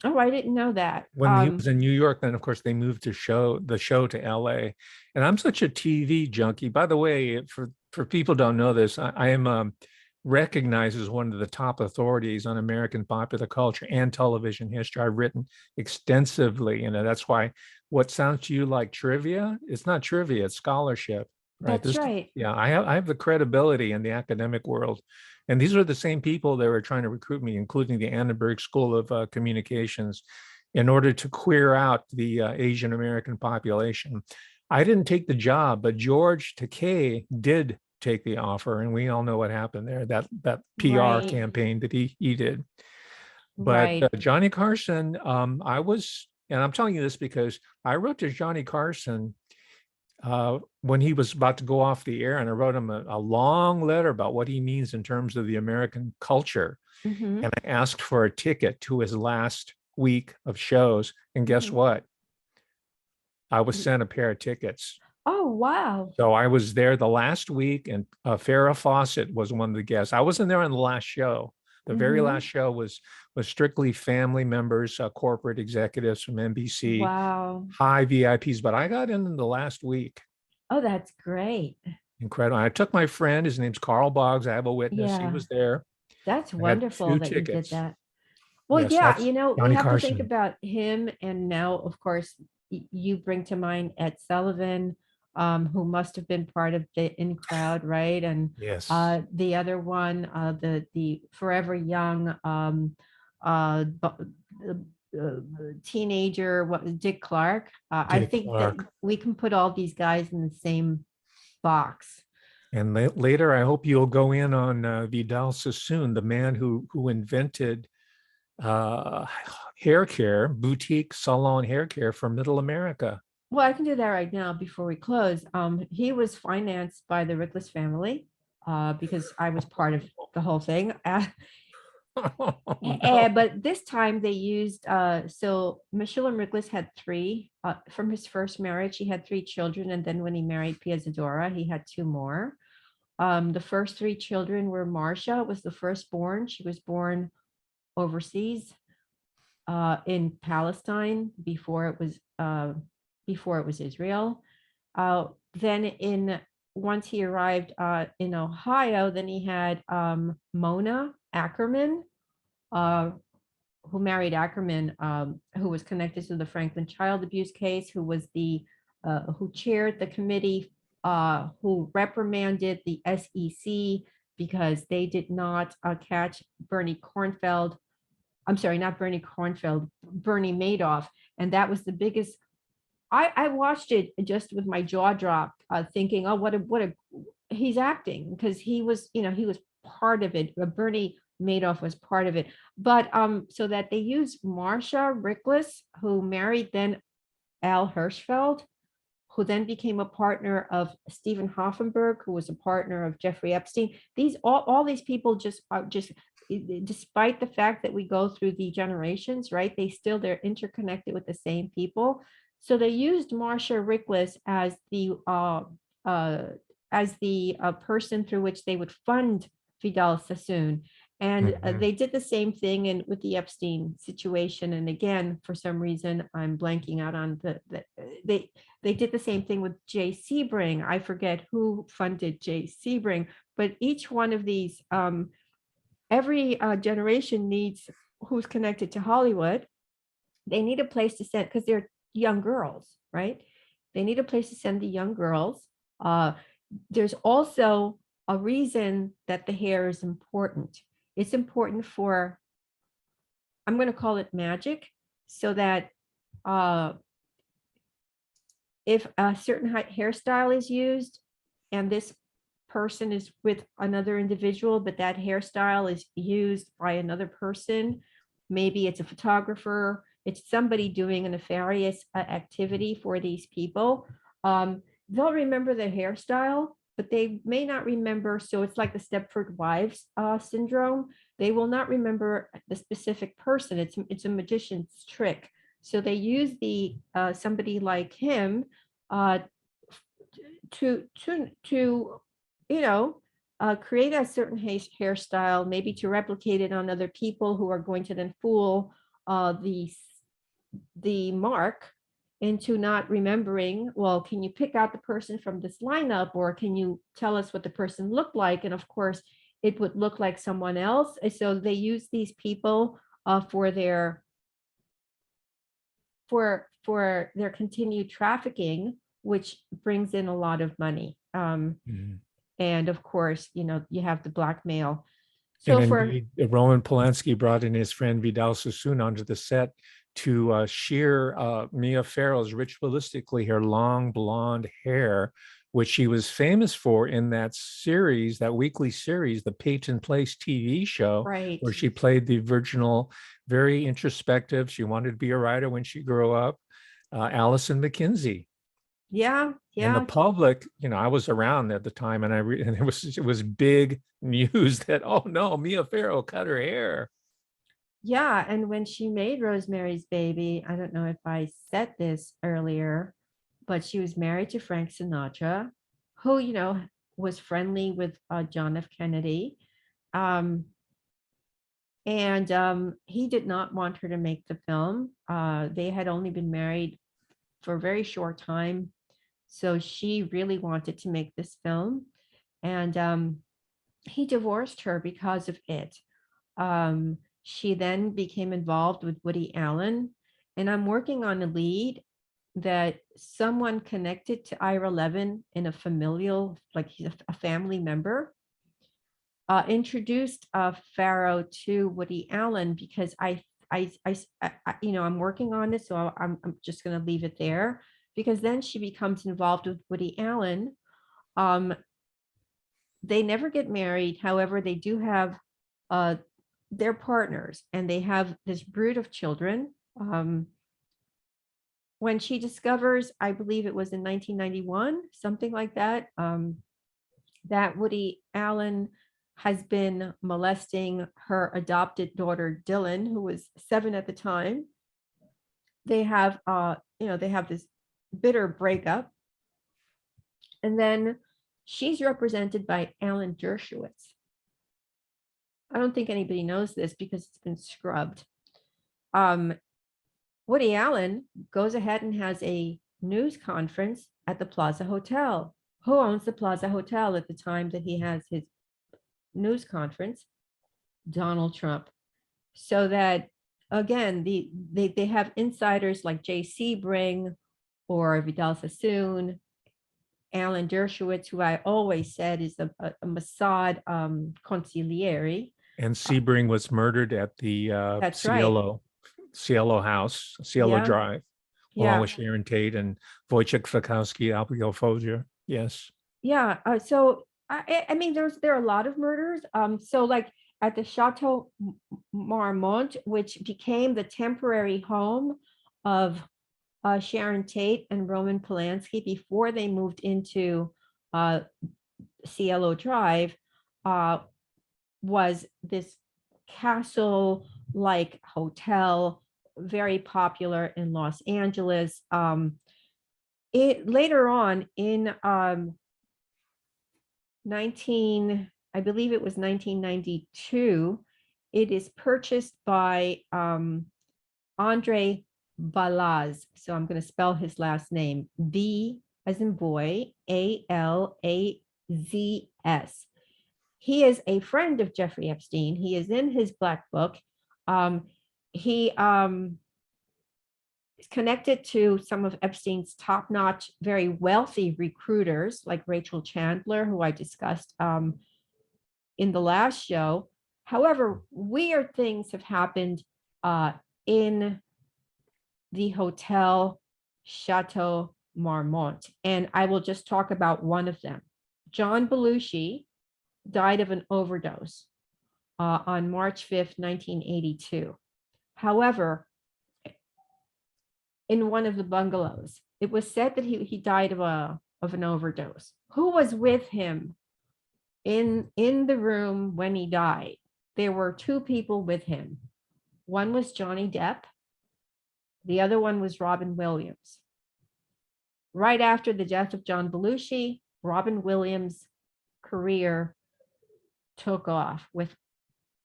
Oh, I didn't know that. When he was in New York, then of course they moved the show to LA. And I'm such a TV junkie. By the way, for people who don't know this, I am recognized as one of the top authorities on American popular culture and television history. I've written extensively, that's why what sounds to you like trivia, it's not trivia, it's scholarship, right? That's This, right. yeah, I have the credibility in the academic world. And these are the same people that were trying to recruit me, including the Annenberg School of Communications, in order to queer out the Asian American population. I didn't take the job, but George Takei did take the offer, and we all know what happened there. That PR Right. campaign that he did. But Right. Johnny Carson, and I'm telling you this because I wrote to Johnny Carson when he was about to go off the air, and I wrote him a long letter about what he means in terms of the American culture. Mm-hmm. And I asked for a ticket to his last week of shows. And guess Mm-hmm. what? I was sent a pair of tickets. Oh, wow. So I was there the last week, and Farrah Fawcett was one of the guests. I wasn't there on the last show. The very Mm-hmm. last show was strictly family members, corporate executives from NBC, Wow. high VIPs. But I got in the last week. Oh, that's great. Incredible. I took my friend. His name's Carl Boggs. I have a witness. He Yeah, was there. that's I got wonderful two that you did tickets. that. Well, Yes, yeah, that's we Johnny have to think Carson. about him. And now, of course, you bring to mind Ed Sullivan, who must have been part of the in crowd, right? And Yes, the other one, the Forever Young teenager, what was Dick Clark? I Dick think that Clark. we can put all these guys in the same box. And later, I hope you'll go in on Vidal Sassoon, the man who invented uh, hair care, boutique salon hair care for Middle America. Well, I can do that right now before we close. He was financed by the Rickless family, because I was part of the whole thing. Oh, no. But this time they used, so Michelle Rickless had three, from his first marriage, he had three children. And then when he married Pia Zadora, he had two more. The first three children were Marcia was the firstborn. She was born overseas, in Palestine before it was Israel. Then in once he arrived in Ohio, then he had Mona Ackerman, uh, who married Ackerman, who was connected to the Franklin child abuse case, who chaired the committee, who reprimanded the SEC because they did not catch Bernie Kornfeld. I'm sorry, not Bernie Kornfeld, Bernie Madoff. And that was the biggest. I watched it just with my jaw dropped, thinking, oh, he's acting, because he was part of it. Bernie Madoff was part of it. But so that they used Marcia Rickless, who married then Al Hirschfeld, who then became a partner of Stephen Hoffenberg, who was a partner of Jeffrey Epstein. All these people just are just, despite the fact that we go through the generations, right? They're interconnected with the same people. So they used Marcia Rickless uh, as the person through which they would fund Vidal Sassoon. And Mhm. they did the same thing with the Epstein situation. And again, for some reason, I'm blanking out on they did the same thing with Jay Sebring. I forget who funded Jay Sebring, but each one of these, every generation needs, who's connected to Hollywood, they need a place to send, because they're young girls, right? They need a place to send the young girls. Uh, there's also a reason that the hair is important. It's important for, I'm going to call it magic, so that uh, if a certain hairstyle is used and this person is with another individual, but that hairstyle is used by another person, maybe it's a photographer, it's somebody doing a nefarious activity for these people. They'll remember the hairstyle, but they may not remember. So it's like the Stepford Wives syndrome. They will not remember the specific person. It's a magician's trick. So they use the somebody like him uh, to create a certain hairstyle, maybe to replicate it on other people who are going to then fool the mark into not remembering, well, can you pick out the person from this lineup, or can you tell us what the person looked like? And of course, it would look like someone else. And so they use these people for their continued trafficking, which brings in a lot of money. Mhm. And of course, you have the blackmail. And So for indeed, Roman Polanski brought in his friend Vidal Sassoon onto the set to shear Mia Farrow's ritualistically her long blonde hair, which she was famous for in that series, that weekly series, the Peyton Place TV show, right, where she played the virginal, very introspective. She wanted to be a writer when she grew up, Allison McKenzie. yeah, And the yeah, public, I was around at the time, and and it was big news that, oh no, Mia Farrow cut her hair. yeah. And when she made Rosemary's Baby, I don't know if I said this earlier, but she was married to Frank Sinatra, who was friendly with John F. Kennedy. Um, and he did not want her to make the film. They had only been married for a very short time, so she really wanted to make this film, and he divorced her because of it. She then became involved with Woody Allen, and I'm working on a lead that someone connected to Ira Levin in a familial, like he's a family member, introduced Farrow to Woody Allen, because I'm working on it, so I'm just going to leave it there, because then she becomes involved with Woody Allen. Um, they never get married. However, they do have uh, their partners, and they have this brood of children. When she discovers, I believe it was in 1991, something like that, that Woody Allen has been molesting her adopted daughter, Dylan, who was 7 at the time. They have, they have this bitter breakup. And then she's represented by Alan Dershowitz. I don't think anybody knows this because it's been scrubbed. Um, Woody Allen goes ahead and has a news conference at the Plaza Hotel. Who owns the Plaza Hotel at the time that he has his news conference? Donald Trump. So that, again, they have insiders like J.C. Bring or Vidal Sassoon, Alan Dershowitz, who I always said is a Mossad consigliere. And Sebring was murdered at the That's right. Cielo house, Cielo Yeah, Drive, along yeah, with Sharon Tate and Wojciech Frykowski, Abigail Folger. Yes. yeah. So I mean, there are a lot of murders. So like at the Chateau Marmont, which became the temporary home of Sharon Tate and Roman Polanski before they moved into Cielo Drive, was this castle-like hotel, very popular in Los Angeles. It later on in I believe it was 1992, it is purchased by Andre Balaz. So I'm going to spell his last name, B as in boy, Alazs. He is a friend of Jeffrey Epstein. He is in his black book. He is connected to some of Epstein's top-notch, very wealthy recruiters, like Rachel Chandler, who I discussed in the last show. However, weird things have happened in the Hotel Chateau Marmont, and I will just talk about one of them. John Belushi died of an overdose on March 5th, 1982. However, in one of the bungalows, it was said that he died of an overdose. Who was with him in the room when he died? There were 2 people with him. One was Johnny Depp. The other one was Robin Williams. Right after the death of John Belushi, Robin Williams' career took off with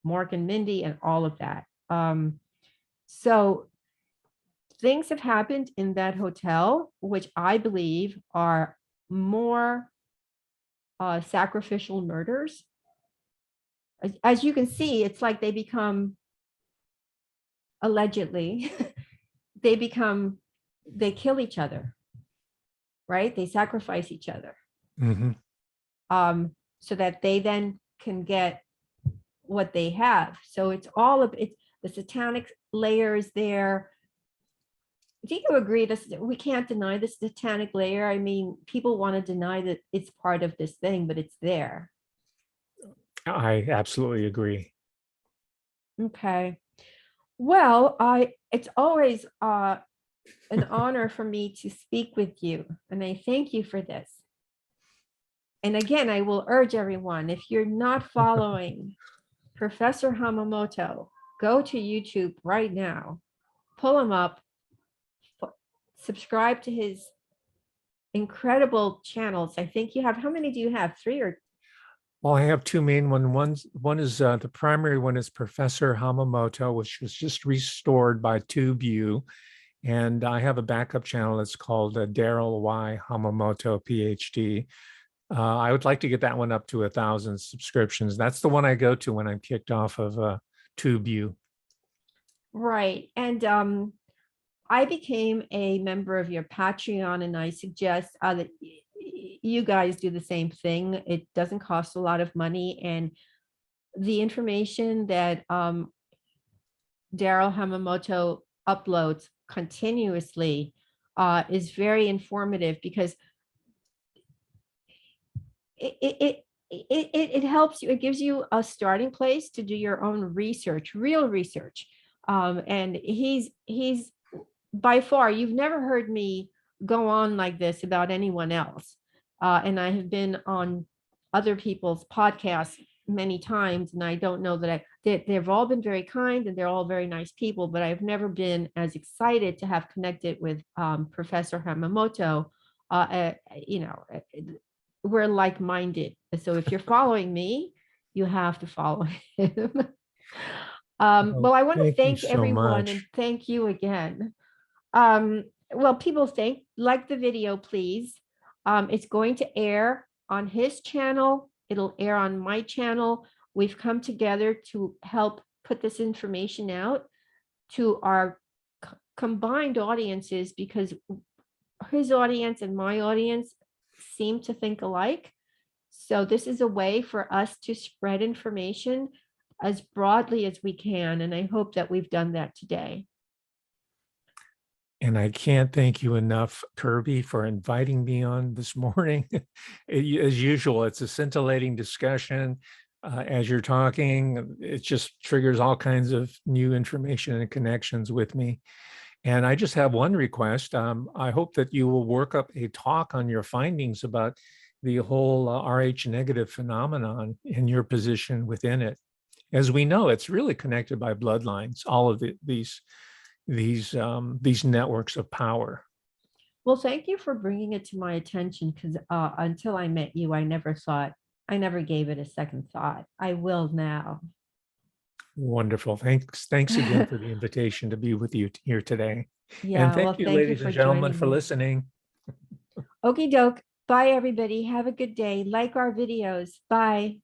Mork and Mindy and all of that. So things have happened in that hotel, which I believe are more sacrificial murders. As you can see, it's like they become, allegedly, they kill each other, right? They sacrifice each other, Mhm. so that they then can get what they have. So it's all of it's the satanic layers there. Do you agree this, we can't deny the satanic layer? I mean, people want to deny that it's part of this thing, but it's there. I absolutely agree. Okay. Well, it's always an honor for me to speak with you, and I thank you for this. And again, I will urge everyone, if you're not following Professor Hamamoto, go to YouTube right now, pull him up, subscribe to his incredible channels. I think you have, how many do you have? 3 or? Well, I have two main ones. One is the primary one is Professor Hamamoto, which was just restored by TubeU. And I have a backup channel that's called Daryl Y. Hamamoto, PhD. I would like to get that one up to 1,000 subscriptions. That's the one I go to when I'm kicked off of TubeU. Right. And I became a member of your Patreon, and I suggest that you guys do the same thing. It doesn't cost a lot of money, and the information that Daryl Hamamoto uploads continuously is very informative, because it helps you. It gives you a starting place to do your own research, real research. And he's by far, you've never heard me go on like this about anyone else. And I have been on other people's podcasts many times, and I don't know that they've all been very kind and they're all very nice people, but I've never been as excited to have connected with Professor Hamamoto. We're like-minded. So if you're following me, you have to follow him. Well, I want to Thank you thank so everyone, and much. thank you again. Well, people like the video, please. It's going to air on his channel. It'll air on my channel. We've come together to help put this information out to our combined audiences, because his audience and my audience seem to think alike. So this is a way for us to spread information as broadly as we can. And I hope that we've done that today. And I can't thank you enough, Kirby, for inviting me on this morning. As usual, it's a scintillating discussion. As you're talking, it just triggers all kinds of new information and connections with me. And I just have one request. I hope that you will work up a talk on your findings about the whole Rh negative phenomenon and your position within it. As we know, it's really connected by bloodlines, all of these networks of power. Well, thank you for bringing it to my attention, because until I met you, I never gave it a second thought. I will now. Wonderful. Thanks again for the invitation to be with you here today. And Yeah, thank well, you, thank you ladies for and gentlemen, joining for me. listening. Okie doke. Bye, everybody. Have a good day. Like our videos. Bye.